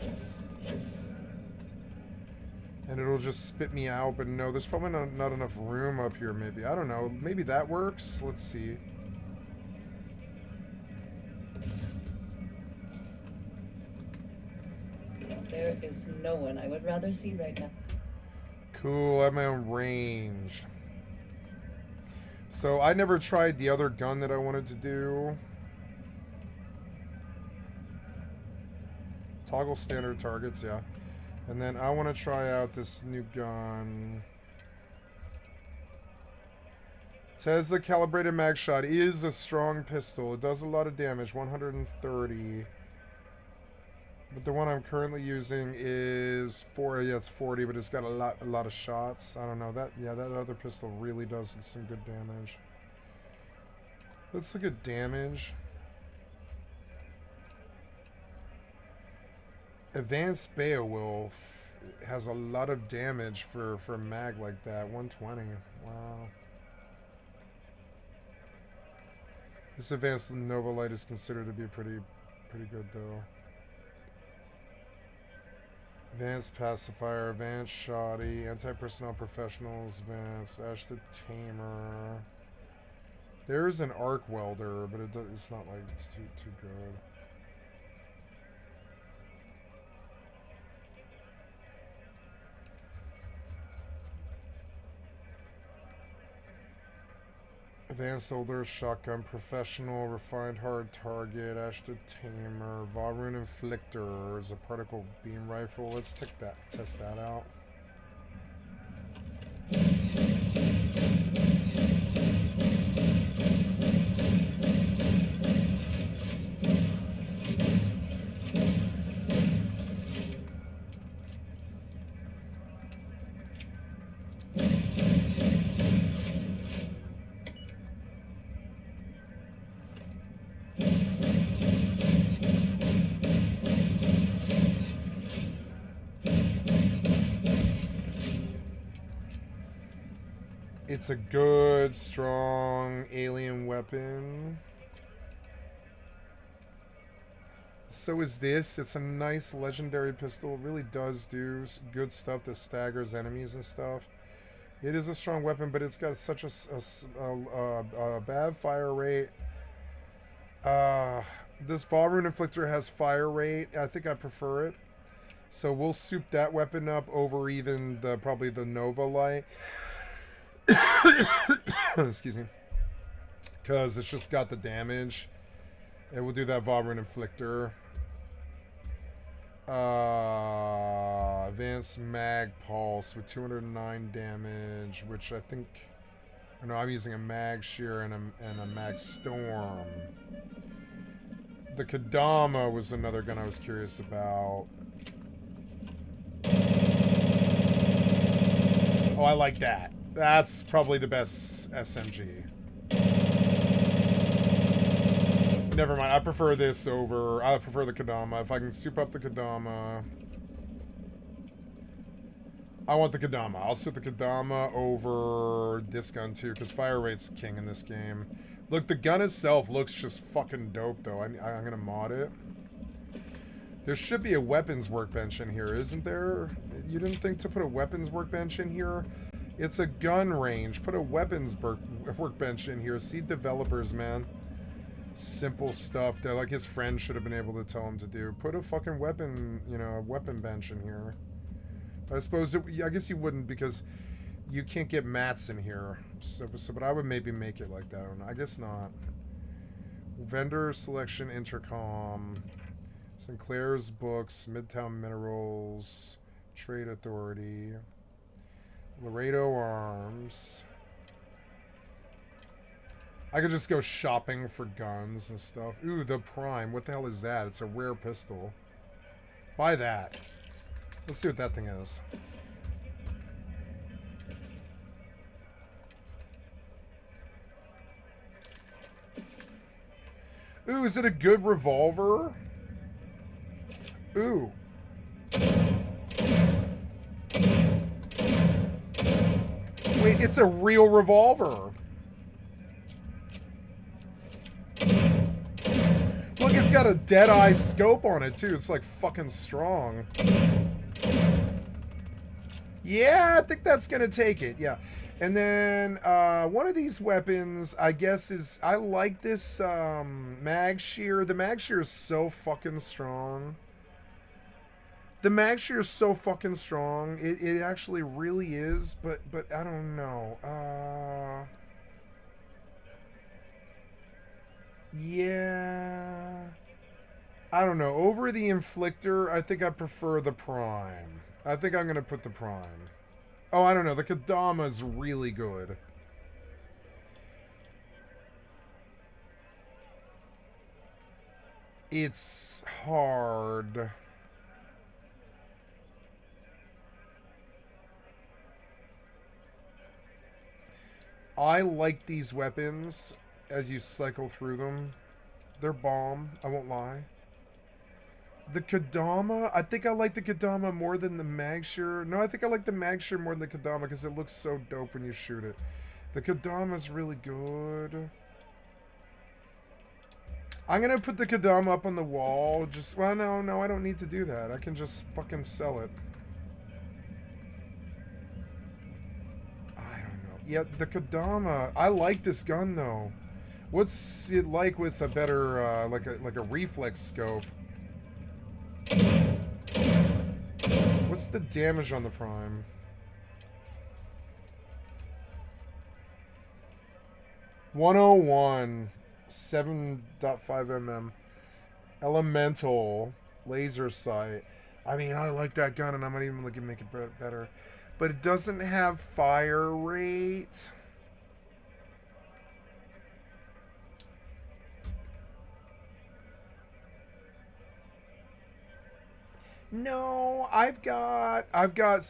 Speaker 1: And it'll just spit me out, but no, there's probably not enough room up here, maybe. I don't know. Maybe that works? Let's see.
Speaker 15: There is no one I would rather see right now.
Speaker 1: Cool, I have my own range. So I never tried the other gun that I wanted to do. Toggle standard targets, yeah. And then I want to try out this new gun. Tesla calibrated mag shot is a strong pistol. It does a lot of damage, 130. But the one I'm currently using is 40. Yeah, it's 40, but it's got a lot of shots. I don't know that. Yeah, that other pistol really does some good damage. Let's look at damage. Advanced Beowulf has a lot of damage for a mag like that. 120. Wow. This advanced Nova Light is considered to be pretty good though. Advanced Pacifier, Advanced Shoddy, Anti-Personnel Professionals, Advanced Ash the Tamer. There's an Arc Welder, but it's not like it's too good. Advanced Soldier, Shotgun, Professional, Refined Hard Target, Ash the Tamer, Valrune Inflictor is a particle beam rifle. Let's test that out. It's a good, strong alien weapon. So is this. It's a nice legendary pistol. It really does do good stuff that staggers enemies and stuff. It is a strong weapon, but it's got such a bad fire rate. This Valrune Inflictor has fire rate. I think I prefer it. So we'll soup that weapon up over even probably the Nova Light. Excuse me. Because it's just got the damage. And we'll do that Valrune Inflictor. Advanced Mag Pulse with 209 damage, which I think... No, I'm using a Mag Shear and a Mag Storm. The Kodama was another gun I was curious about. Oh, I like that. That's probably the best SMG. Never mind. I prefer this over... I prefer the Kodama. If I can soup up the Kodama... I want the Kodama. I'll sit the Kodama over this gun too, because fire rate's king in this game. Look, the gun itself looks just fucking dope though. I'm gonna mod it. There should be a weapons workbench in here, isn't there? You didn't think to put a weapons workbench in here? It's a gun range. Put a weapons workbench in here. See developers, man. Simple stuff that like his friend should have been able to tell him to do. Put a fucking weapon, you know, a weapon bench in here. I suppose I guess you wouldn't because you can't get mats in here. So but I would maybe make it like that. I guess not. Vendor selection intercom. Sinclair's books. Midtown Minerals. Trade Authority. Laredo Arms. I could just go shopping for guns and stuff. Ooh, the Prime. What the hell is that? It's a rare pistol. Buy that. Let's see what that thing is. Ooh, is it a good revolver? Ooh. Wait, it's a real revolver. Look, it's got a dead-eye scope on it, too. It's, like, fucking strong. Yeah, I think that's gonna take it, yeah. And then, one of these weapons, I guess, is... I like this, mag shear. The mag shear is so fucking strong. The mag shear is so fucking strong. It actually really is, but I don't know. Yeah. I don't know. Over the Inflictor, I think I prefer the Prime. I think I'm going to put the Prime. Oh, I don't know. The Kodama's really good. It's hard. I like these weapons as you cycle through them. They're bomb, I won't lie. The Kodama, I think I like the Kodama more than the Magshire. No, I think I like the Magshire more than the Kodama because it looks so dope when you shoot it. The Kodama's really good. I'm going to put the Kodama up on the wall. Just, well, no, I don't need to do that. I can just fucking sell it. Yeah, the Kodama. I like this gun though. What's it like with a better, like a reflex scope? What's the damage on the Prime? .101, 7.5 mm, elemental laser sight. I mean, I like that gun, and I might even make it better. But it doesn't have fire rate. No, I've got a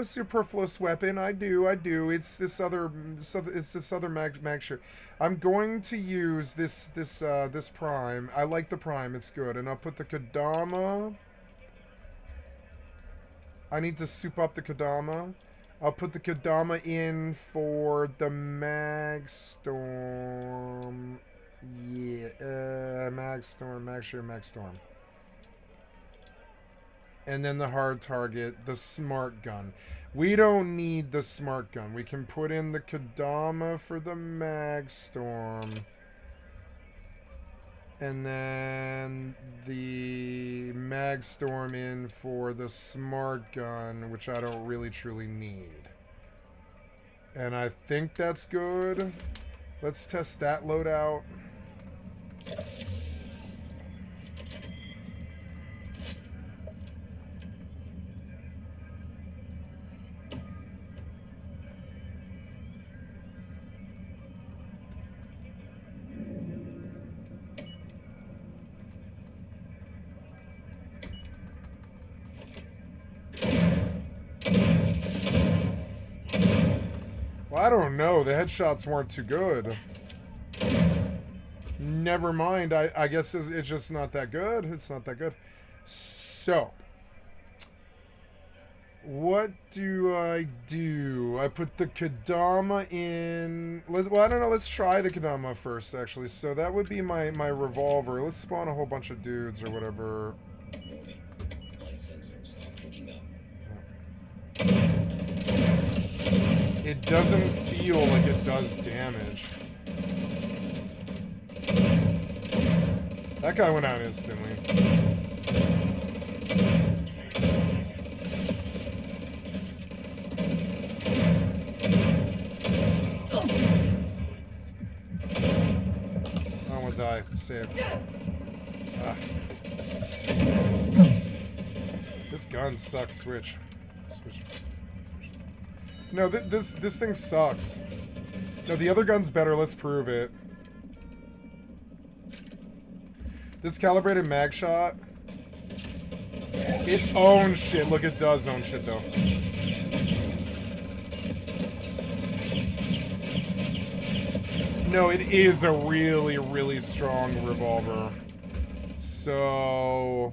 Speaker 1: superfluous weapon. I do. It's this other mag shirt. I'm going to use this Prime. I like the Prime. It's good, and I'll put the Kodama. I need to soup up the Kodama. I'll put the Kodama in for the Magstorm. Yeah, Magstorm. And then the hard target, the smart gun. We don't need the smart gun. We can put in the Kodama for the Magstorm. And then the Magstorm in for the smart gun, which I don't really truly need. And I think that's good. Let's test that loadout. I don't know. The headshots weren't too good. Never mind. I guess it's just not that good. It's not that good. So, what do? I put the Kodama in. Well, I don't know. Let's try the Kodama first, actually. So that would be my revolver. Let's spawn a whole bunch of dudes or whatever. It doesn't feel like it does damage. That guy went out instantly. I want to die. Save. Ah. This gun sucks. Switch. No, this thing sucks. No, the other gun's better. Let's prove it. This calibrated mag shot. It owns shit. Look, it does own shit though. No, it is a really, really strong revolver. So,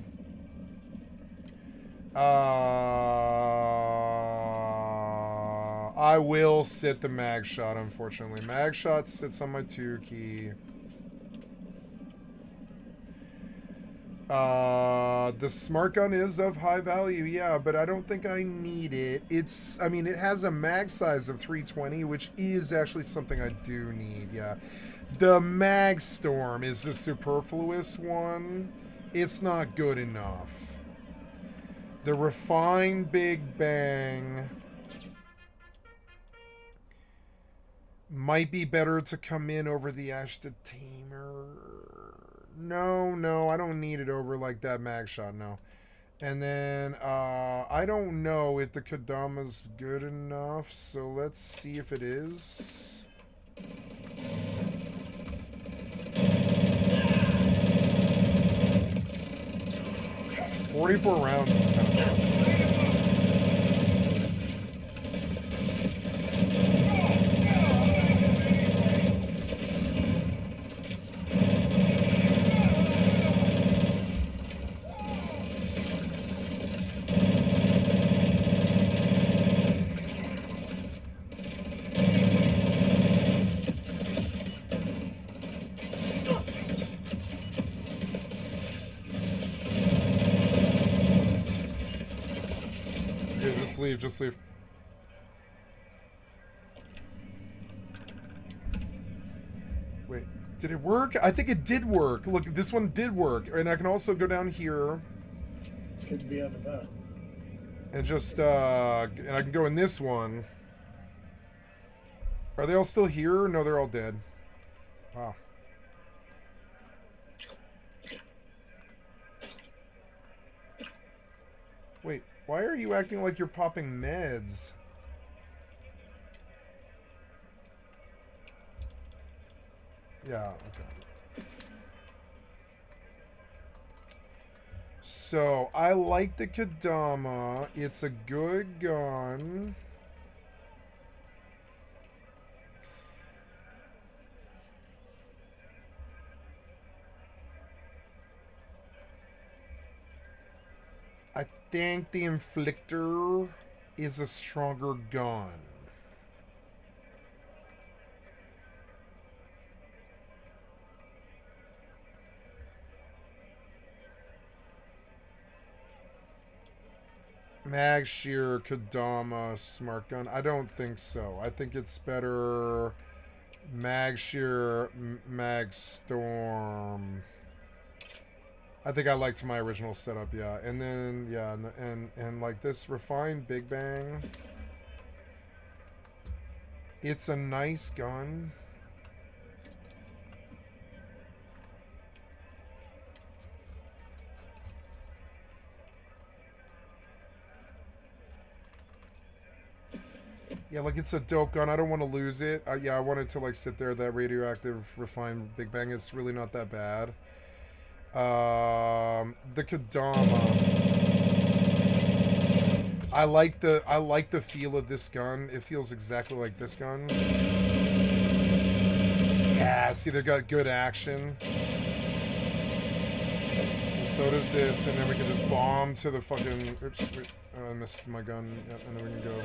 Speaker 1: I will sit the mag shot, unfortunately. Mag shot sits on my 2 key. The smart gun is of high value, yeah, but I don't think I need it. I mean, it has a mag size of 320, which is actually something I do need, yeah. The Magstorm is the superfluous one. It's not good enough. The refined Big Bang might be better to come in over the Ashta Tamer. No, I don't need it over like that mag shot, no. And then, I don't know if the Kodama's good enough, so let's see if it is. "44 rounds is kind of fun. Just leave. Wait, did it work? I think it did work. Look, this one did work. And I can also go down here.
Speaker 11: It's good to be on the boat.
Speaker 1: And just, and I can go in this one. Are they all still here? No, they're all dead. Wow. Wait, why are you acting like you're popping meds? Yeah, okay. So, I like the Kodama. It's a good gun. I think the Inflictor is a stronger gun. Mag Shear, Kodama, Smart Gun. I don't think so. I think it's better Mag Shear, Mag Storm. I think I liked my original setup, yeah. And then, yeah, and like this refined Big Bang. It's a nice gun. Yeah, like it's a dope gun. I don't want to lose it. Yeah, I want it to like sit there. That radioactive refined Big Bang. It's really not that bad. The Kodama. I like the feel of this gun. It feels exactly like this gun. Yeah, see, they've got good action. And so does this, and then we can just bomb to the fucking. Oops, wait, I missed my gun. Yep, and then we can go.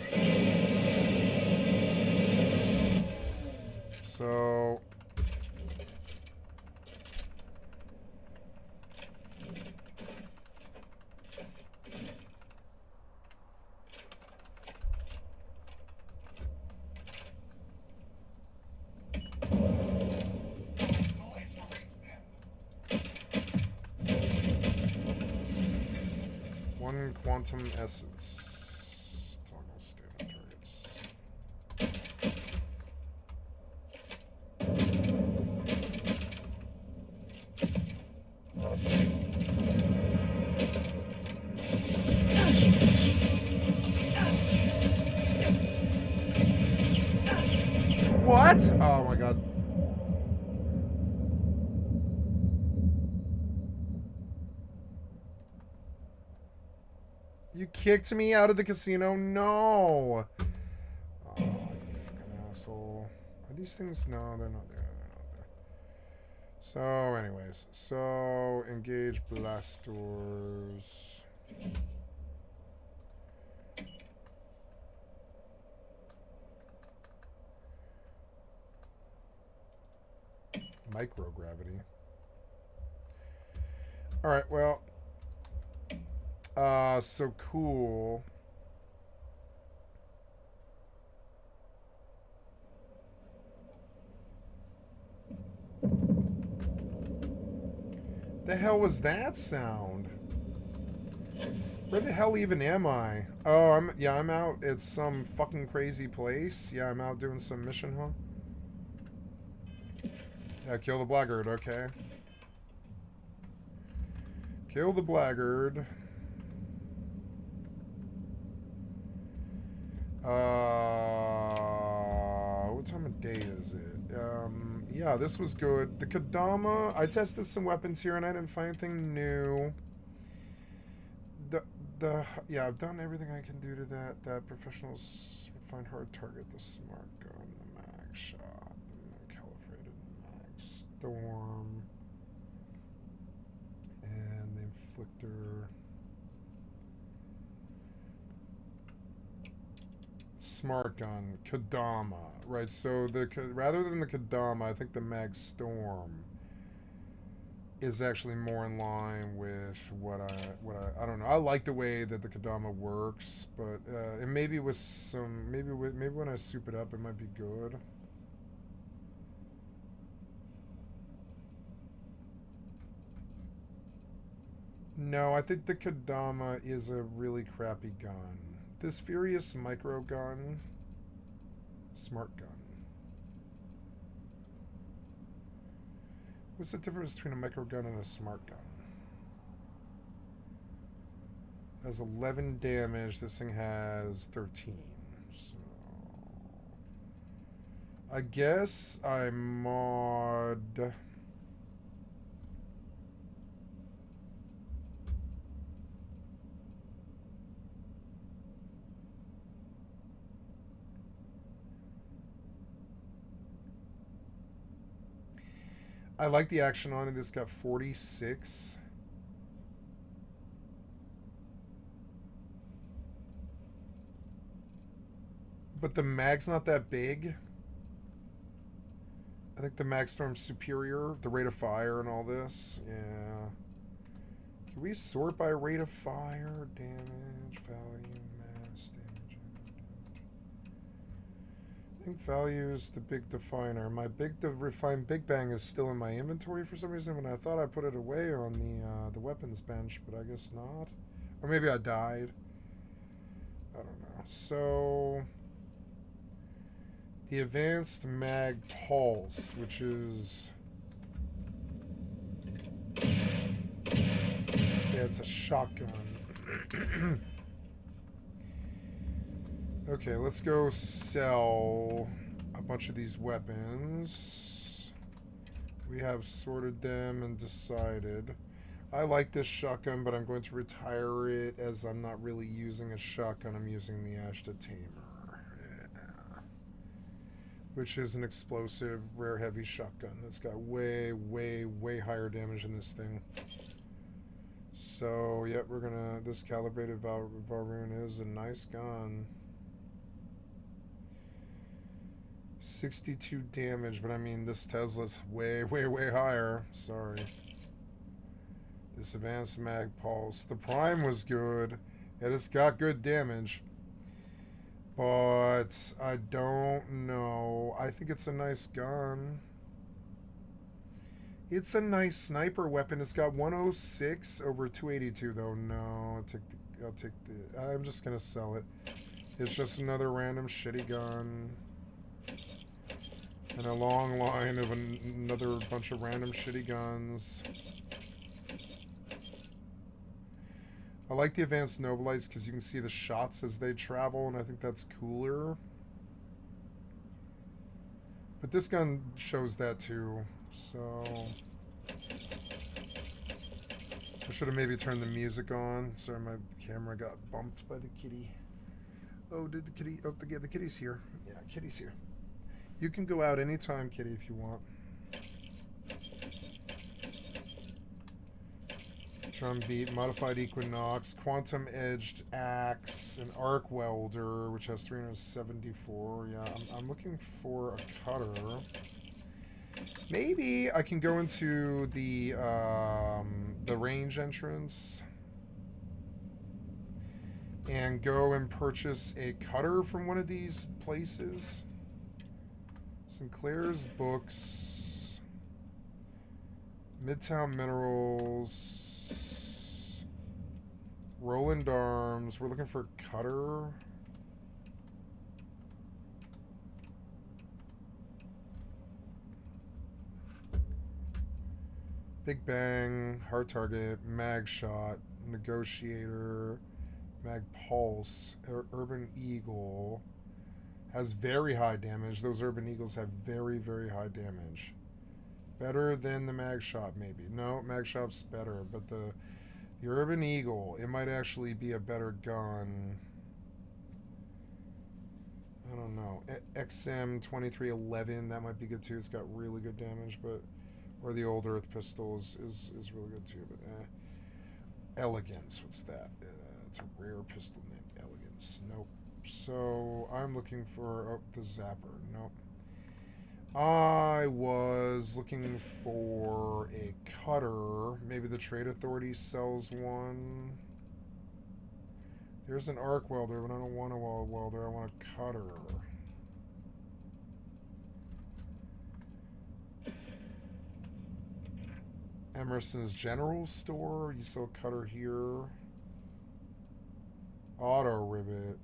Speaker 1: So. One quantum essence. Toggle standard targets. What? Oh my god. You kicked me out of the casino? No. Oh, you fucking asshole. Are these things? No, they're not there. They're not there. So, anyways. So, engage blast doors. Microgravity. Alright, well. So cool. The hell was that sound? Where the hell even am I? Oh, I'm out at some fucking crazy place. Yeah, I'm out doing some mission, huh? Yeah, kill the blackguard, okay. Kill the blackguard. What time of day is it? Yeah, this was good. The Kodama, I tested some weapons here and I didn't find anything new. Yeah, I've done everything I can do to that professionals find hard target, the smart gun, the mag shot, the calibrated mag storm, and the inflictor. Smart gun, Kodama, right? So rather than the Kodama, I think the Mag Storm is actually more in line with what I don't know. I like the way that the Kodama works, but and maybe with some maybe when I soup it up, it might be good. No, I think the Kodama is a really crappy gun. This Furious micro gun, smart gun. What's the difference between a micro gun and a smart gun? It has 11 damage. This thing has 13. So I guess I mod. I like the action on it. It's got 46. But the mag's not that big. I think the mag storm's superior. The rate of fire and all this. Yeah. Can we sort by rate of fire? Damage, value, mass, damage. I think value is the big definer. My refined Big Bang is still in my inventory for some reason, when I thought I put it away on the weapons bench, but I guess not. Or maybe I died. I don't know. So the advanced mag pulse, which is it's a shotgun. Okay, let's go sell a bunch of these weapons. We have sorted them and decided. I like this shotgun, but I'm going to retire it as I'm not really using a shotgun. I'm using the Ashta Tamer. Yeah. Which is an explosive, rare heavy shotgun that's got way, way, way higher damage than this thing. So, yep, we're gonna... This calibrated Valrune is a nice gun. 62 damage, but I mean, this Tesla's way, way, way higher. Sorry. This advanced mag pulse. The prime was good. It has got good damage. But I don't know. I think it's a nice gun. It's a nice sniper weapon. It's got 106 over 282, though. No, I'll take the... I'm just gonna sell it. It's just another random shitty gun. And a long line of another bunch of random shitty guns. I like the advanced Novalites because you can see the shots as they travel, and I think that's cooler. But this gun shows that too, so... I should have maybe turned the music on. Sorry, my camera got bumped by the kitty. Oh, did the kitty... Oh, the kitty's here. Yeah, kitty's here. You can go out anytime, kitty, if you want. Drum beat, modified Equinox, quantum edged axe, an arc welder, which has 374. Yeah, I'm looking for a cutter. Maybe I can go into the range entrance and go and purchase a cutter from one of these places. Sinclair's Books, Midtown Minerals, Roland Arms. We're looking for a cutter. Big Bang, Hard Target, Mag Shot, Negotiator, Mag Pulse, Urban Eagle. Has very high damage. Those Urban Eagles have very, very high damage. Better than the Mag Shop, maybe. No, Mag Shop's better, but the Urban Eagle, it might actually be a better gun. I don't know. XM 2311, that might be good too. It's got really good damage, but or the Old Earth pistol is really good too. But Elegance, what's that? It's a rare pistol named Elegance. Nope. So I'm looking for the Zapper. Nope. I was looking for a cutter. Maybe the Trade Authority sells one. There's an arc welder, but I don't want a welder. I want a cutter. Emerson's General Store. You sell a cutter here. Auto rivet,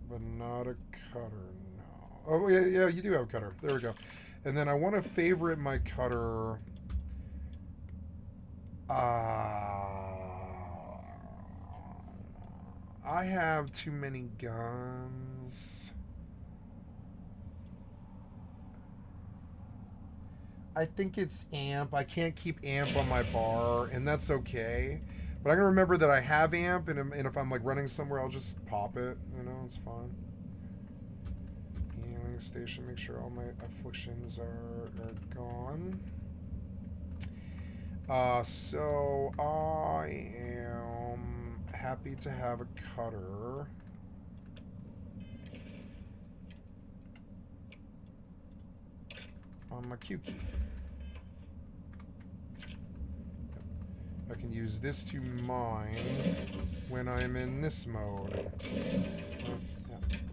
Speaker 1: but not a cutter. No. Oh yeah, you do have a cutter. There we go. And then I want to favorite my cutter. I have too many guns. I think it's amp. I can't keep amp on my bar, and that's okay. But I'm gonna remember that I have amp, and if I'm like running somewhere, I'll just pop it. You know, it's fine. Healing station. Make sure all my afflictions are gone. So I am happy to have a cutter. On my Q key. I can use this to mine when I'm in this mode.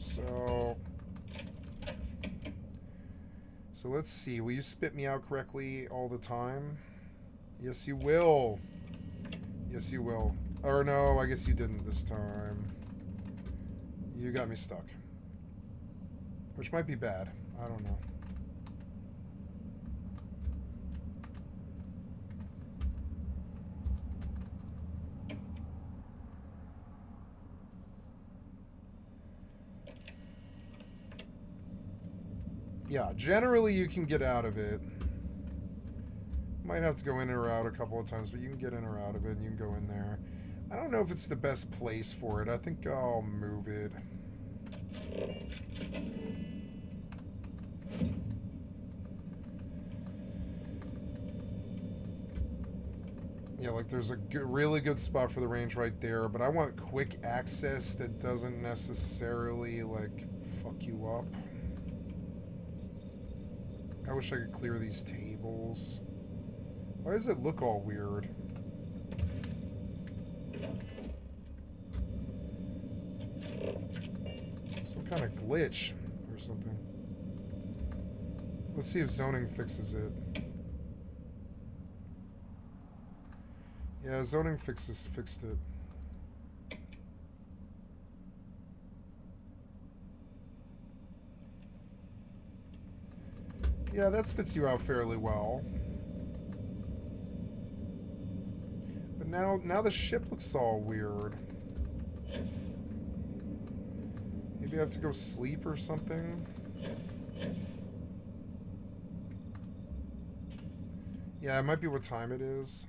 Speaker 1: So let's see. Will you spit me out correctly all the time? Yes, you will. Yes, you will. Or no, I guess you didn't this time. You got me stuck. Which might be bad. I don't know. Yeah, generally you can get out of it. Might have to go in or out a couple of times, but you can get in or out of it, and you can go in there. I don't know if it's the best place for it. I think I'll move it. Yeah, like there's a really good spot for the range right there, but I want quick access that doesn't necessarily, like, fuck you up. I wish I could clear these tables. Why does it look all weird? Some kind of glitch or something. Let's see if zoning fixes it. Yeah, zoning fixed it. Yeah, that spits you out fairly well. But now the ship looks all weird. Maybe I have to go sleep or something? Yeah, it might be what time it is.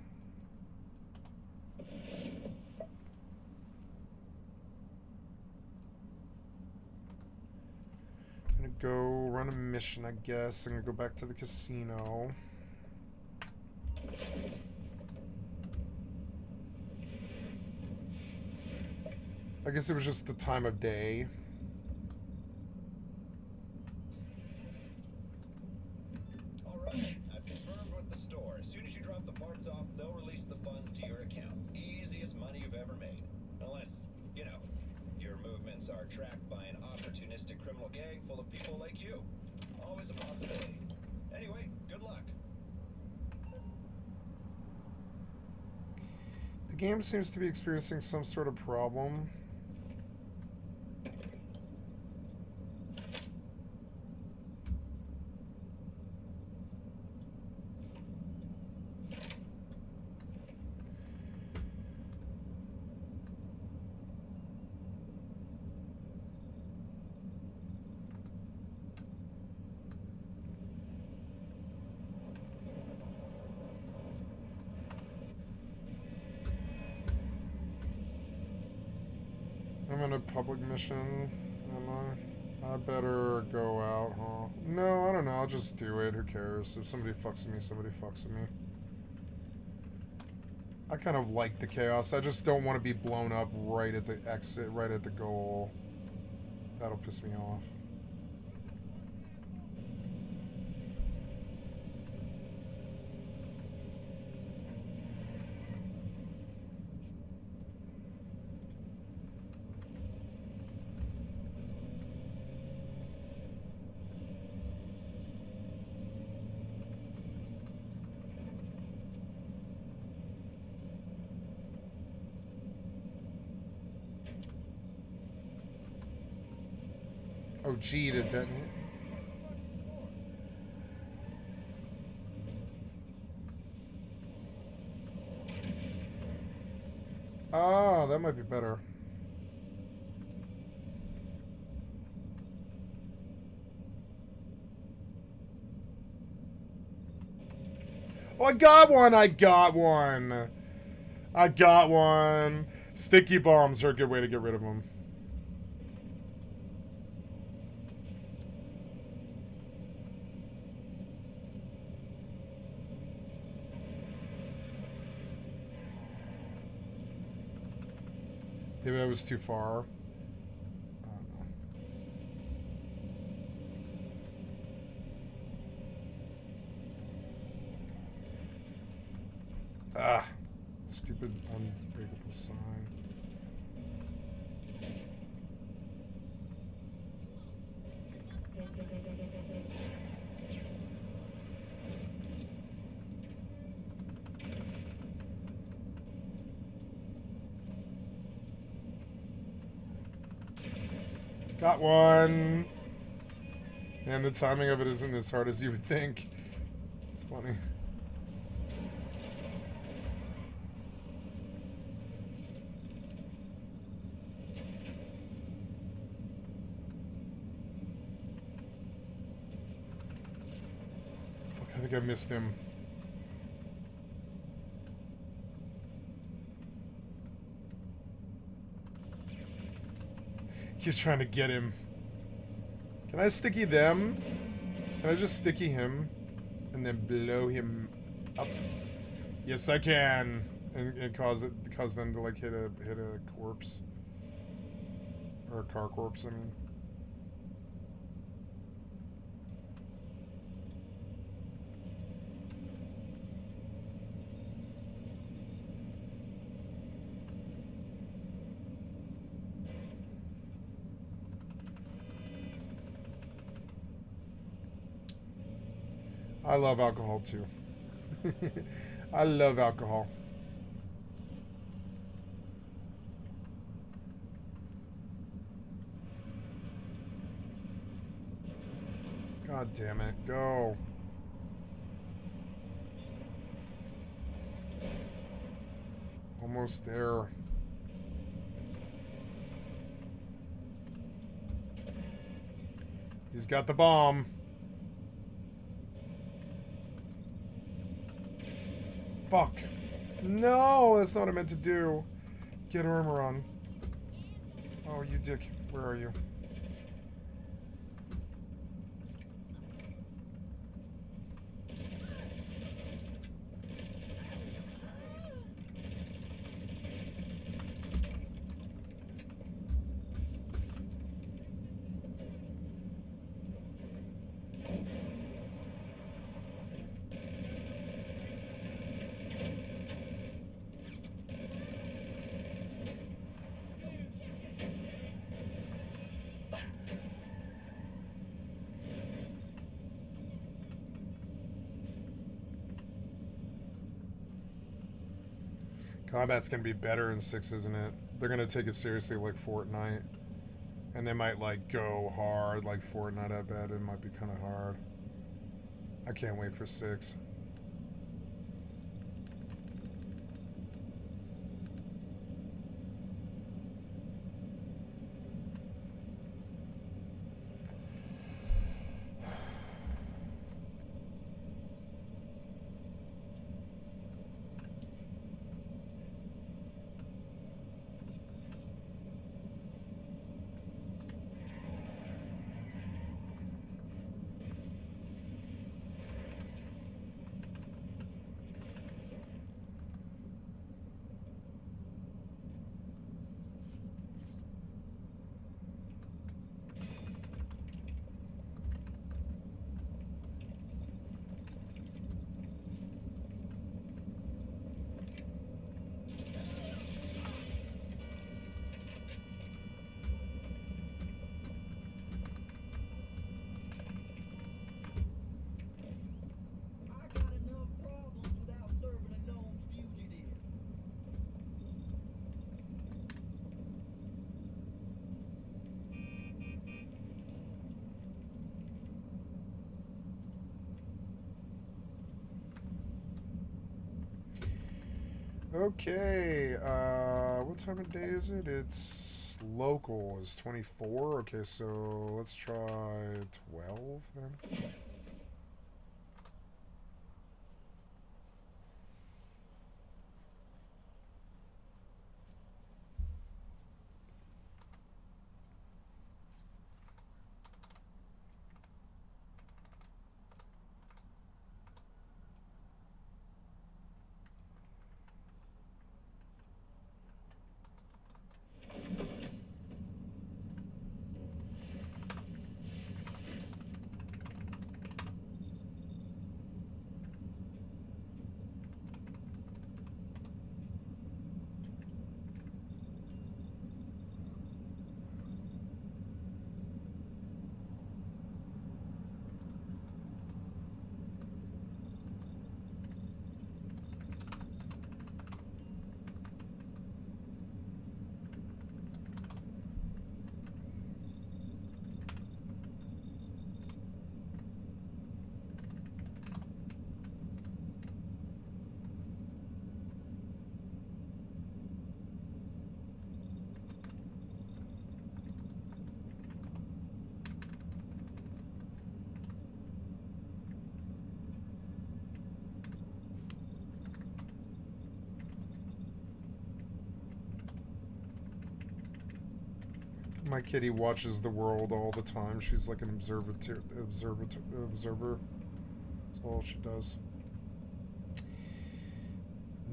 Speaker 1: Go run a mission, I guess. I'm gonna go back to the casino. I guess it was just the time of day.
Speaker 16: Alright, I've confirmed with the store. As soon as you drop the parts off, they'll release the funds to your account. Easiest money you've ever made. Unless, you know, your movements are tracked by an opportunistic criminal gang full of people like you. Always a possibility. Anyway, good luck.
Speaker 1: The game seems to be experiencing some sort of problem. on a public mission, am I? I better go out, huh? No, I don't know. I'll just do it. Who cares? If somebody fucks with me, somebody fucks with me. I kind of like the chaos. I just don't want to be blown up right at the exit, right at the goal. That'll piss me off. Oh, G to detonate. Ah, that might be better. Oh, I got one! I got one! I got one! Sticky bombs are a good way to get rid of them. Maybe I was too far. I don't know. Ah, stupid unbreakable sign. Got one. And the timing of it isn't as hard as you would think. It's funny. Fuck, I think I missed him. You're trying to get him. Can I sticky them? Can I just sticky him? And then blow him up? Yes, I can. And cause them to like hit a corpse. Or a car corpse, I mean. I love alcohol too. I love alcohol. God damn it, go. Almost there. He's got the bomb. Fuck. No, that's not what I meant to do. Get armor on. Oh, you dick. Where are you? Combat's gonna be better in 6, isn't it? They're gonna take it seriously like Fortnite. And they might like go hard like Fortnite, I bet. It might be kind of hard. I can't wait for 6. Okay, what time of day is it? It's local, is 24. Okay, so let's try 12 then. My kitty watches the world all the time. She's like an observer. That's all she does.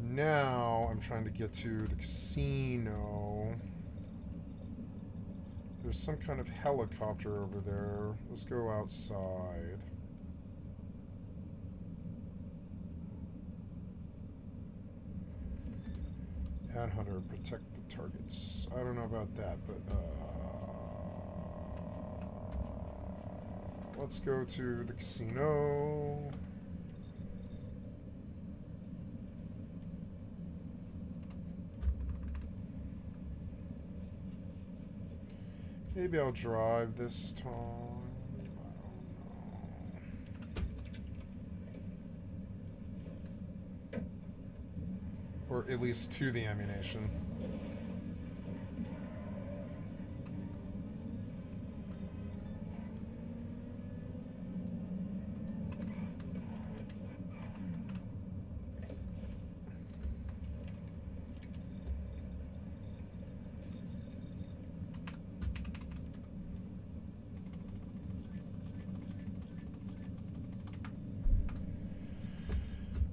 Speaker 1: Now I'm trying to get to the casino. There's some kind of helicopter over there. Let's go outside. Hunter, protect the targets. I don't know about that, but let's go to the casino. Maybe I'll drive this time. Or at least to the ammunition.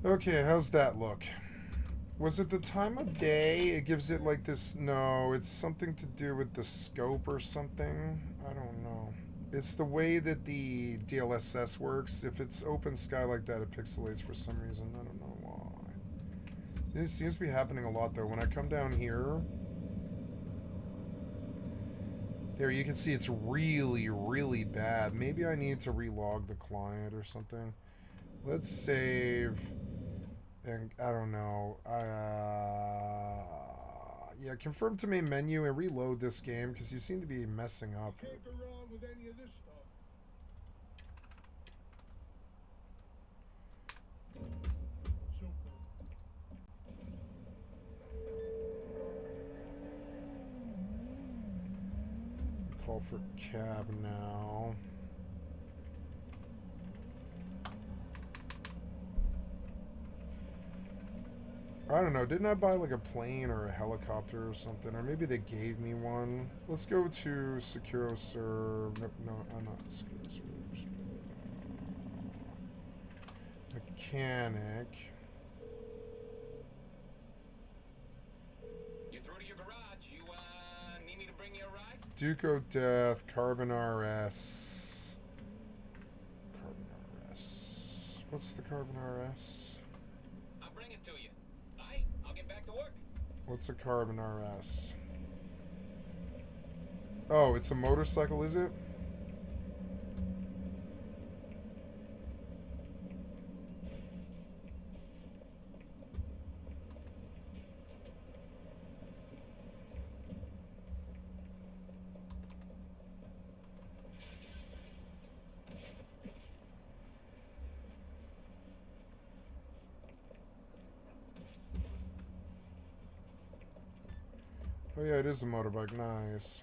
Speaker 1: Okay, how's that look? Was it the time of day? It gives it like this... No, it's something to do with the scope or something. I don't know. It's the way that the DLSS works. If it's open sky like that, it pixelates for some reason. I don't know why. This seems to be happening a lot, though. When I come down here... There, you can see it's really, really bad. Maybe I need to relog the client or something. Let's save... And I don't know. Yeah, confirm to main menu and reload this game because you seem to be messing up.
Speaker 17: Can't go wrong with any of this stuff.
Speaker 1: Call for cab now. I don't know, didn't I buy like a plane or a helicopter or something? Or maybe they gave me one. Let's go to SecuroServe. No, not SecuroServe. Mechanic.
Speaker 18: You through to your garage. You need me to bring you a ride?
Speaker 1: Duco Death, Carbon RS. Carbon RS. What's the Carbon RS? What's a Carbon RS? Oh, it's a motorcycle, is it? Oh yeah, it is a motorbike. Nice.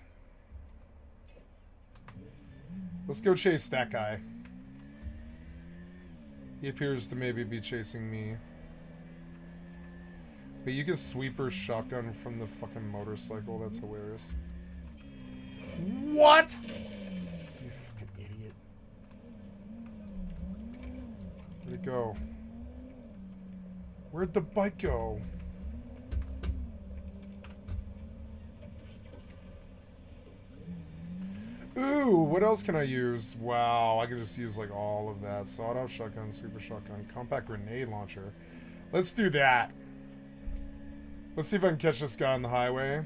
Speaker 1: Let's go chase that guy. He appears to maybe be chasing me. But you can sweeper shotgun from the fucking motorcycle. That's hilarious. What? You fucking idiot. Where'd it go? Where'd the bike go? Ooh, what else can I use? Wow, I could just use like all of that. Sawed-off shotgun, sweeper shotgun, compact grenade launcher. Let's do that. Let's see if I can catch this guy on the highway.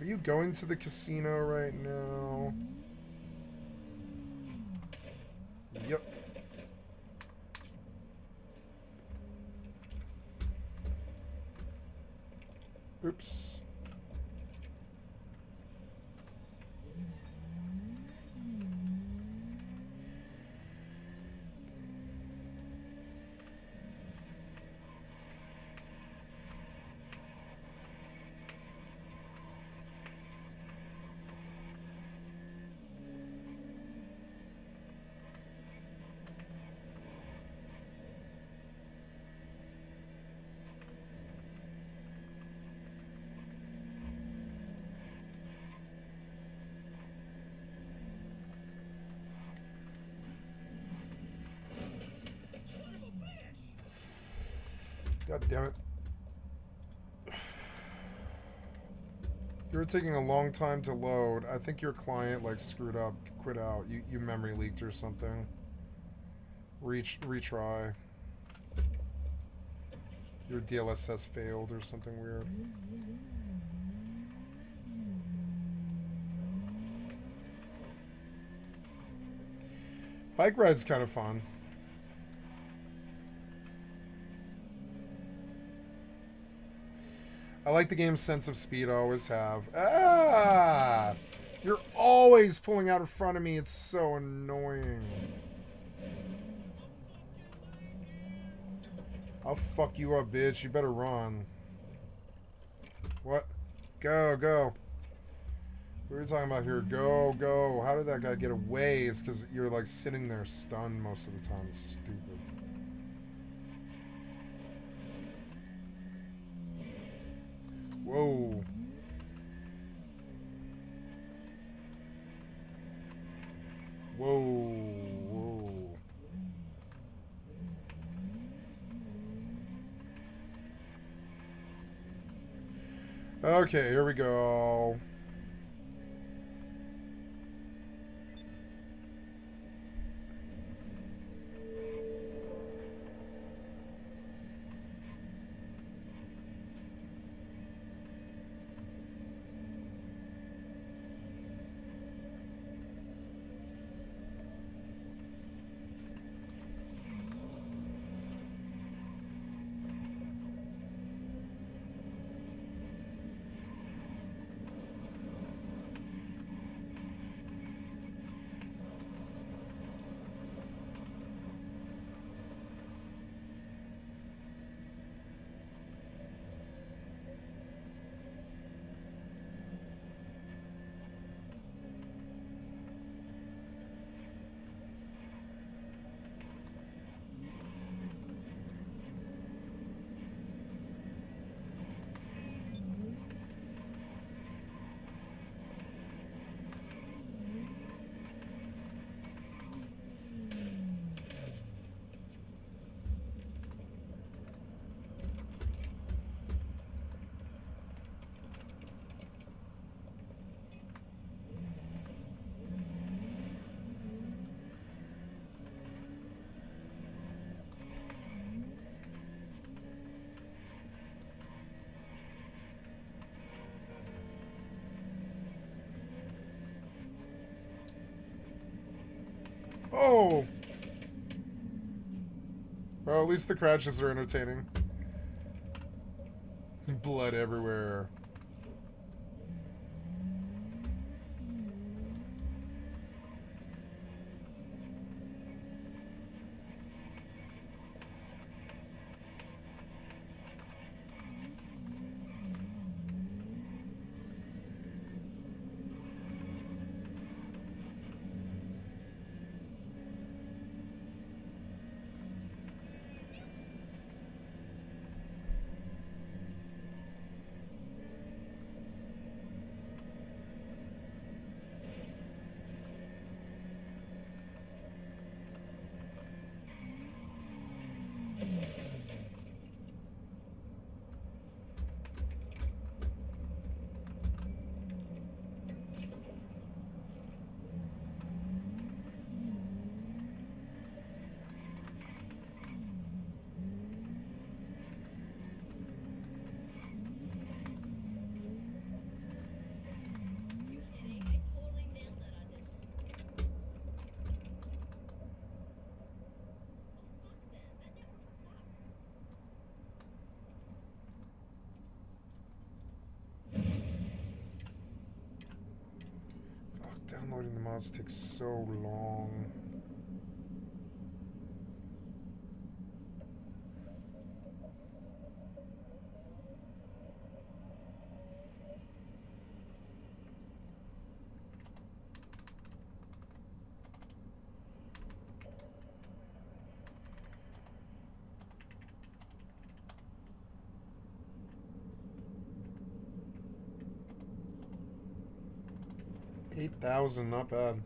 Speaker 1: Are you going to the casino right now? Yep. Oops. God damn it. You're taking a long time to load. I think your client like screwed up, quit out. You memory leaked or something. Retry. Your DLSS failed or something weird. Bike ride's kind of fun. I like the game's sense of speed. I always have. Ah! You're always pulling out in front of me. It's so annoying. I'll fuck you up, bitch. You better run. What? Go, go. What are we talking about here? Go, go. How did that guy get away? It's because you're like sitting there stunned most of the time. It's stupid. Whoa. Whoa. Whoa. Okay, here we go. Oh! Well, at least the crashes are entertaining. Blood everywhere. Downloading the mods takes so long. $8,000, not bad.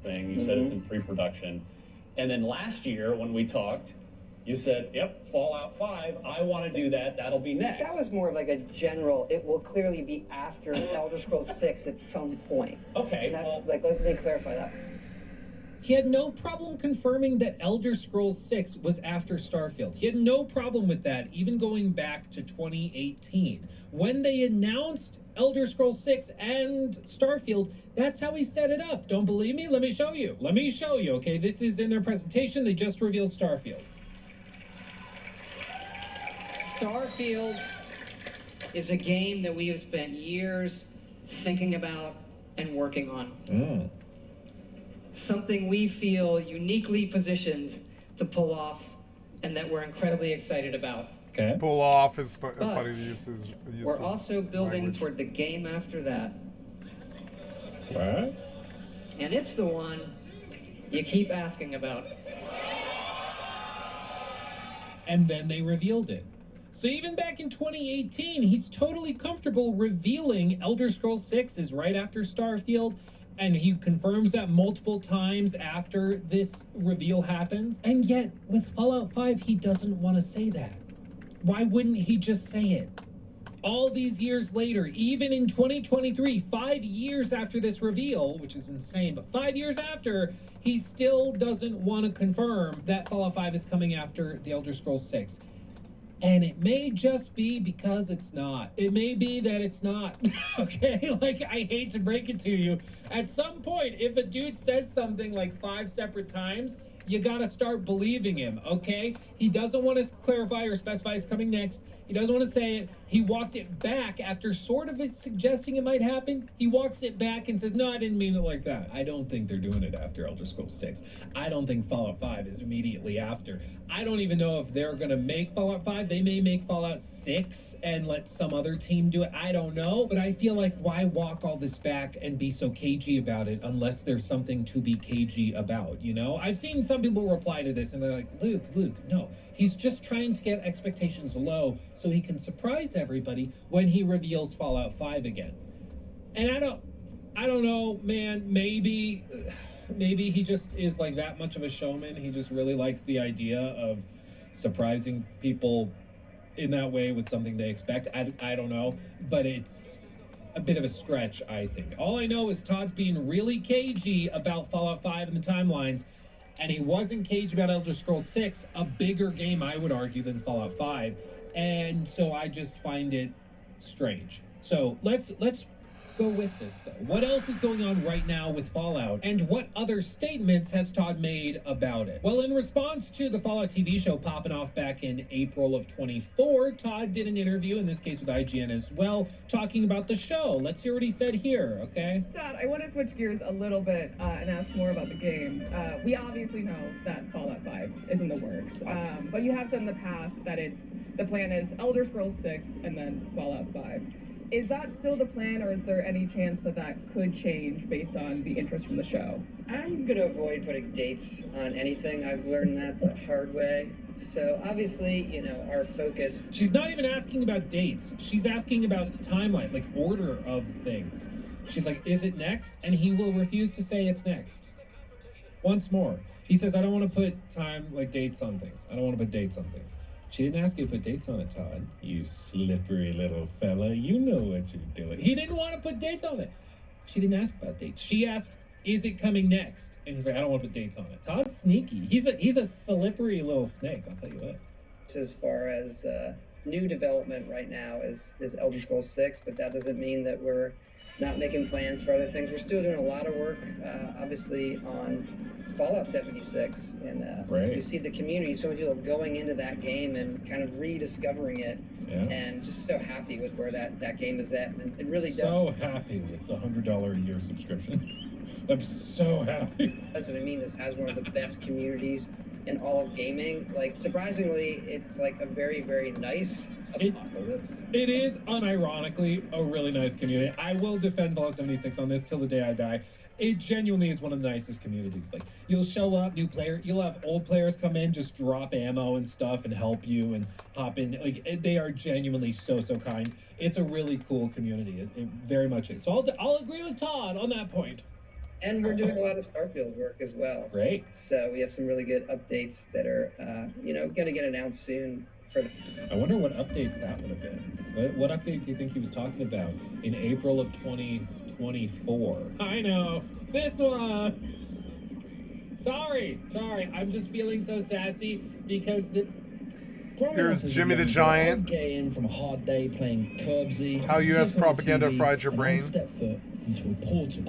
Speaker 13: Thing. You said it's in pre-production. And then last year when we talked, you said, yep, Fallout 5, I want to do that. That'll be next.
Speaker 14: That was more of like a general, it will clearly be after Elder Scrolls 6 at some point.
Speaker 13: Okay.
Speaker 14: And that's, like, let me clarify that.
Speaker 12: He had no problem confirming that Elder Scrolls 6 was after Starfield. He had no problem with that, even going back to 2018. When they announced Elder Scrolls 6 and Starfield, that's how he set it up. Don't believe me? Let me show you. Let me show you, okay? This is in their presentation. They just revealed Starfield.
Speaker 19: Starfield is a game that we have spent years thinking about and working on. Something we feel uniquely positioned to pull off and that we're incredibly excited about.
Speaker 12: Okay.
Speaker 1: Pull off is
Speaker 19: But
Speaker 1: funny use
Speaker 19: we're also building
Speaker 1: language.
Speaker 19: toward the game after that.
Speaker 12: What?
Speaker 19: And it's the one you keep asking about.
Speaker 12: And then they revealed it. So even back in 2018, he's totally comfortable revealing Elder Scrolls 6 is right after Starfield, and he confirms that multiple times after this reveal happens. And yet, with Fallout 5, he doesn't want to say that. Why wouldn't he just say it? All these years later, even in 2023, 5 years after this reveal, which is insane, but 5 years after, he still doesn't want to confirm that Fallout 5 is coming after the Elder Scrolls 6. And it may just be because it's not. It may be that it's not, okay? Like, I hate to break it to you. At some point, if a dude says something like 5 separate times, you gotta start believing him, okay? He doesn't want to clarify or specify it's coming next. He doesn't want to say it. He walked it back after sort of it suggesting it might happen. He walks it back and says, no, I didn't mean it like that. I don't think they're doing it after Elder Scrolls 6. I don't think Fallout 5 is immediately after. I don't even know if they're gonna make Fallout 5. They may make Fallout 6 and let some other team do it. I don't know. But I feel like why walk all this back and be so cagey about it unless there's something to be cagey about, you know? I've seen some people reply to this and they're like, Luke, no. He's just trying to get expectations low so he can surprise everybody when he reveals Fallout 5 again. And I don't know, man, maybe he just is like that much of a showman. He just really likes the idea of surprising people in that way with something they expect. I don't know, but it's a bit of a stretch, I think. All I know is Todd's being really cagey about Fallout 5 and the timelines, and he wasn't cagey about Elder Scrolls 6, a bigger game, I would argue, than Fallout 5. And so I just find it strange. So let's go with this, though. What else is going on right now with Fallout, and what other statements has Todd made about it? Well, in response to the Fallout TV show popping off back in April of 24, Todd did an interview, in this case with IGN as well, talking about the show. Let's hear what he said here, okay?
Speaker 20: Todd, I want to switch gears a little bit and ask more about the games. We obviously know that Fallout 5 is in the works, but you have said in the past that the plan is Elder Scrolls 6 and then Fallout 5. Is that still the plan, or is there any chance that could change based on the interest from the show?
Speaker 19: I'm going to avoid putting dates on anything. I've learned that the hard way. So obviously, our focus...
Speaker 12: She's not even asking about dates. She's asking about timeline, like order of things. She's like, is it next? And he will refuse to say it's next. Once more. He says, I don't want to put dates on things. I don't want to put dates on things. She didn't ask you to put dates on it, Todd. You slippery little fella. You know what you're doing. He didn't want to put dates on it. She didn't ask about dates. She asked, is it coming next? And he's like, I don't want to put dates on it. Todd's sneaky. He's a slippery little snake, I'll tell you what.
Speaker 14: As far as new development right now is Elder Scrolls 6, but that doesn't mean that we're not making plans for other things. We're still doing a lot of work, obviously, on Fallout 76, and
Speaker 12: Right.
Speaker 14: you see the community, so many people going into that game and kind of rediscovering it, and just so happy with where that game is at. And it really
Speaker 12: So happy with the $100 a year subscription. I'm so happy.
Speaker 14: doesn't it mean this has one of the best communities in all of gaming? Like, surprisingly, it's like a very, very nice apocalypse.
Speaker 12: It is unironically a really nice community. I will defend Fallout 76 on this till the day I die. It genuinely is one of the nicest communities. Like, you'll show up, new player, you'll have old players come in, just drop ammo and stuff and help you and hop in. Like, they are genuinely so kind. It's a really cool community. It very much is. So I'll agree with Todd on that point.
Speaker 14: And we're doing a lot of Starfield work as well.
Speaker 12: Great.
Speaker 14: So we have some really good updates that are, going to get announced soon.
Speaker 12: I wonder what updates that would have been. What update do you think he was talking about in April of 2024? I know. This one. Sorry. I'm just feeling so sassy because
Speaker 1: Here's Jimmy the Giant.
Speaker 21: Get in from a hard day playing Curbsy.
Speaker 1: How U.S. propaganda fried your brain.
Speaker 21: Step foot into a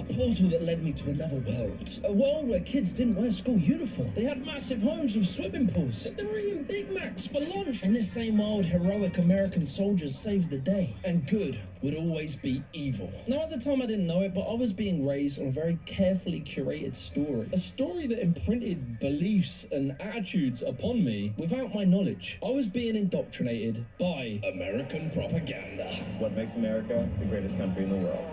Speaker 21: portal that led me to another world. A world where kids didn't wear school uniform. They had massive homes with swimming pools. They were eating Big Macs for lunch. In this same world, heroic American soldiers saved the day. And good would always be evil. Now, at the time, I didn't know it, but I was being raised on a very carefully curated story. A story that imprinted beliefs and attitudes upon me without my knowledge. I was being indoctrinated by American propaganda.
Speaker 22: What makes America the greatest country in the world?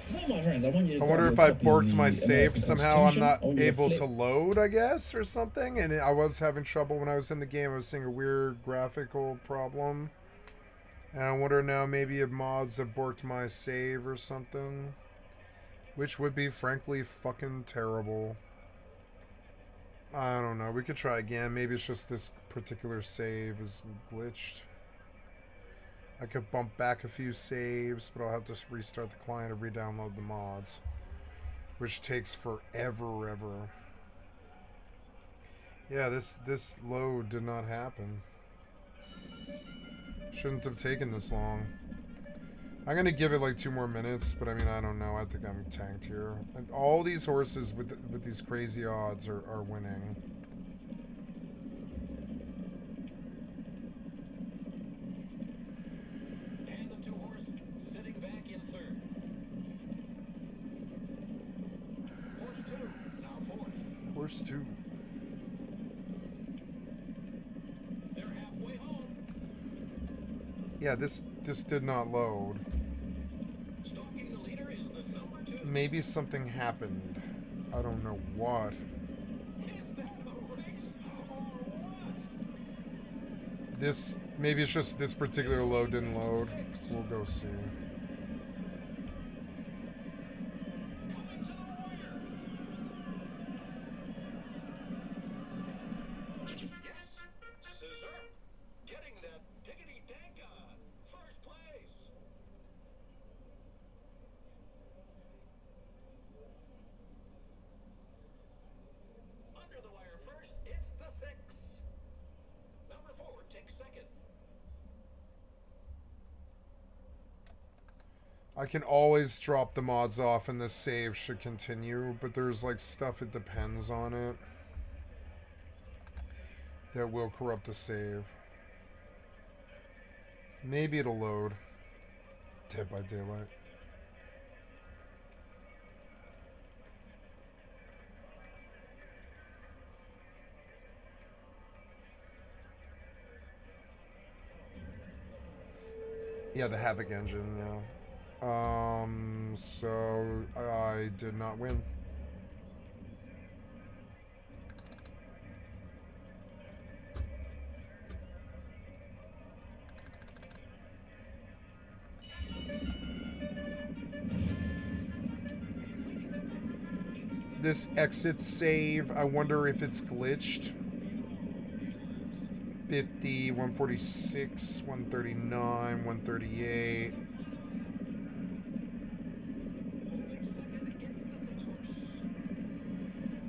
Speaker 21: So, my friends, I want you to
Speaker 1: I wonder
Speaker 21: grab
Speaker 1: if
Speaker 21: your
Speaker 1: I
Speaker 21: copy
Speaker 1: borked
Speaker 21: of
Speaker 1: my
Speaker 21: the
Speaker 1: save
Speaker 21: American
Speaker 1: somehow. I'm not
Speaker 21: Constitution. I want you to
Speaker 1: able
Speaker 21: flip
Speaker 1: to load, I guess, or something. And I was having trouble when I was in the game. I was seeing a weird graphical problem. And I wonder now maybe if mods have borked my save or something. Which would be, frankly, fucking terrible. I don't know. We could try again. Maybe it's just this particular save is glitched. I could bump back a few saves, but I'll have to restart the client and re-download the mods. Which takes forever. Yeah, this load did not happen. Shouldn't have taken this long. I'm gonna give it like 2 more minutes, but I mean, I don't know. I think I'm tanked here. And all these horses with these crazy odds are winning.
Speaker 16: And the 2 horse sitting back in 3rd. Horse 2, now 4th.
Speaker 1: Horse 2.
Speaker 16: They're halfway home.
Speaker 1: Yeah, this did not load.
Speaker 16: Stalking the leader is the number 2.
Speaker 1: Maybe something happened. I don't know what. Maybe it's just this particular load didn't load. We'll go see.
Speaker 16: Getting that diggity danka. First place. Under the wire first, it's the 6. Number 4 takes 2nd.
Speaker 1: I can always drop the mods off and this save should continue, but there's like stuff it depends on it that will corrupt the save. Maybe it'll load. Dead by Daylight. Yeah, the Havoc engine, yeah. So I did not win. This exit save, I wonder if it's glitched. 50, 146, 139, 138.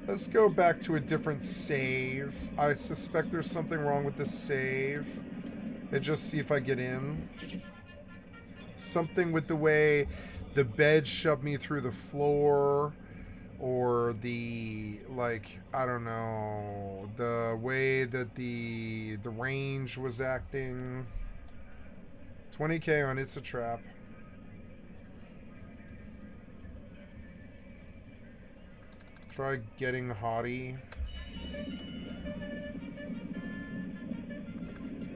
Speaker 1: Let's go back to a different save. I suspect there's something wrong with the save. And just see if I get in. Something with the way the bed shoved me through the floor. Or the, like, I don't know, the way that the range was acting. 20K on It's a Trap. Try getting Hottie.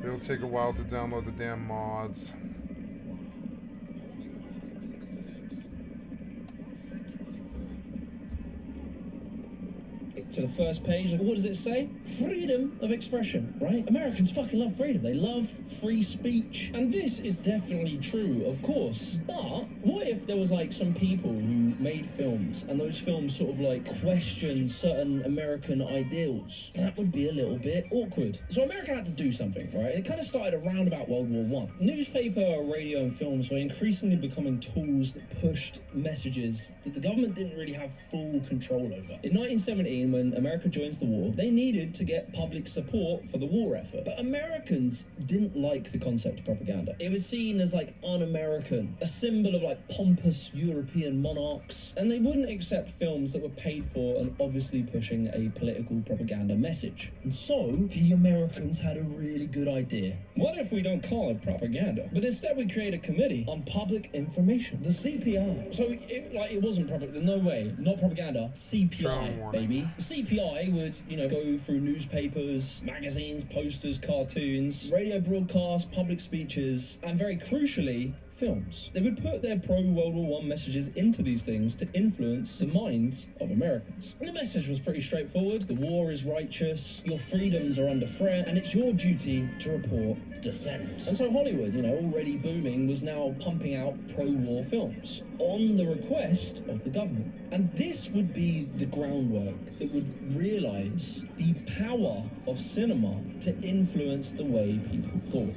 Speaker 1: It'll take a while to download the damn mods.
Speaker 21: To the first page, what does it say? Freedom of expression, right? Americans fucking love freedom. They love free speech. And this is definitely true, of course. But what if there was like some people who made films and those films sort of like questioned certain American ideals? That would be a little bit awkward. So America had to do something, right? And it kind of started around about World War I. Newspaper, radio, and films were increasingly becoming tools that pushed messages that the government didn't really have full control over. In 1917, when America joins the war, they needed to get public support for the war effort. But Americans didn't like the concept of propaganda. It was seen as like un-American, a symbol of like pompous European monarchs, and they wouldn't accept films that were paid for and obviously pushing a political propaganda message. And so, the Americans had a really good idea. What if we don't call it propaganda, but instead we create a committee on public information, the CPI. So it wasn't propaganda, no way, not propaganda, CPI, baby. The CPI would, go through newspapers, magazines, posters, cartoons, radio broadcasts, public speeches, and very crucially, films. They would put their pro-World War I messages into these things to influence the minds of Americans. And the message was pretty straightforward. The war is righteous, your freedoms are under threat, and it's your duty to report dissent. And so Hollywood, already booming, was now pumping out pro-war films on the request of the government. And this would be the groundwork that would realize the power of cinema to influence the way people thought.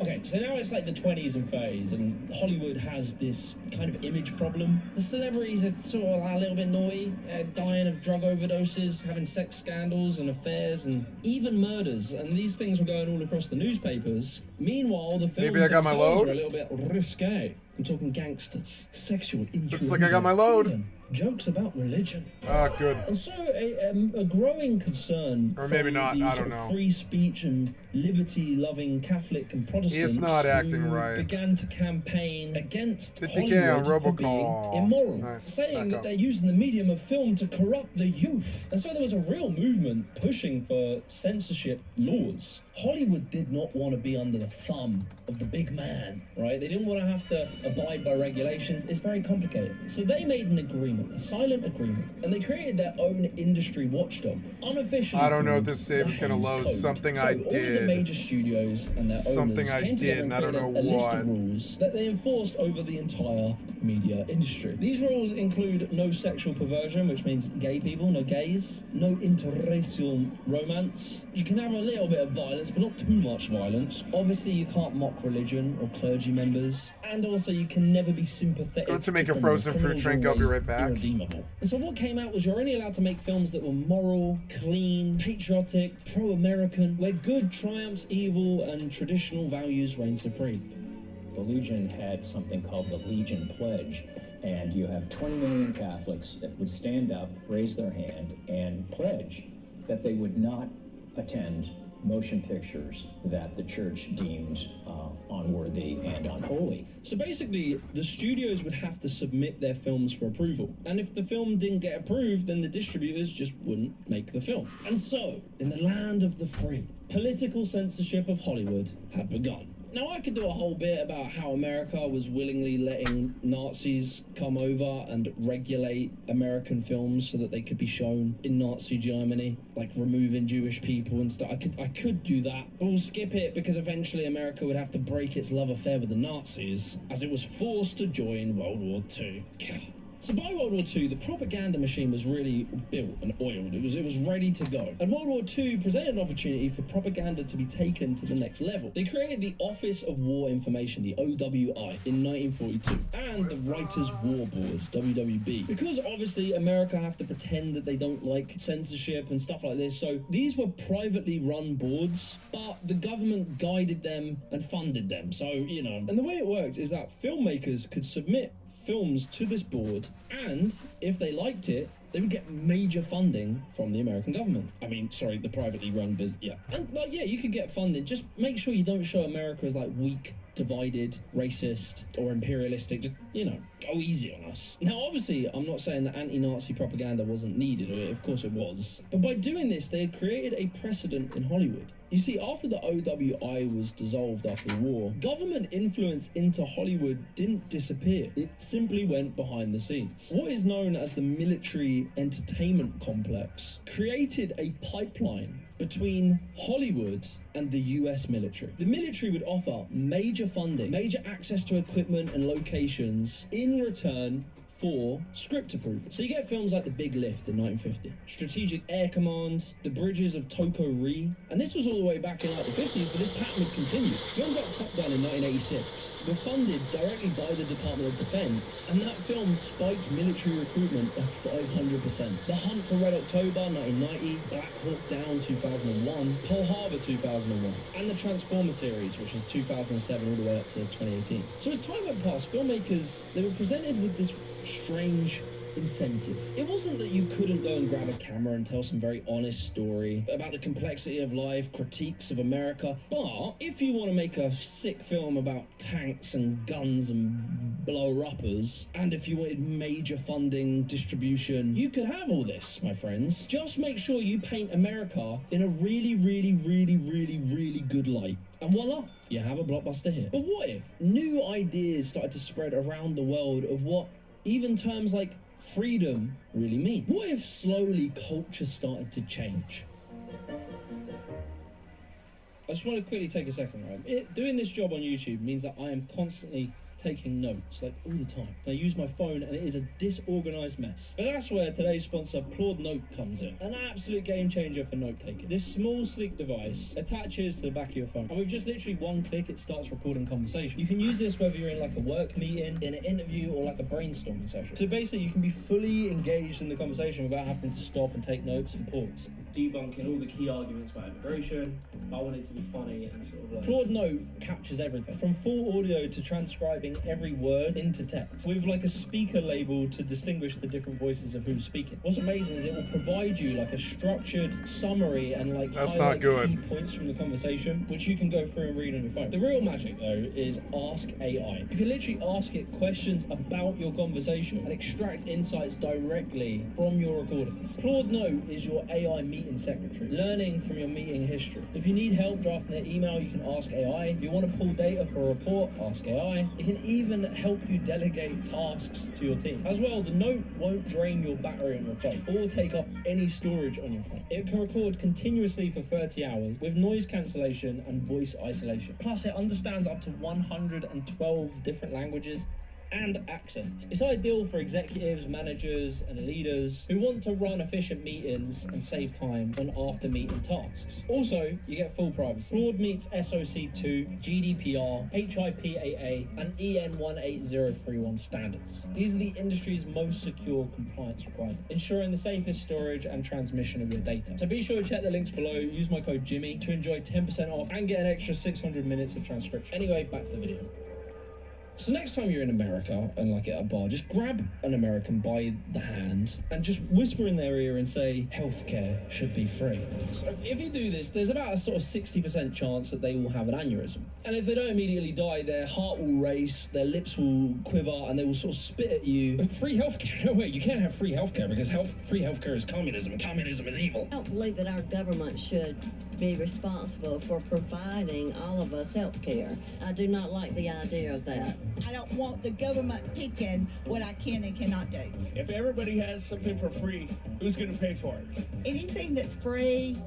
Speaker 21: Okay, so now it's like the 20s and 30s, and Hollywood has this kind of image problem. The celebrities are sort of a little bit naughty, dying of drug overdoses, having sex scandals and affairs, and even murders. And these things were going all across the newspapers. Meanwhile, the films themselves were a little bit risque. I'm talking gangsters, sexual intrigue.
Speaker 1: Looks like I got my load.
Speaker 21: Even jokes about religion.
Speaker 1: Ah, good.
Speaker 21: And so a growing concern
Speaker 1: or maybe not,
Speaker 21: these
Speaker 1: I don't know.
Speaker 21: free speech and liberty-loving Catholic and Protestants
Speaker 1: It's not acting right.
Speaker 21: began to campaign against
Speaker 1: 50K on
Speaker 21: Hollywood for being
Speaker 1: Robocall.
Speaker 21: immoral,
Speaker 1: Nice.
Speaker 21: saying
Speaker 1: Back
Speaker 21: that
Speaker 1: up.
Speaker 21: they're using the medium of film to corrupt the youth. And so there was a real movement pushing for censorship laws. Hollywood did not want to be under the thumb of the big man, right? They didn't want to have to abide by regulations. It's very complicated. So they made an agreement, a silent agreement, and they created their own industry watchdog, unofficially.
Speaker 1: I don't know if this save is going to load.
Speaker 21: Code.
Speaker 1: Something
Speaker 21: So
Speaker 1: I
Speaker 21: all of the
Speaker 1: did.
Speaker 21: major studios and their
Speaker 1: Something
Speaker 21: owners
Speaker 1: I
Speaker 21: came
Speaker 1: did,
Speaker 21: together
Speaker 1: and I
Speaker 21: and
Speaker 1: don't know
Speaker 21: created a list of
Speaker 1: what.
Speaker 21: rules that they enforced over the entire media industry. These rules include no sexual perversion, which means gay people, no gays, no interracial romance. You can have a little bit of violence, but not too much violence. Obviously, you can't mock religion or clergy members, and also you can never be sympathetic.
Speaker 1: Going to make a
Speaker 21: criminals.
Speaker 1: frozen fruit drink. I'll be right back.
Speaker 21: Irredeemable. And so what came out was you're only allowed to make films that were moral, clean, patriotic, pro-American, where good triumphs evil and traditional values reign supreme.
Speaker 2: The Legion had something called the Legion Pledge, and you have 20 million Catholics that would stand up, raise their hand, and pledge that they would not attend motion pictures that the church deemed unworthy and unholy.
Speaker 21: So basically, the studios would have to submit their films for approval. And if the film didn't get approved, then the distributors just wouldn't make the film. And so, in the land of the free, political censorship of Hollywood had begun. Now, I could do a whole bit about how America was willingly letting Nazis come over and regulate American films so that they could be shown in Nazi Germany, like removing Jewish people and stuff. I could do that, but we'll skip it because eventually America would have to break its love affair with the Nazis as it was forced to join World War II. So by World War II, the propaganda machine was really built and oiled. It was ready to go. And World War II presented an opportunity for propaganda to be taken to the next level. They created the Office of War Information, the OWI, in 1942, and the Writers' War Board, WWB. Because obviously America have to pretend that they don't like censorship and stuff like this, so these were privately run boards, but the government guided them and funded them. So, you know, and the way it works is that filmmakers could submit films to this board, and if they liked it, they would get major funding from the American government. I mean, sorry, the privately run business, yeah. And like, yeah, you could get funded. Just make sure you don't show America as like weak, divided, racist, or imperialistic. Just, you know, go easy on us. Now, obviously, I'm not saying that anti-Nazi propaganda wasn't needed. Of course it was. But by doing this, they had created a precedent in Hollywood. You see, after the OWI was dissolved after the war, government influence into Hollywood didn't disappear. It simply went behind the scenes. What is known as the military entertainment complex created a pipeline between Hollywood and the US military. The military would offer major funding, major access to equipment and locations in return for script approval. So you get films like The Big Lift in 1950, Strategic Air Command, The Bridges of Toko Ri, and this was all the way back in like the 50s, but this pattern would continue. Films like Top Gun in 1986 were funded directly by the Department of Defense, and that film spiked military recruitment by 500%. The Hunt for Red October 1990, Black Hawk Down 2001, Pearl Harbor 2001, and the Transformer series, which was 2007 all the way up to 2018. So as time went past, filmmakers, they were presented with this strange incentive. It wasn't that you couldn't go and grab a camera and tell some very honest story about the complexity of life, critiques of America, but if you want to make a sick film about tanks and guns and blow-uppers, and if you wanted major funding, distribution, you could have all this, my friends. Just make sure you paint America in a really, really, really, really, really good light. And voila, you have a blockbuster here. But what if new ideas started to spread around the world of what even terms like freedom really mean? What if slowly culture started to change? I just want to quickly take a second, right? Doing this job on YouTube means that I am constantly taking notes, like all the time. I use my phone and it is a disorganized mess. But that's where today's sponsor, Claude Note, comes in. An absolute game changer for note taking. This small, sleek device attaches to the back of your phone, and with just literally one click, it starts recording conversation. You can use this whether you're in like a work meeting, in an interview, or like a brainstorming session. So basically, you can be fully engaged in the conversation without having to stop and take notes and pause. Debunking all the key arguments about immigration. I want it to be funny and sort of like... Claude Note captures everything, from full audio to transcribing every word into text, with like a speaker label to distinguish the different voices of who's speaking. What's amazing is it will provide you like a structured summary and like highlight key points from the conversation, which you can go through and read on your phone. The real magic though is Ask AI. You can literally ask it questions about your conversation and extract insights directly from your recordings. Claude Note is your AI meeting secretary, learning from your meeting history. If you need help drafting an email, you can ask AI. If you want to pull data for a report, ask AI. It can even help you delegate tasks to your team. As well, the Note won't drain your battery on your phone or take up any storage on your phone. It can record continuously for 30 hours with noise cancellation and voice isolation. Plus, it understands up to 112 different languages and accents. It's ideal for executives, managers, and leaders who want to run efficient meetings and save time on after-meeting tasks. Also, you get full privacy. Claude meets SOC 2, GDPR, HIPAA, and EN 18031 standards. These are the industry's most secure compliance requirements, ensuring the safest storage and transmission of your data. So be sure to check the links below, use my code Jimmy to enjoy 10% off and get an extra 600 minutes of transcription. Anyway, back to the video. So next time you're in America and like at a bar, just grab an American by the hand and just whisper in their ear and say, healthcare should be free. So if you do this, there's about a sort of 60% chance that they will have an aneurysm. And if they don't immediately die, their heart will race, their lips will quiver, and they will sort of spit at you. But free healthcare? No, wait, you can't have free healthcare because free healthcare is communism, and communism is evil.
Speaker 3: I don't believe that our government should be responsible for providing all of us health care. I do not like the idea of that.
Speaker 5: I don't want the government picking what I can and cannot do.
Speaker 23: If everybody has something for free, who's going to pay for it?
Speaker 5: Anything that's free,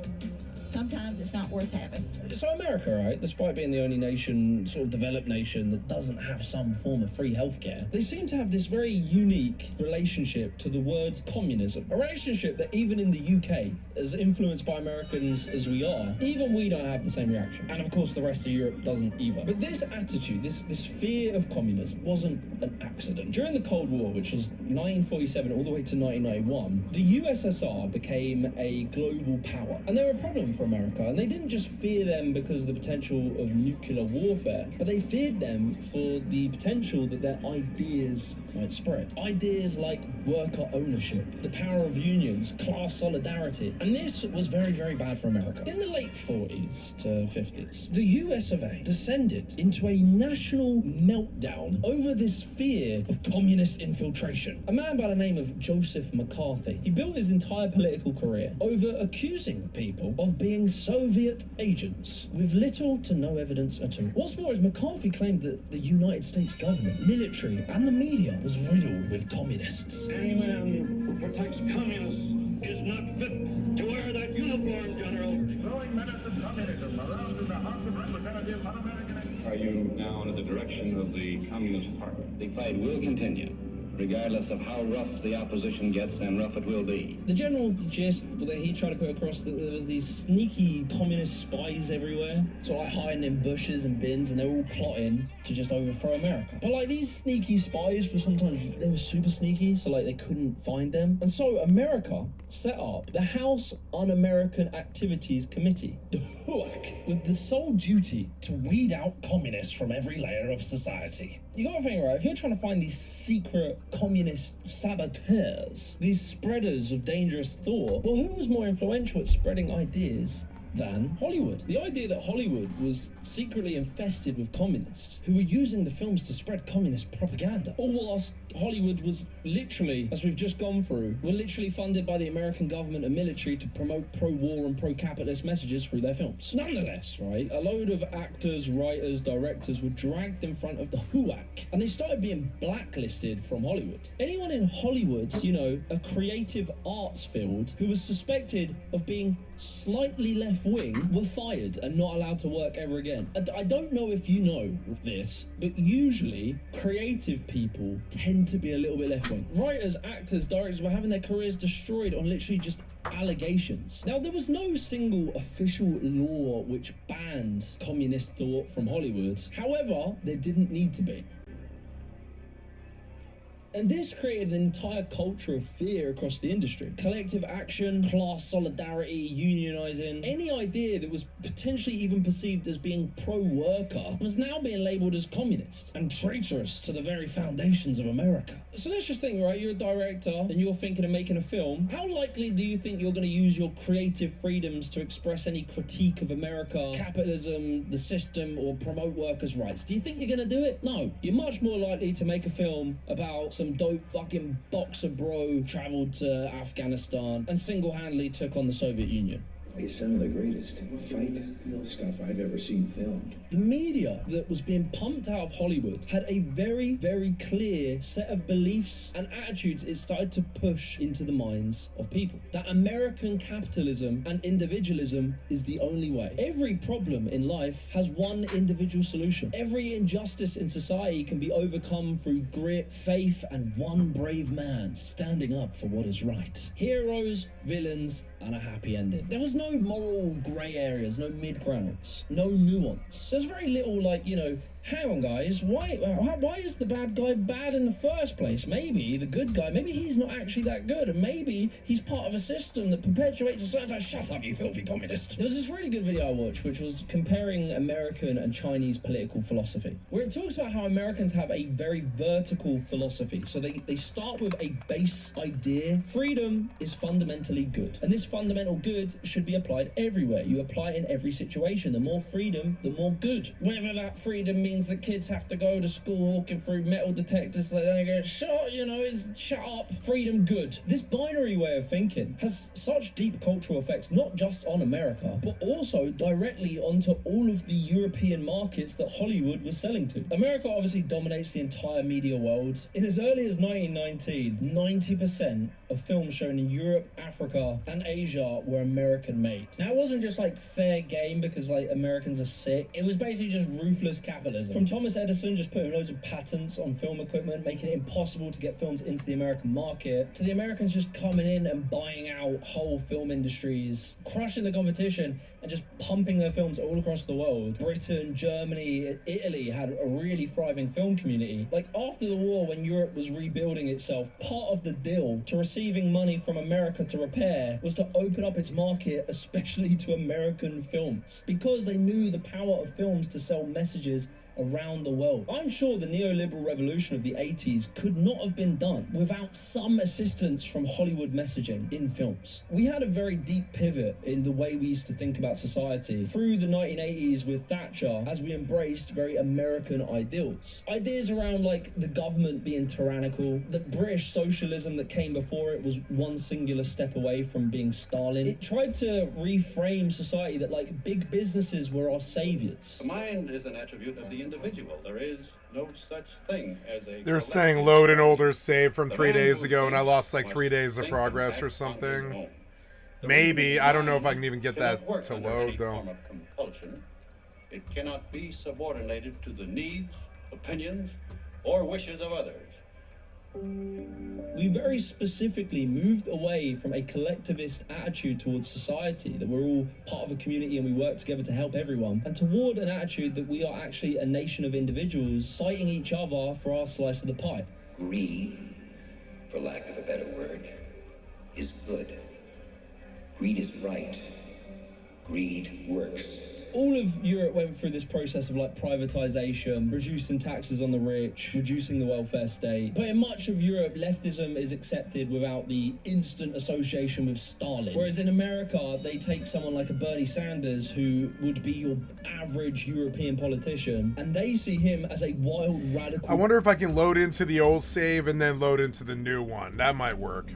Speaker 5: sometimes it's not worth having.
Speaker 21: So America, right, despite being the only nation, sort of developed nation, that doesn't have some form of free healthcare, they seem to have this very unique relationship to the word communism. A relationship that even in the UK, as influenced by Americans as we are, even we don't have the same reaction. And of course the rest of Europe doesn't either. But this attitude, this fear of communism wasn't an accident. During the Cold War, which was 1947 all the way to 1991, the USSR became a global power. And they were a problem for America. And they didn't just fear them because of the potential of nuclear warfare, but they feared them for the potential that their ideas might spread. Ideas like worker ownership, the power of unions, class solidarity. And this was very, very bad for America. In the late 40s to 50s, the US of A descended into a national meltdown over this fear of communist infiltration. A man by the name of Joseph McCarthy, he built his entire political career over accusing people of being Soviet agents with little to no evidence at all. What's more is McCarthy claimed that the United States government, military, and the media was riddled with communists.
Speaker 4: Any man who protects communists is not fit to wear that uniform, General. Throwing menace of communism around in the House of Representatives un-American.
Speaker 7: Are you now under the direction of the Communist Party? The fight will continue, regardless of how rough the opposition gets, and rough it will be.
Speaker 21: The general gist that he tried to put across, that there was these sneaky communist spies everywhere, sort of like hiding in bushes and bins, and they were all plotting to just overthrow America. But like these sneaky spies were sometimes, they were super sneaky, so like they couldn't find them. And so America set up the House Un-American Activities Committee, the HUAC, with the sole duty to weed out communists from every layer of society. You gotta think, right, if you're trying to find these secret communist saboteurs, these spreaders of dangerous thought, well, who was more influential at spreading ideas than Hollywood? The idea that Hollywood was secretly infested with communists who were using the films to spread communist propaganda, all whilst Hollywood was literally, as we've just gone through, were literally funded by the American government and military to promote pro-war and pro-capitalist messages through their films. Nonetheless, right, a load of actors, writers, directors were dragged in front of the HUAC, and they started being blacklisted from Hollywood. Anyone in Hollywood, you know, a creative arts field, who was suspected of being slightly left-wing were fired and not allowed to work ever again. I don't know if you know this, but usually creative people tend to be a little bit left-wing. Writers, actors, directors were having their careers destroyed on literally just allegations. Now, there was no single official law which banned communist thought from Hollywood. However, there didn't need to be. And this created an entire culture of fear across the industry. Collective action, class solidarity, unionizing, any idea that was potentially even perceived as being pro-worker was now being labeled as communist and traitorous to the very foundations of America. So let's just think, right, you're a director and you're thinking of making a film. How likely do you think you're going to use your creative freedoms to express any critique of America, capitalism, the system, or promote workers' rights? Do you think you're going to do it? No. You're much more likely to make a film about some dope fucking boxer bro traveled to Afghanistan and single-handedly took on the Soviet Union.
Speaker 23: It's some of the greatest fight stuff I've ever seen filmed.
Speaker 21: The media that was being pumped out of Hollywood had a very, very clear set of beliefs and attitudes it started to push into the minds of people. That American capitalism and individualism is the only way. Every problem in life has one individual solution. Every injustice in society can be overcome through grit, faith, and one brave man standing up for what is right. Heroes, villains, and a happy ending. There was no moral grey areas, no mid-grounds, no nuance. There's very little, like, you know, hang on guys, why is the bad guy bad in the first place? Maybe the good guy, maybe he's not actually that good, and maybe he's part of a system that perpetuates a certain type. Shut up, you filthy communist. There was this really good video I watched, which was comparing American and Chinese political philosophy, where it talks about how Americans have a very vertical philosophy. So they start with a base idea. Freedom is fundamentally good, and this fundamental good should be applied everywhere. You apply it in every situation. The more freedom, the more good. Whether that freedom means means that kids have to go to school walking through metal detectors so they don't get shot, you know, is shut up. Freedom good. This binary way of thinking has such deep cultural effects, not just on America, but also directly onto all of the European markets that Hollywood was selling to. America obviously dominates the entire media world. In as early as 1919, 90% of films shown in Europe, Africa, and Asia were American made. Now, it wasn't just like fair game because like Americans are sick. It was basically just ruthless capitalism. From Thomas Edison just putting loads of patents on film equipment, making it impossible to get films into the American market, to the Americans just coming in and buying out whole film industries, crushing the competition, and just pumping their films all across the world. Britain, Germany, Italy had a really thriving film community. Like after the war, when Europe was rebuilding itself, part of the deal to receiving money from America to repair was to open up its market, especially to American films, because they knew the power of films to sell messages around the world. I'm sure the neoliberal revolution of the 80s could not have been done without some assistance from Hollywood messaging in films. We had a very deep pivot in the way we used to think about society through the 1980s with Thatcher, as we embraced very American ideals. Ideas around like the government being tyrannical, the British socialism that came before it was one singular step away from being Stalin. It tried to reframe society that like big businesses were our saviors.
Speaker 7: The mind is an attribute of the individual. There is no such thing as a...
Speaker 1: They're saying load an older save from 3 days ago, and I lost like 3 days of progress or something. Maybe. I don't know if I can even get that to load, though.
Speaker 7: It cannot be subordinated to the needs, opinions, or wishes of others.
Speaker 21: We very specifically moved away from a collectivist attitude towards society, that we're all part of a community and we work together to help everyone, and toward an attitude that we are actually a nation of individuals fighting each other for our slice of the pie.
Speaker 6: Greed, for lack of a better word, is good. Greed is right. Greed works.
Speaker 21: All of Europe went through this process of like privatization, reducing taxes on the rich, reducing the welfare state. But in much of Europe, leftism is accepted without the instant association with Stalin. Whereas in America, they take someone like a Bernie Sanders, who would be your average European politician, and they see him as a wild radical.
Speaker 1: I wonder if I can load into the old save and then load into the new one. That might work.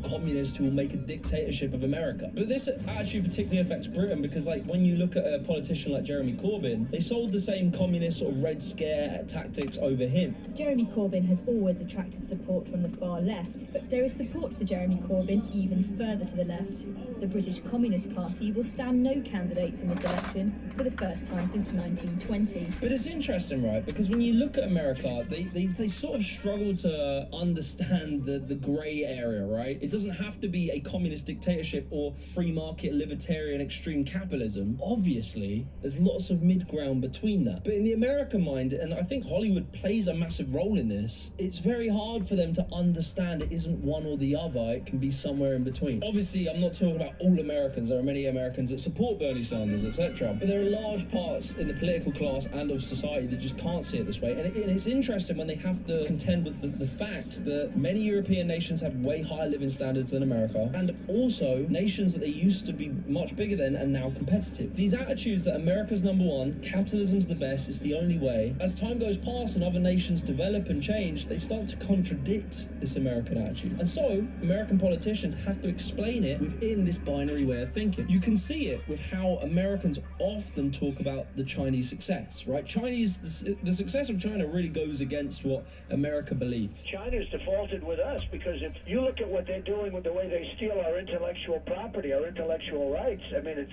Speaker 21: Communists who will make a dictatorship of America. But this attitude particularly affects Britain because, like, when you look at a politician like Jeremy Corbyn, they sold the same communist sort of Red Scare tactics over him.
Speaker 8: Jeremy Corbyn has always attracted support from the far left, but there is support for Jeremy Corbyn even further to the left. The British Communist Party will stand no candidates in this election for the first time since 1920.
Speaker 21: But it's interesting, right? Because when you look at America, they sort of struggle to understand the grey area, right? It doesn't have to be a communist dictatorship or free market libertarian extreme capitalism. Obviously, there's lots of mid-ground between that. But in the American mind, and I think Hollywood plays a massive role in this, it's very hard for them to understand it isn't one or the other. It can be somewhere in between. Obviously, I'm not talking about all Americans. There are many Americans that support Bernie Sanders, etc. But there are large parts in the political class and of society that just can't see it this way. And it's interesting when they have to contend with the fact that many European nations have way higher living standards than America, and also nations that they used to be much bigger than and now competitive. These attitudes that America's number one, capitalism's the best, it's the only way, as time goes past and other nations develop and change, they start to contradict this American attitude. And so, American politicians have to explain it within this binary way of thinking. You can see it with how Americans often talk about the Chinese success, right? The success of China really goes against what America believes.
Speaker 11: China's defaulted with us because if you look at what they're doing with the way they steal our intellectual property, our intellectual rights, I mean,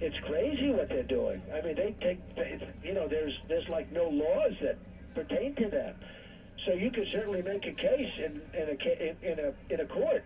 Speaker 11: it's crazy what they're doing. I mean, there's like no laws that pertain to them. So you could certainly make a case in a court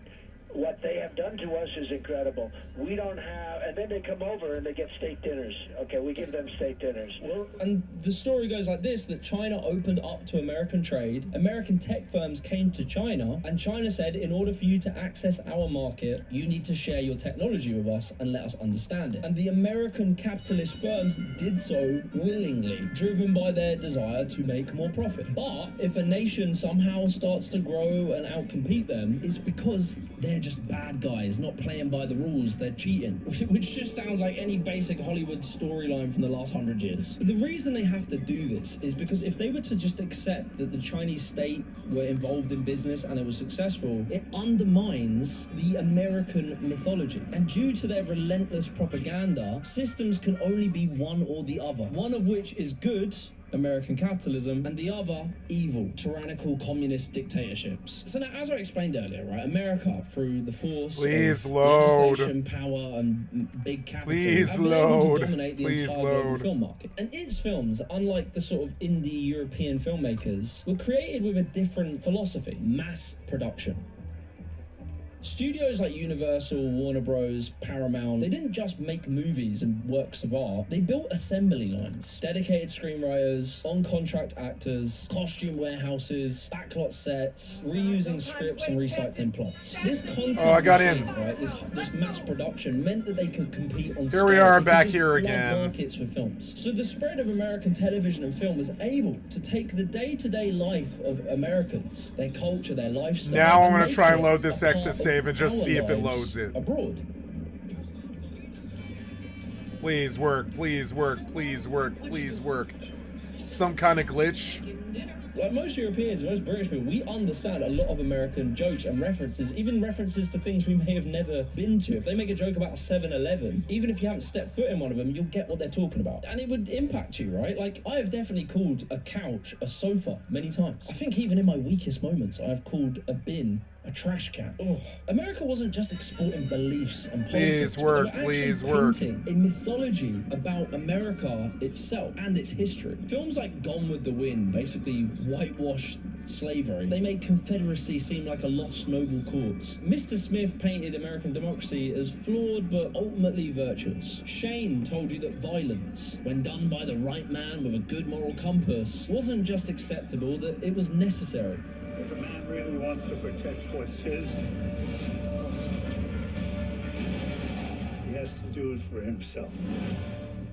Speaker 11: what they have done to us is incredible. We don't have, and then they come over and they get steak dinners. Okay, we give them steak dinners.
Speaker 21: And the story goes like this, that China opened up to American trade, American tech firms came to China, and China said, in order for you to access our market, you need to share your technology with us and let us understand it. And the American capitalist firms did so willingly, driven by their desire to make more profit. But if a nation somehow starts to grow and outcompete them, it's because they're just bad guys, not playing by the rules, they're cheating. Which just sounds like any basic Hollywood storyline from the last 100 years. The reason they have to do this is because if they were to just accept that the Chinese state were involved in business and it was successful, it undermines the American mythology. And due to their relentless propaganda, systems can only be one or the other. One of which is good, American capitalism, and the other, evil, tyrannical communist dictatorships. So now, as I explained earlier, right, America, through the force of legislation, power, and big capital, have been able to dominate the entire global film market. And its films, unlike the sort of indie European filmmakers, were created with a different philosophy: mass production. Studios like Universal, Warner Bros, Paramount, they didn't just make movies and works of art, they built assembly lines. Dedicated screenwriters, on-contract actors, costume warehouses, backlot sets, reusing scripts and recycling plots. This content machine, right, this mass production meant that they could compete on scale.
Speaker 1: Here we are
Speaker 21: They
Speaker 1: back
Speaker 21: could
Speaker 1: here
Speaker 21: just flood
Speaker 1: again.
Speaker 21: markets with films. So the spread of American television and film was able to take the day-to-day life of Americans, their culture, their lifestyle.
Speaker 1: Now I'm
Speaker 21: and
Speaker 1: gonna try and
Speaker 21: make
Speaker 1: load
Speaker 21: it
Speaker 1: this
Speaker 21: a part
Speaker 1: exit
Speaker 21: of
Speaker 1: save and just
Speaker 21: our
Speaker 1: see if it
Speaker 21: lives
Speaker 1: loads it.
Speaker 21: abroad.
Speaker 1: Please work, please work, please work, please work. Some kind of glitch.
Speaker 21: Like most Europeans, most British people, we understand a lot of American jokes and references, even references to things we may have never been to. If they make a joke about a 7-Eleven, even if you haven't stepped foot in one of them, you'll get what they're talking about. And it would impact you, right? Like, I have definitely called a couch a sofa many times. I think even in my weakest moments, I have called a bin a trash can. Ugh. America wasn't just exporting beliefs and politics.
Speaker 1: Please work,
Speaker 21: but they were actually
Speaker 1: please work.
Speaker 21: painting a mythology about America itself and its history. Films like Gone with the Wind basically whitewashed slavery. They made Confederacy seem like a lost noble cause. Mr. Smith painted American democracy as flawed but ultimately virtuous. Shane told you that violence, when done by the right man with a good moral compass, wasn't just acceptable, that it was necessary.
Speaker 4: If a man really wants to protect what's his, he has to do it for himself.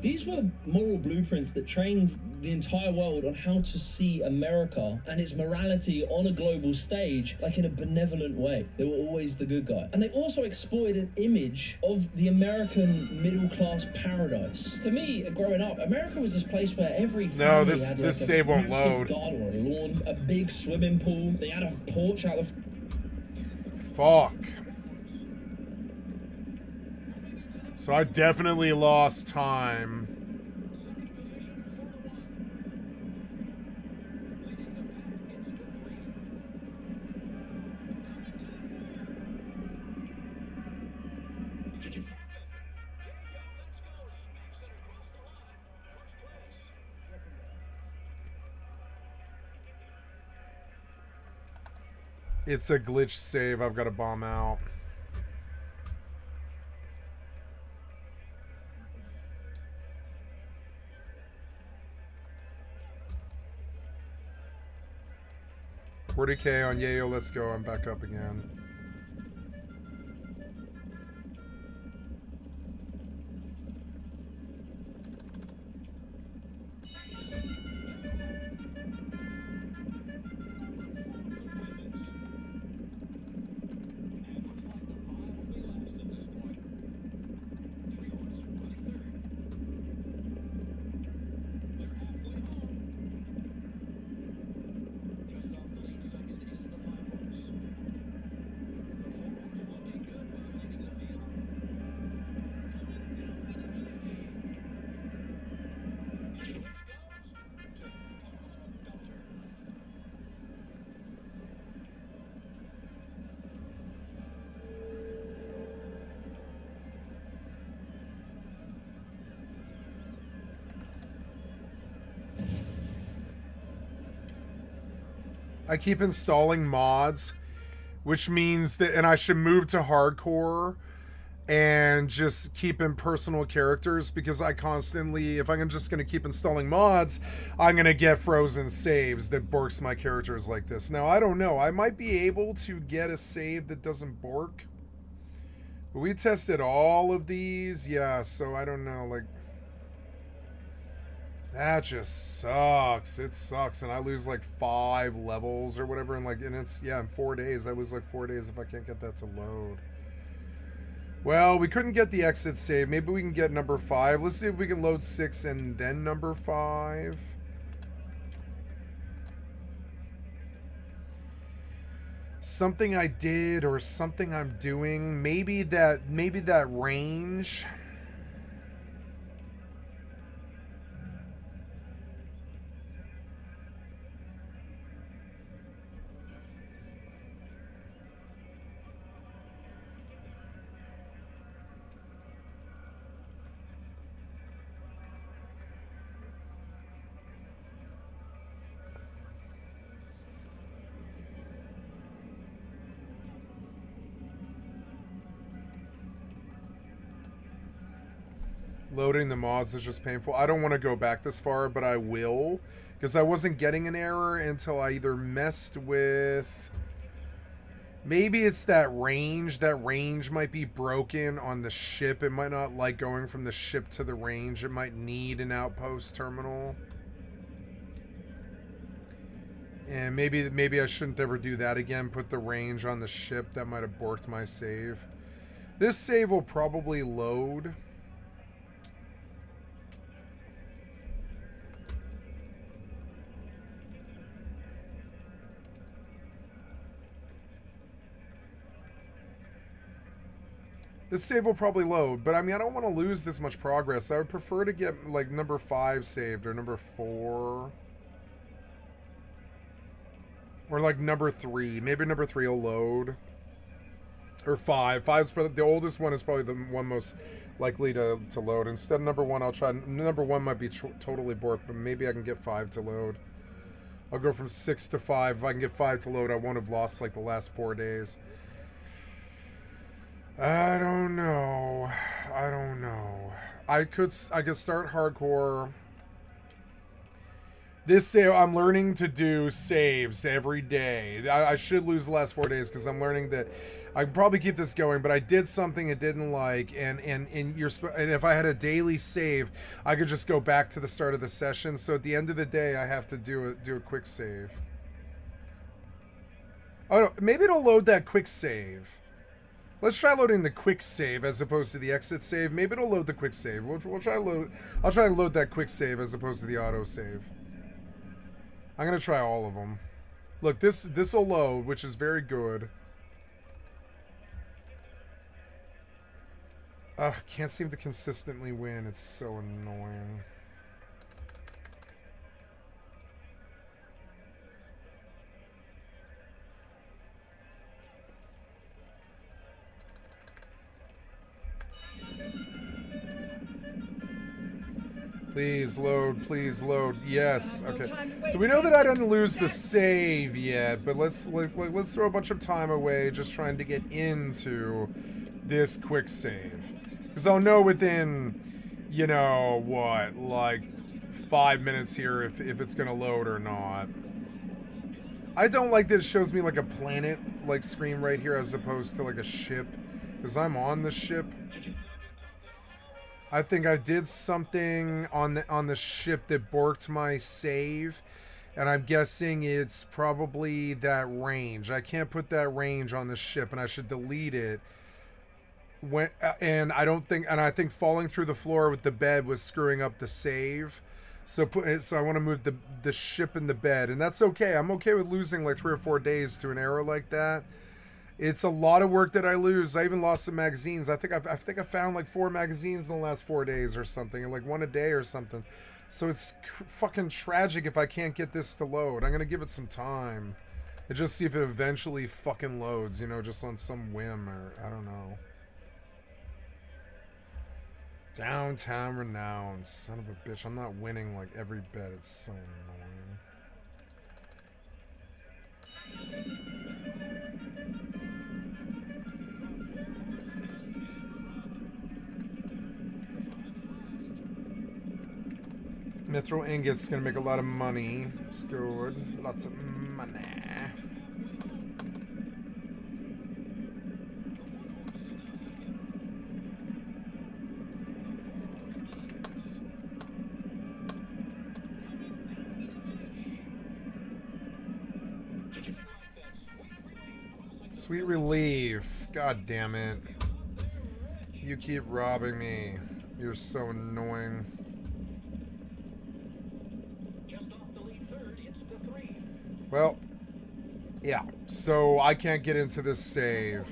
Speaker 21: These were moral blueprints that trained the entire world on how to see America and its morality on a global stage, like in a benevolent way. They were always the good guy. And they also exploited an image of the American middle-class paradise. To me, growing up, America was this place where every family had like
Speaker 1: this save won't
Speaker 21: massive
Speaker 1: load.
Speaker 21: garden or a lawn, a big swimming pool. They had a porch out of...
Speaker 1: Fuck. So I definitely lost time. It's a glitch save. I've got to bomb out. $40K on Yayo. Let's go. I'm back up again. I keep installing mods which means that, and I should move to hardcore and just keep in personal characters, because I constantly, if I'm just going to keep installing mods, I'm going to get frozen saves that borks my characters like this. Now, I don't know. I might be able to get a save that doesn't bork. But we tested all of these. Yeah, so I don't know. Like, that just sucks. It sucks. And I lose like 5 levels or whatever. And like, and it's, yeah, in 4 days. I lose like 4 days if I can't get that to load. Well, we couldn't get the exit save. Maybe we can get number 5. Let's see if we can load 6 and then number 5. Something I did or something I'm doing. Maybe that range. Loading the mods is just painful. I don't want to go back this far, but I will. Because I wasn't getting an error until I either messed with... Maybe it's that range. That range might be broken on the ship. It might not like going from the ship to the range. It might need an outpost terminal. And maybe I shouldn't ever do that again. Put the range on the ship. That might have borked my save. This save will probably load. This save will probably load, but I mean, I don't want to lose this much progress. I would prefer to get like number 5 saved or number 4. Or like number 3. Maybe number 3 will load. Or 5. 5's probably, the oldest one is probably the one most likely to load. Instead of number 1, I'll try, number 1 might be totally borked, but maybe I can get 5 to load. I'll go from 6 to 5. If I can get 5 to load, I won't have lost like the last 4 days. I don't know. I don't know. I could start hardcore. This save, I'm learning to do saves every day. I should lose the last 4 days because I'm learning that I can probably keep this going, but I did something it didn't like, and if I had a daily save, I could just go back to the start of the session. So at the end of the day, I have to do a quick save. Oh no, maybe it'll load that quick save. Let's try loading the quick save as opposed to the exit save. Maybe it'll load the quick save. We'll try load. I'll try to load that quick save as opposed to the auto save. I'm gonna try all of them. Look, this will load, which is very good. Ugh, can't seem to consistently win. It's so annoying. Please load, please load. Yes. Okay. So we know that I didn't lose the save yet, but let's throw a bunch of time away just trying to get into this quick save. Because I'll know within, you know, what, like 5 minutes here if it's going to load or not. I don't like that it shows me like a planet like screen right here as opposed to like a ship. Because I'm on the ship. I think I did something on the ship that borked my save, and I'm guessing it's probably that range. I can't put that range on the ship, and I should delete it. I think falling through the floor with the bed was screwing up the save. So I want to move the ship and the bed, and that's okay. I'm okay with losing like 3 or 4 days to an error like that. It's a lot of work that I lose. I even lost some magazines. I think I found like 4 magazines in the last 4 days or something, like 1 a day or something. So it's fucking tragic if I can't get this to load. I'm gonna give it some time and just see if it eventually fucking loads, you know, just on some whim or I don't know. Downtown Renown, son of a bitch. I'm not winning like every bet. It's so annoying. Mithril ingots gonna make a lot of money. It's good. Lots of money. Sweet relief. God damn it. You keep robbing me. You're so annoying. Well, yeah. So I can't get into this save.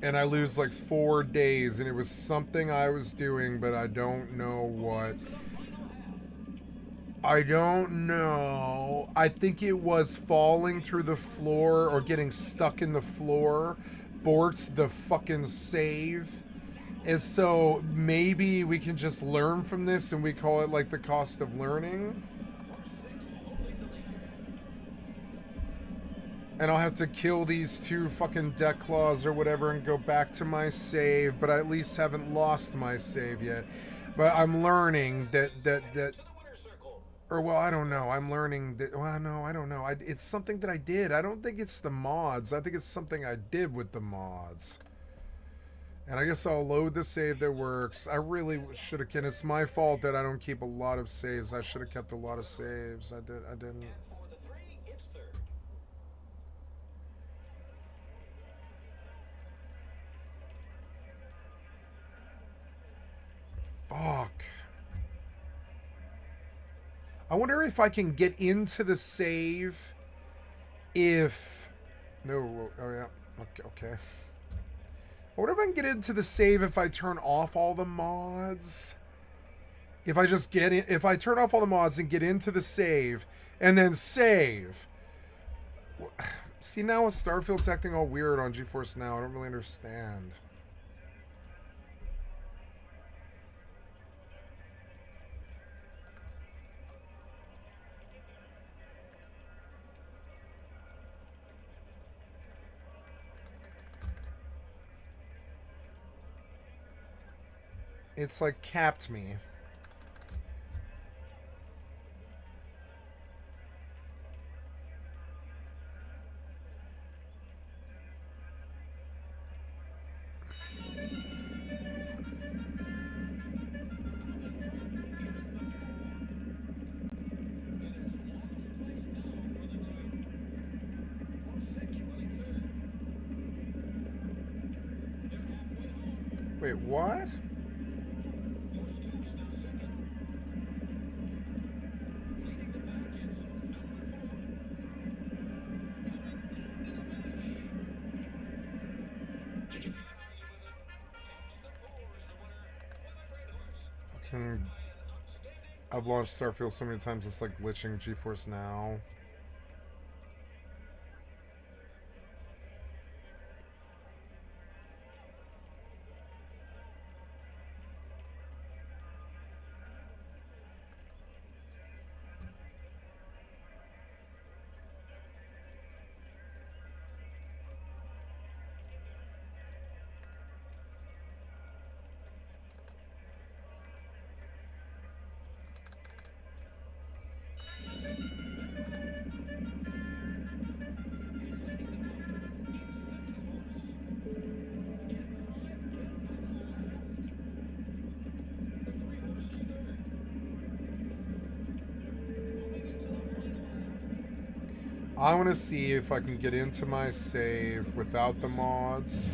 Speaker 1: And I lose like 4 days. And it was something I was doing, but I don't know what. I don't know. I think it was falling through the floor or getting stuck in the floor. Borks the fucking save. And so maybe we can just learn from this and we call it like the cost of learning. And I'll have to kill these 2 fucking deck claws or whatever and go back to my save. But I at least haven't lost my save yet. But I'm learning that or, well, I don't know. I'm learning that... Well, no, I don't know. It's something that I did. I don't think it's the mods. I think it's something I did with the mods. And I guess I'll load the save that works. I really should have... And it's my fault that I don't keep a lot of saves. I should have kept a lot of saves. I didn't. Fuck. I wonder if I can get into the save if... No, oh yeah, okay. I wonder if I can get into the save if I turn off all the mods. If I just get in, if I turn off all the mods and get into the save and then save. See, now Starfield's acting all weird on GeForce Now. I don't really understand. It's like capped me. Wait, what? I've launched Starfield so many times it's like glitching GeForce Now. I want to see if I can get into my save without the mods.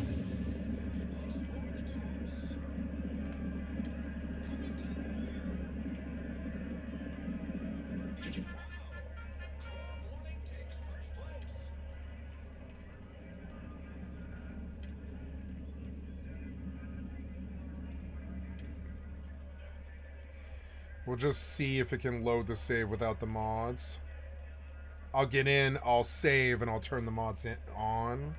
Speaker 1: We'll just see if it can load the save without the mods. I'll get in, I'll save, and I'll turn the mods on.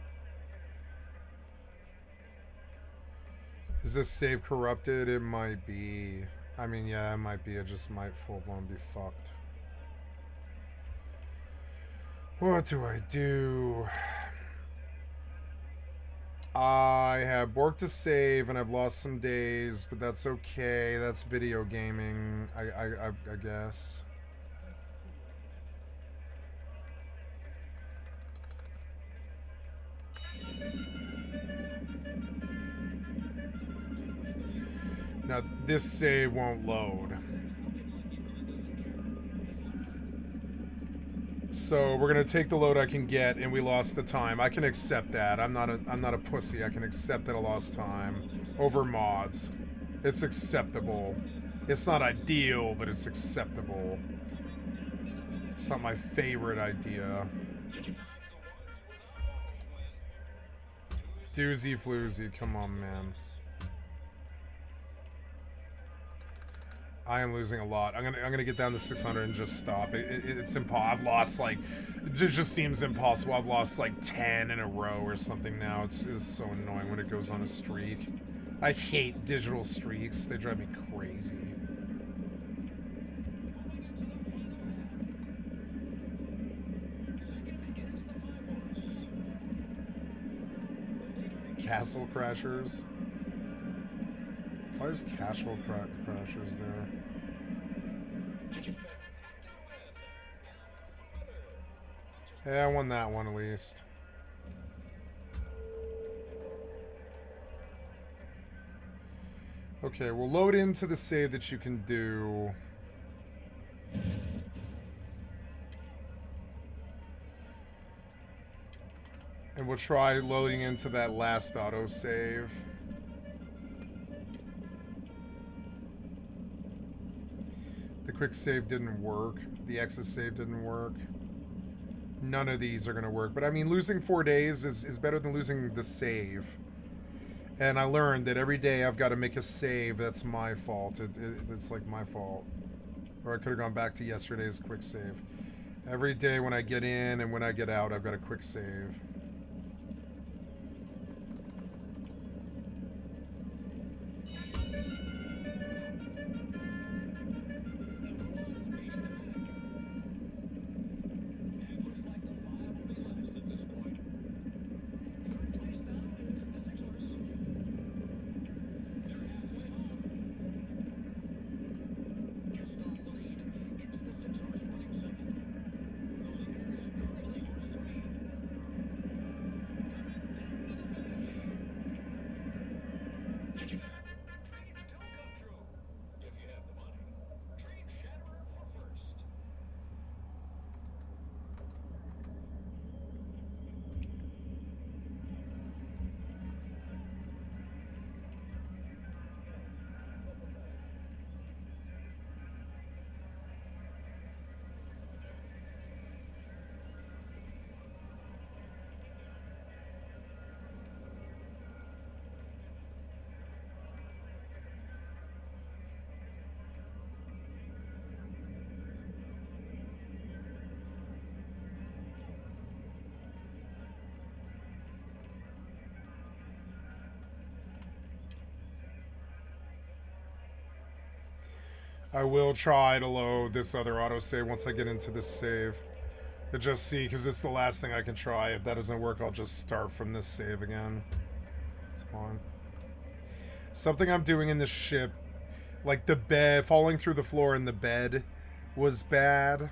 Speaker 1: Is this save corrupted? It might be. I mean, yeah, it might be. It just might full-blown be fucked. What do I do? I have work to save and I've lost some days, but that's okay. That's video gaming, I guess. Now, this save won't load. So we're gonna take the load I can get, and we lost the time. I can accept that. I'm not a pussy. I can accept that I lost time over mods. It's acceptable. It's not ideal, but it's acceptable. It's not my favorite idea. Doozy floozy, come on, man. I am losing a lot. I'm gonna get down to 600 and just stop. It's impossible. I've lost like, it just seems impossible. I've lost like 10 in a row or something now. It's so annoying when it goes on a streak. I hate digital streaks. They drive me crazy. Castle Crashers. Why is Castle Crashers there? Hey, I won that one at least. Okay, we'll load into the save that you can do. And we'll try loading into that last autosave. The quick save didn't work. The exit save didn't work. None of these are going to work. But I mean, losing 4 days is better than losing the save. And I learned that every day I've got to make a save. That's my fault. It's like my fault. Or I could have gone back to yesterday's quick save. Every day when I get in and when I get out, I've got a quick save. I will try to load this other autosave once I get into this save. To just see, because it's the last thing I can try. If that doesn't work, I'll just start from this save again. It's fine. Something I'm doing in this ship, like the bed, falling through the floor in the bed was bad.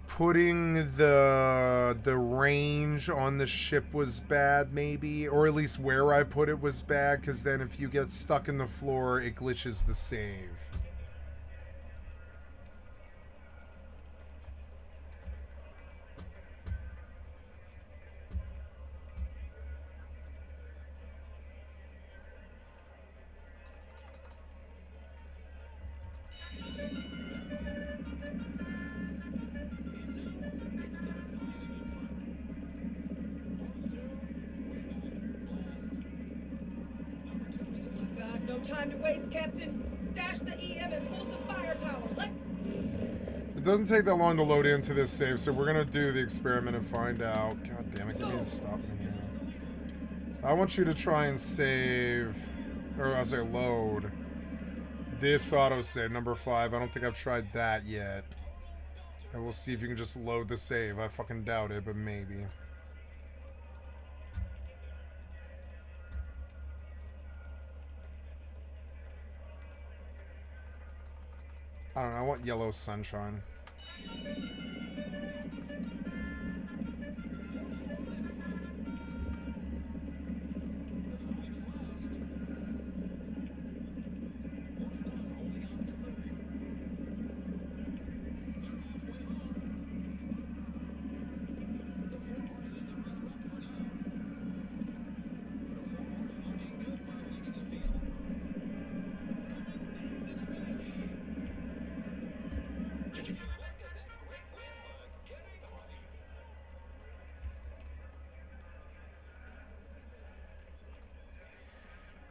Speaker 1: Putting the range on the ship was bad, maybe, or at least where I put it was bad, because then if you get stuck in the floor, it glitches the save.
Speaker 9: No time to waste, Captain. Stash the EM and pull some firepower.
Speaker 1: It doesn't take that long to load into this save, so we're gonna do the experiment and find out. God damn it, give me a stop menu. So I want you to try and save, or I'll say load, this autosave, number 5. I don't think I've tried that yet. And we'll see if you can just load the save. I fucking doubt it, but maybe. I don't know, I want yellow sunshine.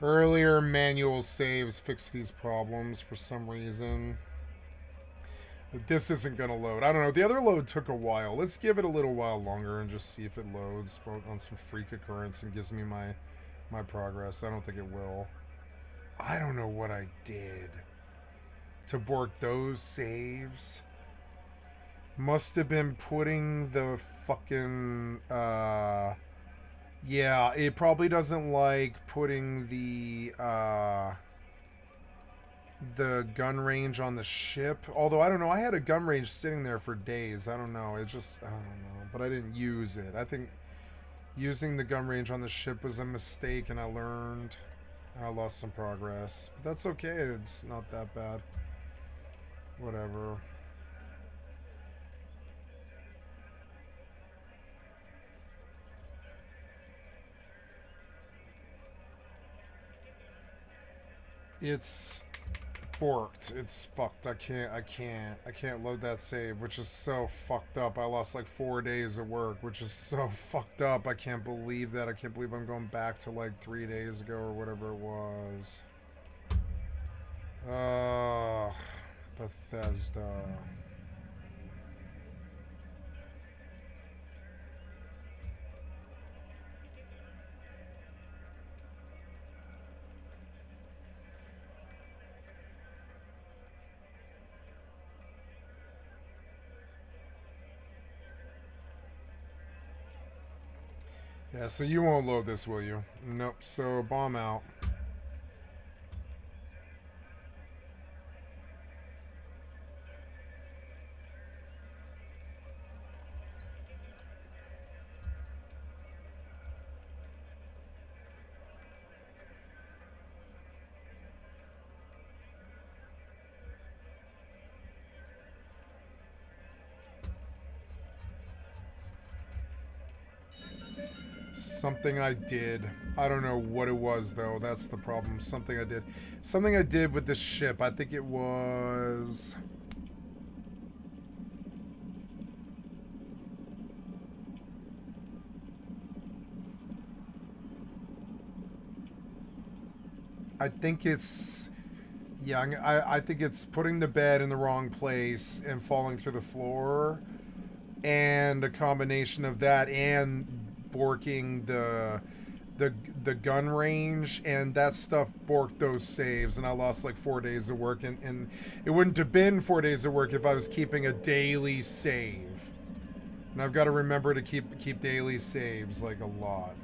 Speaker 1: Earlier manual saves fixed these problems for some reason. But this isn't going to load. I don't know. The other load took a while. Let's give it a little while longer and just see if it loads on some freak occurrence and gives me my progress. I don't think it will. I don't know what I did to bork those saves. Must have been putting the fucking... yeah, it probably doesn't like putting the gun range on the ship. Although, I don't know, I had a gun range sitting there for days. I don't know, it just, I don't know. But I didn't use it. I think using the gun range on the ship was a mistake, and I learned. And I lost some progress. But that's okay, it's not that bad. Whatever. It's borked. It's fucked. I can't load that save, which is so fucked up. I lost like 4 days of work, which is so fucked up. I can't believe that. I can't believe I'm going back to like 3 days ago or whatever it was. Bethesda. Yeah, so you won't load this, will you? Nope, so bomb out. Something I did. I don't know what it was, though. That's the problem. Something I did. Something I did with this ship. I think it was... I think it's... Yeah, I think it's putting the bed in the wrong place and falling through the floor. And a combination of that and borking the gun range, and that stuff borked those saves, and I lost like 4 days of work, and it wouldn't have been 4 days of work if I was keeping a daily save. And I've got to remember to keep daily saves like a lot.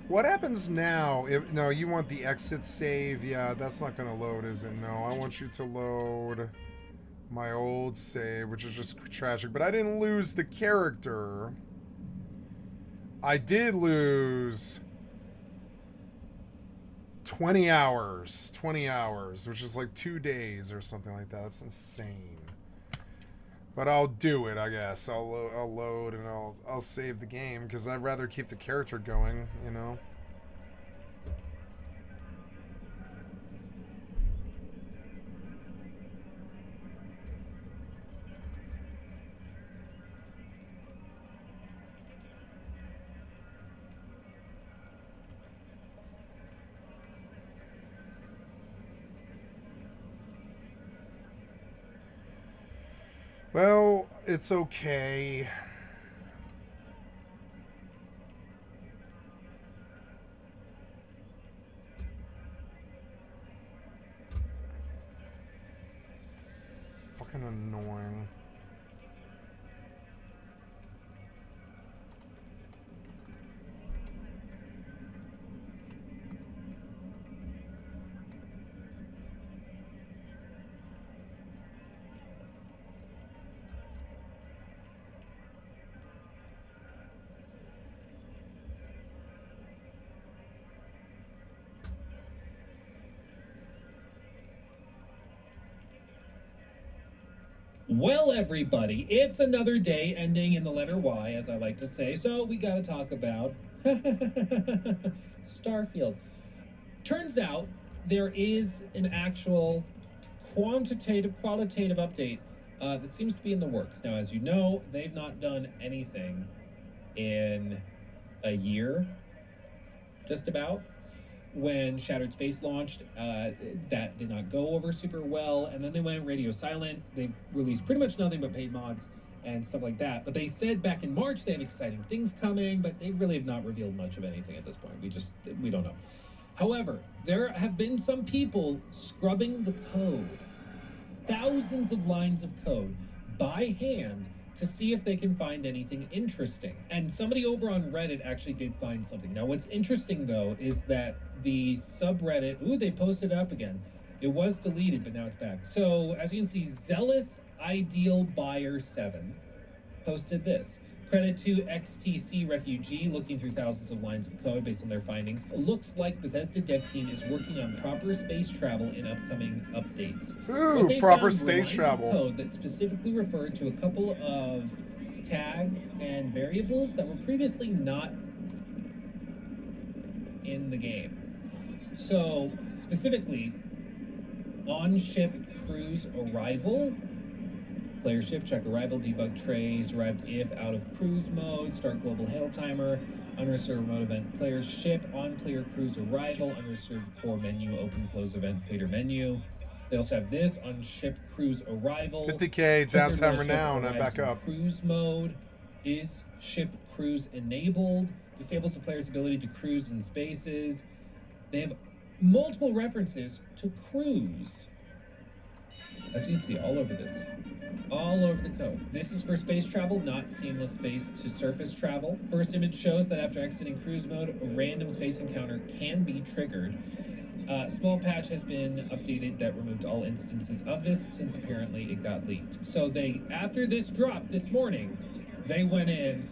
Speaker 1: What happens now if... No, you want the exit save? Yeah, that's not going to load, is it? No, I want you to load my old save, which is just tragic. But I didn't lose the character. I did lose 20 hours. 20 hours, which is like 2 days or something like that. That's insane. But I'll do it, I guess. I'll load and I'll save the game, because I'd rather keep the character going, you know? Well, it's okay. Fucking annoying.
Speaker 12: Well, everybody, it's another day ending in the letter Y, as I like to say, so we gotta talk about Starfield. Turns out there is an actual qualitative update that seems to be in the works. Now, as you know, they've not done anything in a year, just about. When Shattered Space launched, that did not go over super well, and then they went radio silent. They released pretty much nothing but paid mods and stuff like that. But they said back in March they have exciting things coming, but they really have not revealed much of anything at this point. We don't know. However, there have been some people scrubbing the code, thousands of lines of code by hand, to see if they can find anything interesting. And somebody over on Reddit actually did find something. Now, what's interesting, though, is that the subreddit, they posted it up again. It was deleted, but now it's back. So, as you can see, Zealous Ideal Buyer 7 posted this. Credit to XTC Refugee, looking through thousands of lines of code based on their findings. Looks like Bethesda dev team is working on proper space travel in upcoming updates.
Speaker 1: Ooh, proper space travel.
Speaker 12: Code that specifically referred to a couple of tags and variables that were previously not in the game. So, specifically, on-ship cruise arrival. Player ship, check arrival, debug trace, arrived if out of cruise mode, start global hail timer, unreserved remote event, player ship, on player cruise arrival, unreserved core menu, open close event, fader menu. They also have this on ship cruise arrival.
Speaker 1: 50K downtown renown and back up.
Speaker 12: Cruise mode, is ship cruise enabled, disables the player's ability to cruise in spaces. They have multiple references to cruise. As you can see, all over this. All over the code. This is for space travel, not seamless space to surface travel. First image shows that after exiting cruise mode, a random space encounter can be triggered. Small patch has been updated that removed all instances of this since apparently it got leaked. So after this drop this morning, they went in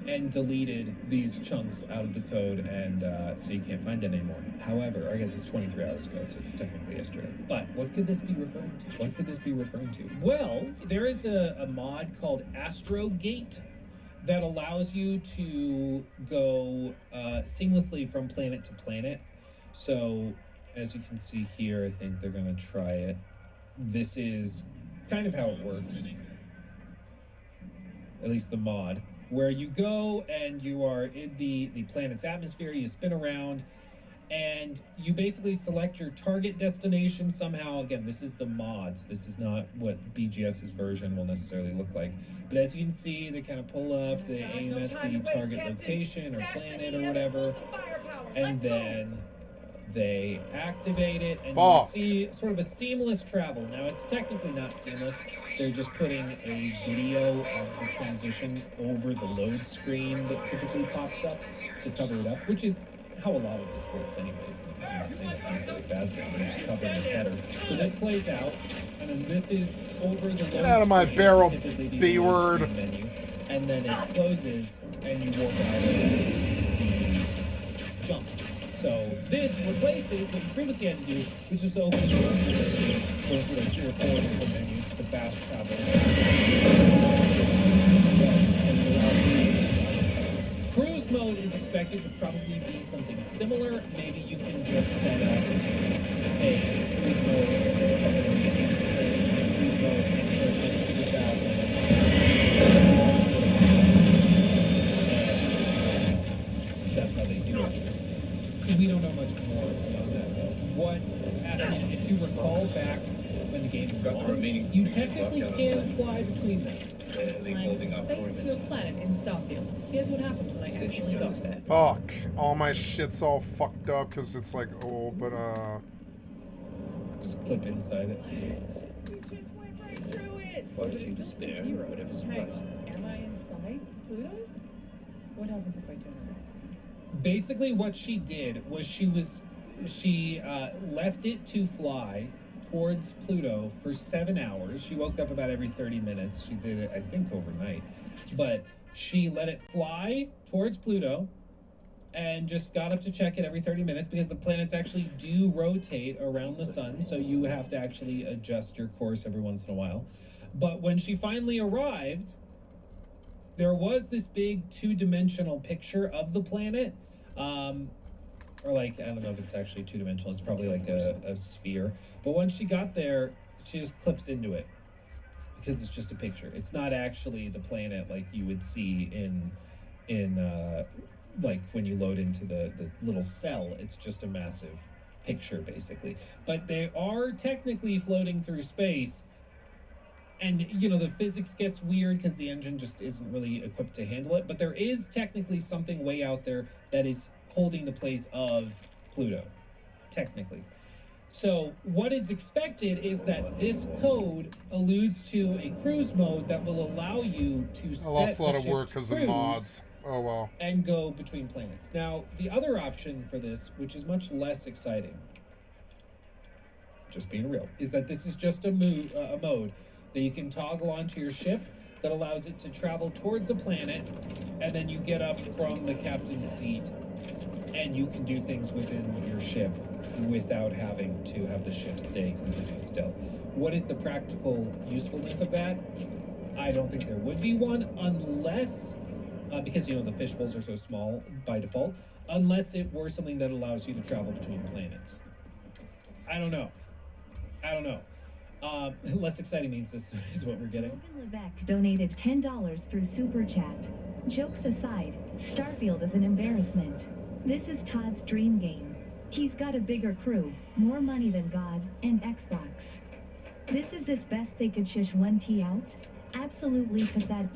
Speaker 12: and deleted these chunks out of the code, and so you can't find it anymore. However, I guess it's 23 hours ago, so it's technically yesterday. But what could this be referring to? What could this be referring to? Well, there is a mod called Astrogate that allows you to go seamlessly from planet to planet. So, as you can see here, I think they're going to try it. This is kind of how it works. At least the mod. Where you go and you are in the planet's atmosphere, you spin around, and you basically select your target destination somehow. Again, this is the mods. This is not what BGS's version will necessarily look like. But as you can see, they kind of pull up, they aim at the target location or planet or whatever, and then they activate it, and you see sort of a seamless travel. Now, it's technically not seamless. They're just putting a video of the transition over the load screen that typically pops up to cover it up, which is how a lot of this works anyways. I'm not saying it's necessarily a bad thing, but just covering it better. So this plays out, and then this is over the load.
Speaker 1: Get out of my barrel, B-word.
Speaker 12: And then it closes, and you walk out of the jump. So this replaces what you previously had to do, which was open those were like 2 or 4 different menus to fast travel. Cruise mode is expected to probably be something similar. Maybe you can just set up a cruise mode, something where you can cruise mode and search for super fast. That's how they do it. We don't know much more about that, though. If you recall back when the game launched, you technically can fly between them.
Speaker 20: Space to a planet in Starfield. Here's what happened when I actually got there.
Speaker 1: Fuck. All my shit's all fucked up because it's like old, but
Speaker 12: Just clip inside it.
Speaker 20: You just went right through it.
Speaker 22: Why don't you despair? Whatever surprise.
Speaker 20: Am I inside Pluto? What happens if I turn around?
Speaker 12: Basically, what she did was she left it to fly towards Pluto for 7 hours. She woke up about every 30 minutes. She did it, I think, overnight. But she let it fly towards Pluto and just got up to check it every 30 minutes because the planets actually do rotate around the sun, so you have to actually adjust your course every once in a while. But when she finally arrived, there was this big two-dimensional picture of the planet. Or like, I don't know if it's actually two-dimensional. It's probably like a sphere. But when she got there, she just clips into it because it's just a picture. It's not actually the planet like you would see in like when you load into the little cell. It's just a massive picture, basically. But they are technically floating through space. And, you know, the physics gets weird because the engine just isn't really equipped to handle it. But there is technically something way out there that is holding the place of Pluto, technically. So what is expected is that this code alludes to a cruise mode that will allow you to set
Speaker 1: I lost a lot
Speaker 12: the
Speaker 1: of
Speaker 12: ship
Speaker 1: work
Speaker 12: to
Speaker 1: because of
Speaker 12: cruise
Speaker 1: mods. Oh, well.
Speaker 12: and go between planets. Now, the other option for this, which is much less exciting, just being real, is that this is just a mode that you can toggle onto your ship that allows it to travel towards a planet, and then you get up from the captain's seat and you can do things within your ship without having to have the ship stay completely still. What is the practical usefulness of that? I don't think there would be one unless, because, you know, the fish bowls are so small by default, unless it were something that allows you to travel between planets. I don't know. Less exciting means this is what we're getting.
Speaker 10: Logan Levesque donated $10 through Super Chat. Jokes aside, Starfield is an embarrassment. This is Todd's dream game. He's got a bigger crew, more money than God, and Xbox. This is this best they could shish 1T out? Absolutely pathetic.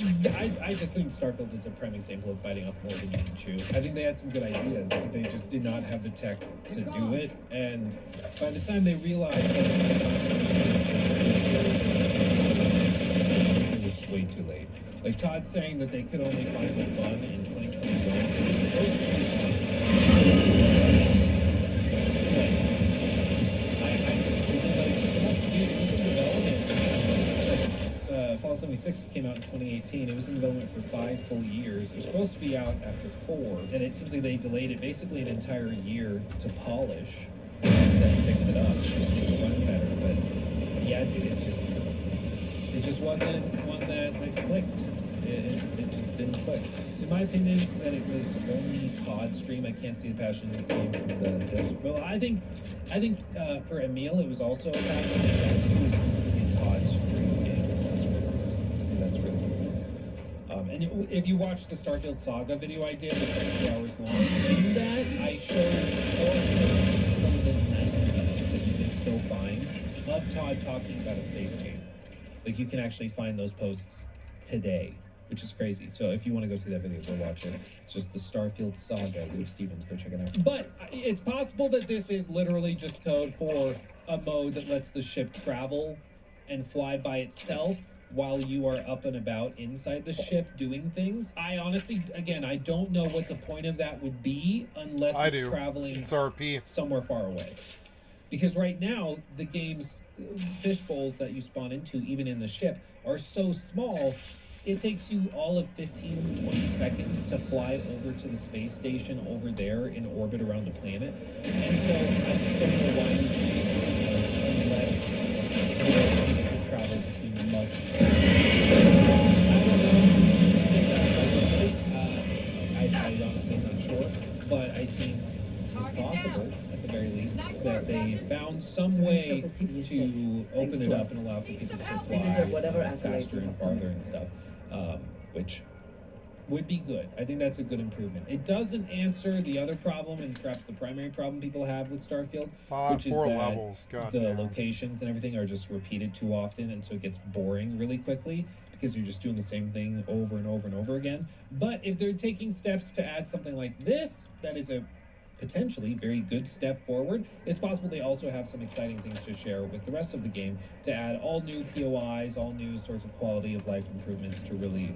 Speaker 12: I just think Starfield is a prime example of biting off more than you can chew. I think they had some good ideas, but they just did not have the tech to do it. And by the time they realized that it was way too late. Like Todd saying that they could only find the fun in 2021. It was supposed to be fun. I just really like it was in development. Fallout 76 came out in 2018. It was in development for 5 full years. It was supposed to be out after 4, and it seems like they delayed it basically an entire year to polish and then fix it up and make it run better. But yeah, dude, it just wasn't one that clicked. It just didn't click. In my opinion, that it was only Todd's stream. I can't see the passion that came from the devs. Well, I think for Emil, it was also a passion. It was specifically Todd's stream game. That's really cool. And if you watch the Starfield Saga video I did, it's like 2 hours long. In that, I showed 4 from the 90 minutes that you can still find of Todd talking about a space game. Like, you can actually find those posts today, which is crazy. So if you want to go see that video, go watch it. It's just the Starfield Saga. Luke Stevens, go check it out. But it's possible that this is literally just code for a mode that lets the ship travel and fly by itself while you are up and about inside the ship doing things. I honestly, again, I don't know what the point of that would be unless it's traveling somewhere far away. Because right now, the game's fish bowls that you spawn into, even in the ship, are so small, it takes you all of 15 to 20 seconds to fly over to the space station over there in orbit around the planet. And so I just don't know why you would unless you're able to travel between much. I don't know. I honestly am not sure, but I think it's possible, at the very least, that they found some way to open it up and allow for people to fly faster and farther and stuff, which would be good. I think that's a good improvement. It doesn't answer the other problem, and perhaps the primary problem people have with Starfield, which is that the locations and everything are just repeated too often, and so it gets boring really quickly because you're just doing the same thing over and over and over again. But if they're taking steps to add something like this, that is a potentially very good step forward. It's possible they also have some exciting things to share with the rest of the game to add all new POIs, all new sorts of quality of life improvements to really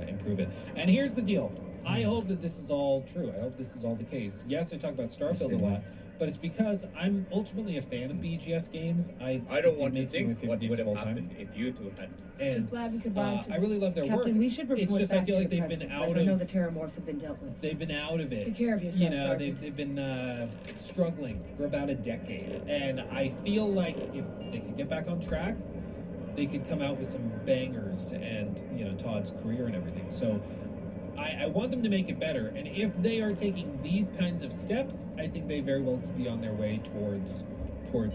Speaker 12: improve it. And here's the deal. I hope that this is all true. I hope this is all the case. Yes, I talk about Starfield a lot, but it's because I'm ultimately a fan of BGS games. I don't want to think what would have happened if you two had. And
Speaker 15: just glad we could rise to
Speaker 12: I really love their
Speaker 15: Captain,
Speaker 12: work.
Speaker 15: we should report
Speaker 12: it's just
Speaker 15: back
Speaker 12: I feel
Speaker 15: to
Speaker 12: like
Speaker 15: the
Speaker 12: they've been
Speaker 15: president.
Speaker 12: out
Speaker 15: Let her know
Speaker 12: of.
Speaker 15: the terramorphs have been dealt with.
Speaker 12: They've been out of it.
Speaker 15: Take care of yourself,
Speaker 12: You know,
Speaker 15: Sergeant.
Speaker 12: they've been struggling for about a decade, and I feel like if they could get back on track, they could come out with some bangers to end, Todd's career and everything. So I want them to make it better. And if they are taking these kinds of steps, I think they very well could be on their way towards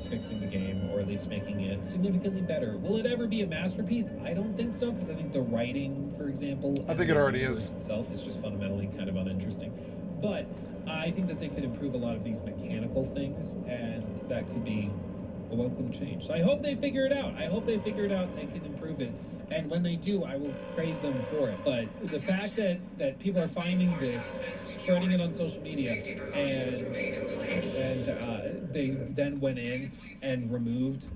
Speaker 12: fixing the game, or at least making it significantly better. Will it ever be a masterpiece? I don't think so, because I think the writing, for example,
Speaker 1: I think it already is.
Speaker 12: Itself is just fundamentally kind of uninteresting. But I think that they could improve a lot of these mechanical things, and that could be a welcome change. So I hope they figure it out. I hope they figure it out and they can improve it. And when they do, I will praise them for it. But the fact that people are finding this, spreading it on social media, and they then went in and removed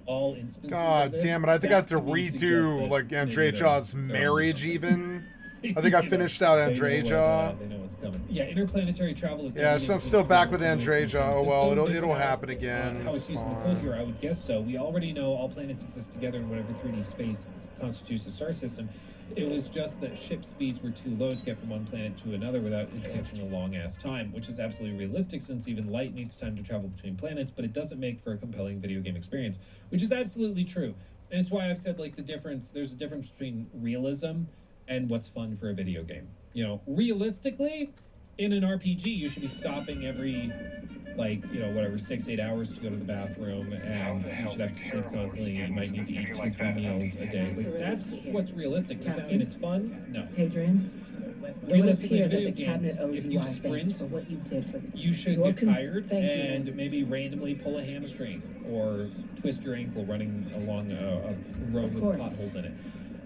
Speaker 12: all instances
Speaker 1: God
Speaker 12: of this,
Speaker 1: damn it, I think I have to
Speaker 12: that me suggests
Speaker 1: redo,
Speaker 12: that
Speaker 1: like,
Speaker 12: maybe
Speaker 1: Andreja's
Speaker 12: they're
Speaker 1: marriage,
Speaker 12: onto
Speaker 1: even. I think I finished out Andreja.
Speaker 12: They know what's coming. Yeah, interplanetary travel is.
Speaker 1: Yeah, so I'm still back with Andreja. Oh well, it'll
Speaker 12: System.
Speaker 1: happen again.
Speaker 12: How it's using the code here, I would guess so. We already know all planets exist together in whatever 3D space constitutes a star system. It was just that ship speeds were too low to get from one planet to another without it taking a long ass time, which is absolutely realistic since even light needs time to travel between planets, but it doesn't make for a compelling video game experience, which is absolutely true. And it's why I've said, like, there's a difference between realism and what's fun for a video game. Realistically, in an RPG, you should be stopping every, 6-8 hours to go to the bathroom, and you should have to sleep constantly. You might need to eat 2-3 meals a day. Like, that's what's realistic. Does that mean it's fun? No.
Speaker 15: Adrian, it would appear that the cabinet owes
Speaker 12: if
Speaker 15: you
Speaker 12: you
Speaker 15: our
Speaker 12: sprint,
Speaker 15: thanks for what you did for the.
Speaker 12: you should
Speaker 15: your
Speaker 12: get tired
Speaker 15: Thank you,
Speaker 12: and
Speaker 15: ma'am.
Speaker 12: maybe randomly pull a hamstring or twist your ankle running along a road with
Speaker 15: course.
Speaker 12: potholes in it.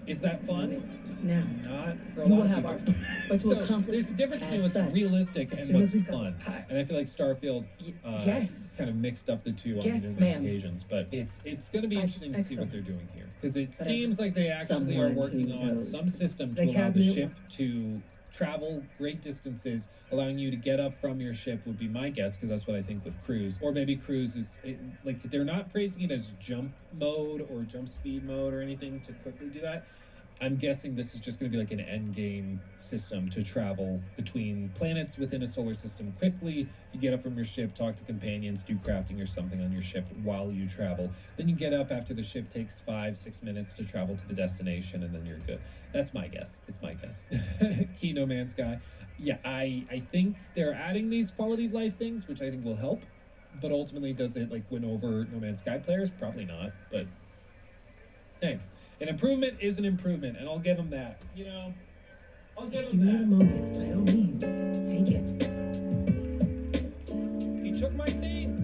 Speaker 12: Is that fun?
Speaker 15: Now,
Speaker 12: Not for a
Speaker 15: you
Speaker 12: lot
Speaker 15: will
Speaker 12: of
Speaker 15: have
Speaker 12: people.
Speaker 15: our, but to
Speaker 12: So
Speaker 15: accomplish
Speaker 12: there's a difference between
Speaker 15: as
Speaker 12: what's
Speaker 15: such,
Speaker 12: realistic
Speaker 15: as
Speaker 12: and
Speaker 15: soon
Speaker 12: what's
Speaker 15: as we go-
Speaker 12: fun. And I feel like Starfield
Speaker 15: yes.
Speaker 12: kind of mixed up the two on
Speaker 15: Yes,
Speaker 12: numerous
Speaker 15: ma'am.
Speaker 12: occasions. But it's going to be interesting to see what they're doing here. Because it
Speaker 15: But
Speaker 12: seems like they actually are
Speaker 15: someone
Speaker 12: working
Speaker 15: who
Speaker 12: on
Speaker 15: knows
Speaker 12: some system to
Speaker 15: the
Speaker 12: allow the
Speaker 15: cabinet-
Speaker 12: ship to travel great distances, allowing you to get up from your ship would be my guess, because that's what I think with cruise. Or maybe cruise is, like, they're not phrasing it as jump mode or jump speed mode or anything to quickly do that. I'm guessing this is just going to be like an end game system to travel between planets within a solar system quickly. You get up from your ship, talk to companions, do crafting or something on your ship while you travel. Then you get up after the ship takes 5-6 minutes to travel to the destination, and then you're good. That's my guess. It's my guess. Key No Man's Sky. Yeah, I think they're adding these quality of life things, which I think will help. But ultimately, does it like win over No Man's Sky players? Probably not. But hey. An improvement is an improvement, and I'll give them that. I'll give
Speaker 15: If you need a moment, by all means, take it.
Speaker 12: He took my thing.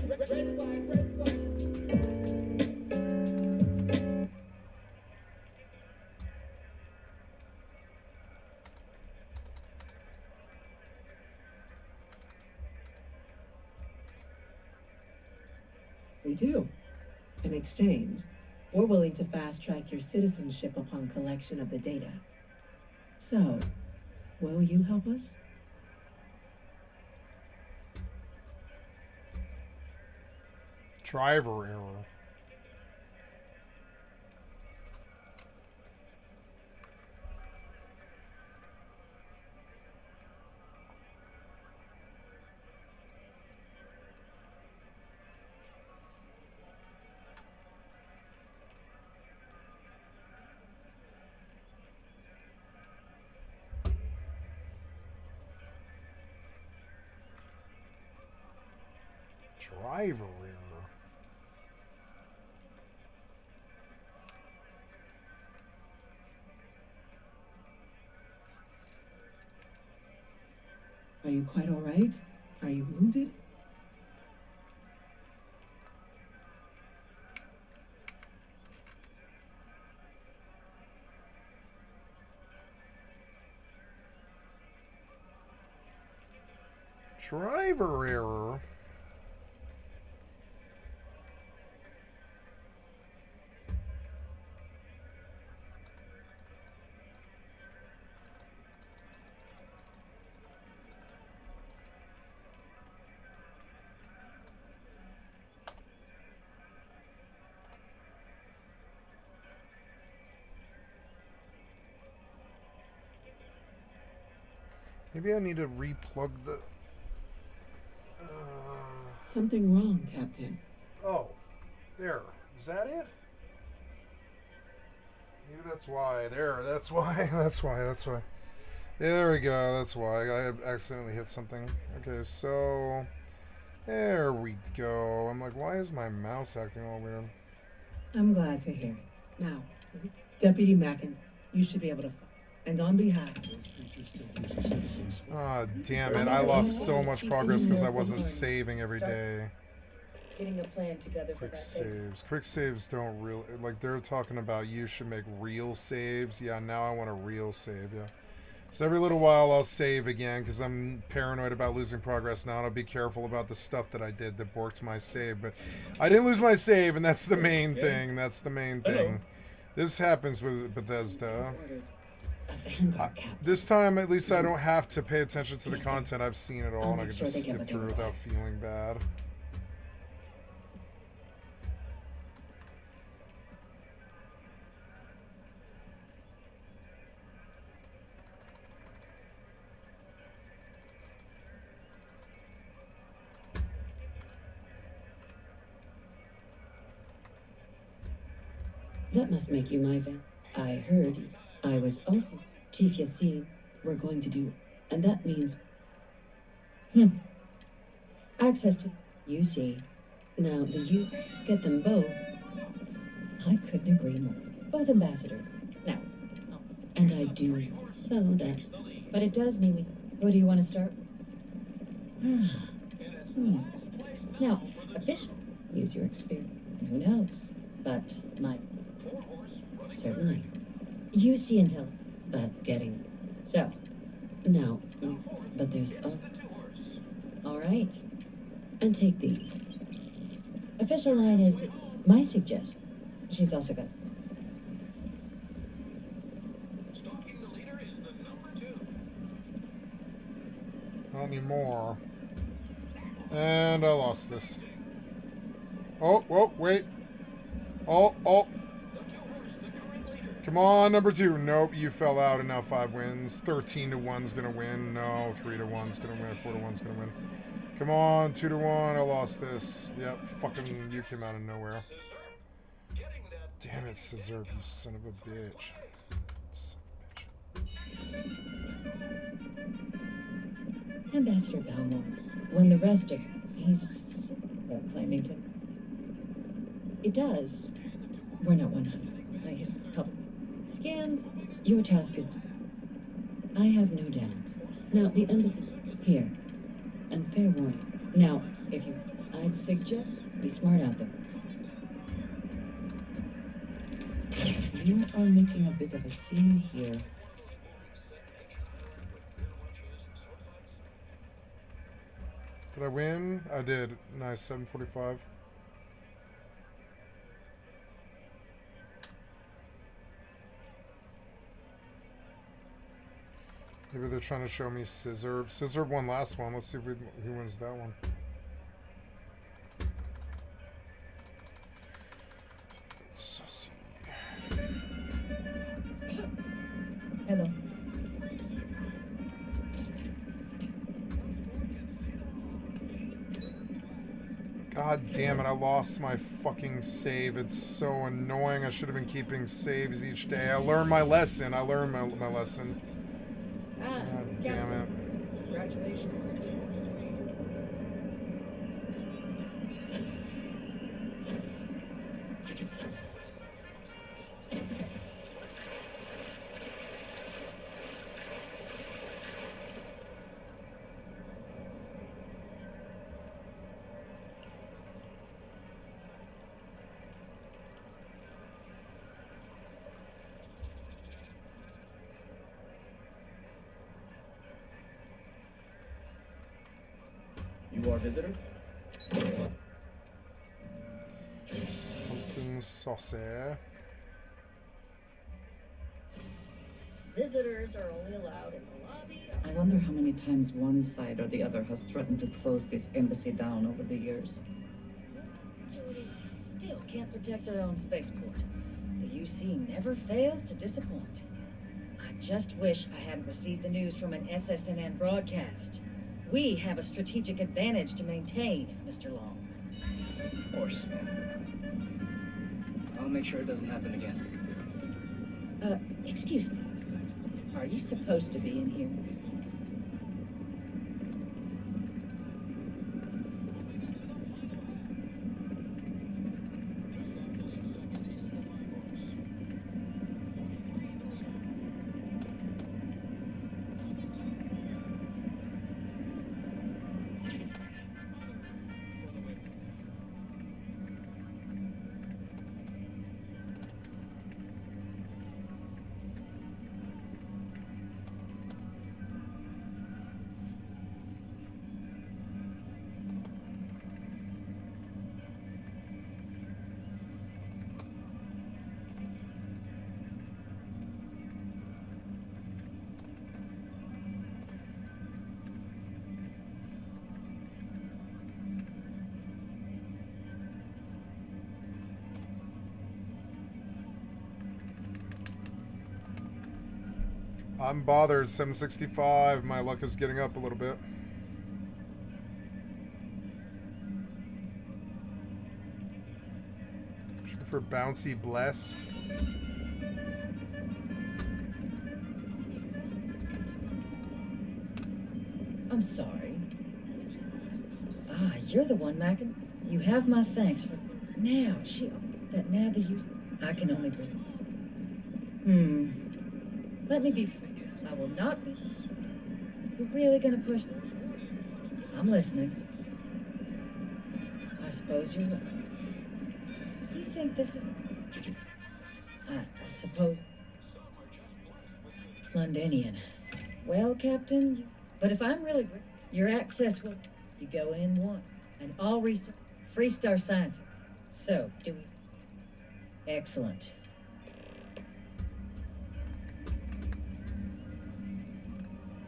Speaker 12: Red flag, red flag.
Speaker 15: We do. In exchange, we're willing to fast-track your citizenship upon collection of the data. So, will you help us?
Speaker 1: Driver error. Driver error.
Speaker 15: Are you quite all right? Are you wounded?
Speaker 1: Driver error. Maybe I need to replug the...
Speaker 15: Something wrong, Captain.
Speaker 1: Oh, there. Is that it? Maybe that's why. There. That's why. That's why. That's why. There we go. That's why. I accidentally hit something. Okay, so... There we go. I'm like, why is my mouse acting all weird?
Speaker 15: I'm glad to hear it. Now, Deputy Mackin, you should be able to... And on behalf...
Speaker 1: Ah, damn it. I lost so much progress because I wasn't saving every day.
Speaker 15: Getting a plan together for
Speaker 1: Quick
Speaker 15: that
Speaker 1: saves. Quick saves don't really... Like, they're talking about you should make real saves. Yeah, now I want a real save, yeah. So every little while I'll save again because I'm paranoid about losing progress now, and I'll be careful about the stuff that I did that borked my save. But I didn't lose my save, and that's the main thing. That's the main thing. This happens with Bethesda. This time, at least I don't have to pay attention to the content. I've seen it all, and I can just skip through without feeling bad.
Speaker 13: That must make you my vet. I heard I was also Chief Yassine. We're going to do, and that means access to. You see, now the youth get them both. I couldn't agree more. Both ambassadors. Now, and I do know that, but it does mean we. Where do you want to start? Now, official. Use your experience. Who knows? But my. Certainly. You see intel, but getting. So, no, but there's us. All right. And take the official line is that my suggestion. She's also got.
Speaker 1: Not anymore. And I lost this. Oh, whoa, wait. Oh. Come on, number 2. Nope, you fell out and now 5 wins. 13 to 1's gonna win. No, 3 to 1's gonna win. 4 to 1's gonna win. Come on, 2 to 1. I lost this. Yep, fucking you came out of nowhere. Damn it, Scissor, you son of a bitch.
Speaker 13: Ambassador Balmore. When the rest are. He's. They're claiming to. It does. We're not 100. By his public scans, your task is. I have no doubt. Now, the embassy. Here. And fair warning. Now, if you. I'd suggest. Be smart out there.
Speaker 15: You are making a bit of a scene here.
Speaker 1: Did I win? I did. Nice, 745. Maybe they're trying to show me Scissor. Scissor won last one. Let's see who wins that one. Sussy.
Speaker 15: Hello.
Speaker 1: God damn it, I lost my fucking save. It's so annoying. I should have been keeping saves each day. I learned my lesson. I learned my lesson. God damn it.
Speaker 15: Congratulations.
Speaker 17: You are a visitor?
Speaker 1: Something saucy.
Speaker 3: Visitors are only allowed in the lobby.
Speaker 18: I wonder how many times one side or the other has threatened to close this embassy down over the years.
Speaker 24: Security still can't protect their own spaceport. The UC never fails to disappoint. I just wish I hadn't received the news from an SSNN broadcast. We have a strategic advantage to maintain, Mr. Long.
Speaker 17: Of course, ma'am. I'll make sure it doesn't happen again.
Speaker 24: Excuse me. Are you supposed to be in here?
Speaker 1: I'm bothered. 765. My luck is getting up a little bit. For bouncy blessed.
Speaker 24: I'm sorry. Ah, you're the one, Mackin. You have my thanks for now. Now that you, I can only presume. Let me be. I will not be. You're really gonna push? I'm listening. I suppose you're right. You think this is? I suppose. Londonian. Well, Captain, but if I'm really great, your access will. You go in one, and all research. Freestar scientist. So, do we? Excellent.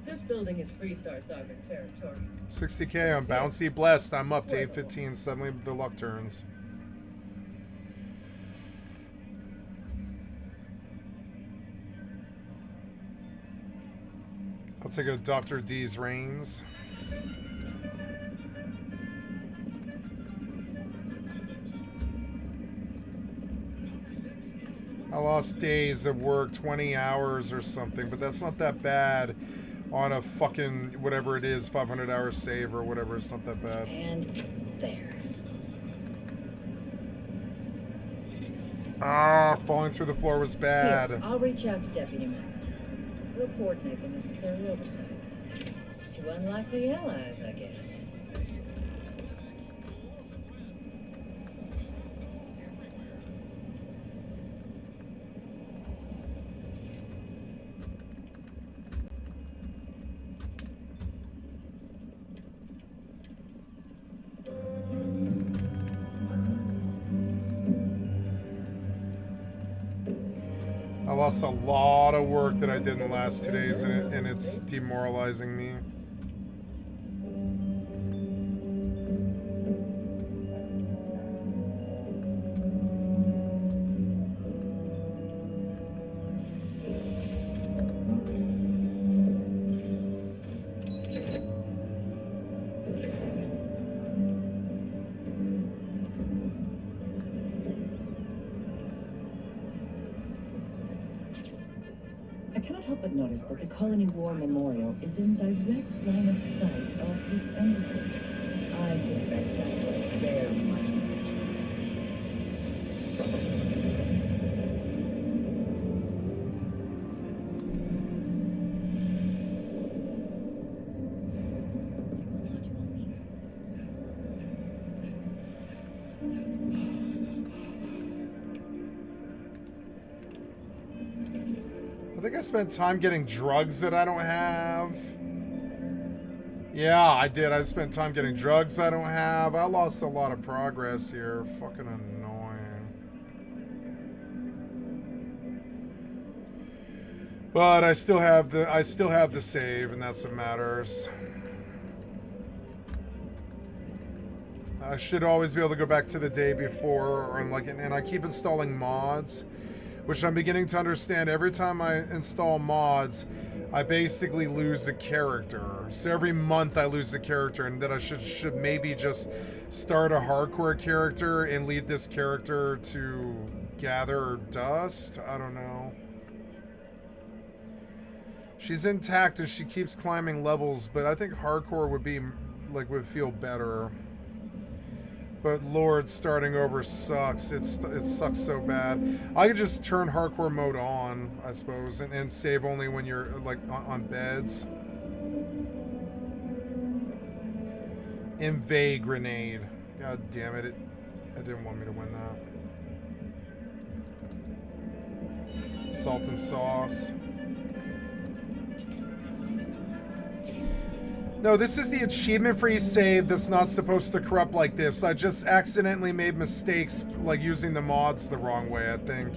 Speaker 24: This building is Freestar sovereign territory.
Speaker 1: 60K on bouncy blessed. I'm up to 815. Suddenly the luck turns. I'll take a Dr. D's reins. I lost days of work, 20 hours or something, but that's not that bad on a fucking whatever it is, 500 hours save or whatever. It's not that bad.
Speaker 24: And there.
Speaker 1: Ah, falling through the floor was bad.
Speaker 24: Here, I'll reach out to Deputy Merritt. We'll coordinate the necessary oversights. Two unlikely allies, I guess.
Speaker 1: I lost a lot of work that I did in the last 2 days, and it's demoralizing me.
Speaker 2: I cannot help but notice that the Colony War Memorial is in direct line of sight of this embassy. I suspect that was very much intentional.
Speaker 1: I think I spent time getting drugs that I don't have. Yeah, I did. I spent time getting drugs I don't have. I lost a lot of progress here. Fucking annoying. But I still have the save, and that's what matters. I should always be able to go back to the day before, and I keep installing mods which I'm beginning to understand. Every time I install mods, I basically lose a character. So every month I lose a character, and that I should maybe just start a hardcore character and lead this character to gather dust. I don't know. She's intact and she keeps climbing levels, but I think hardcore would be like would feel better. But Lord, starting over sucks. It sucks so bad. I could just turn hardcore mode on, I suppose, and save only when you're like on beds. Invade grenade. God damn it! It didn't want me to win that. Salt and sauce. No, this is the achievement-free save that's not supposed to corrupt like this. I just accidentally made mistakes, like using the mods the wrong way, I think.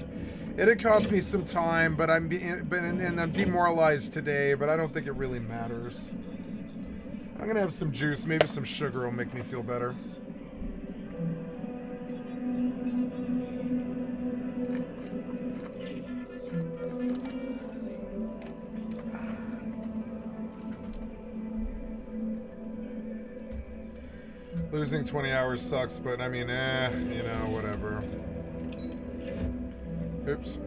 Speaker 1: It had cost me some time, but I'm demoralized today, but I don't think it really matters. I'm gonna have some juice, maybe some sugar will make me feel better. Losing 20 hours sucks, but I mean, you know, whatever. Oops.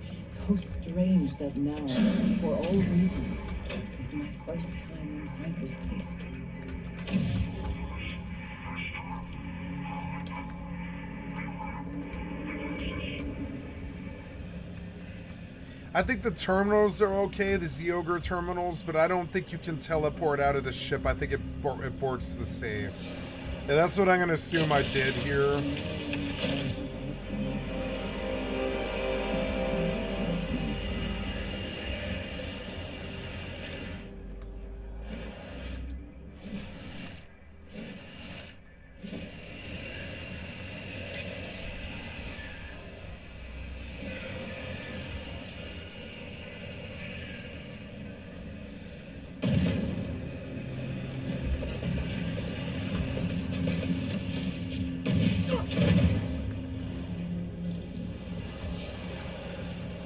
Speaker 2: It's so strange that now, for all reasons, is my first time inside this place.
Speaker 1: I think the terminals are okay, the Zeogre terminals, but I don't think you can teleport out of the ship. I think it aborts the save. Yeah, that's what I'm going to assume I did here.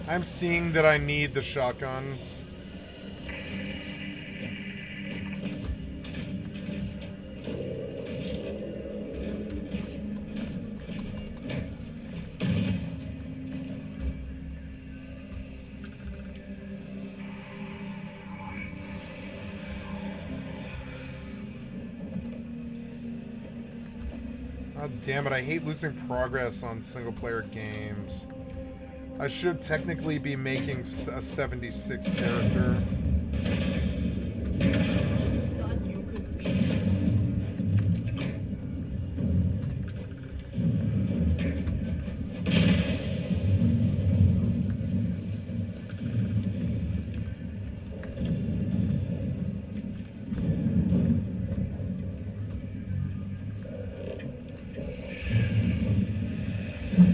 Speaker 1: I'm seeing that I need the shotgun. God damn it, I hate losing progress on single-player games. I should technically be making a 76 character.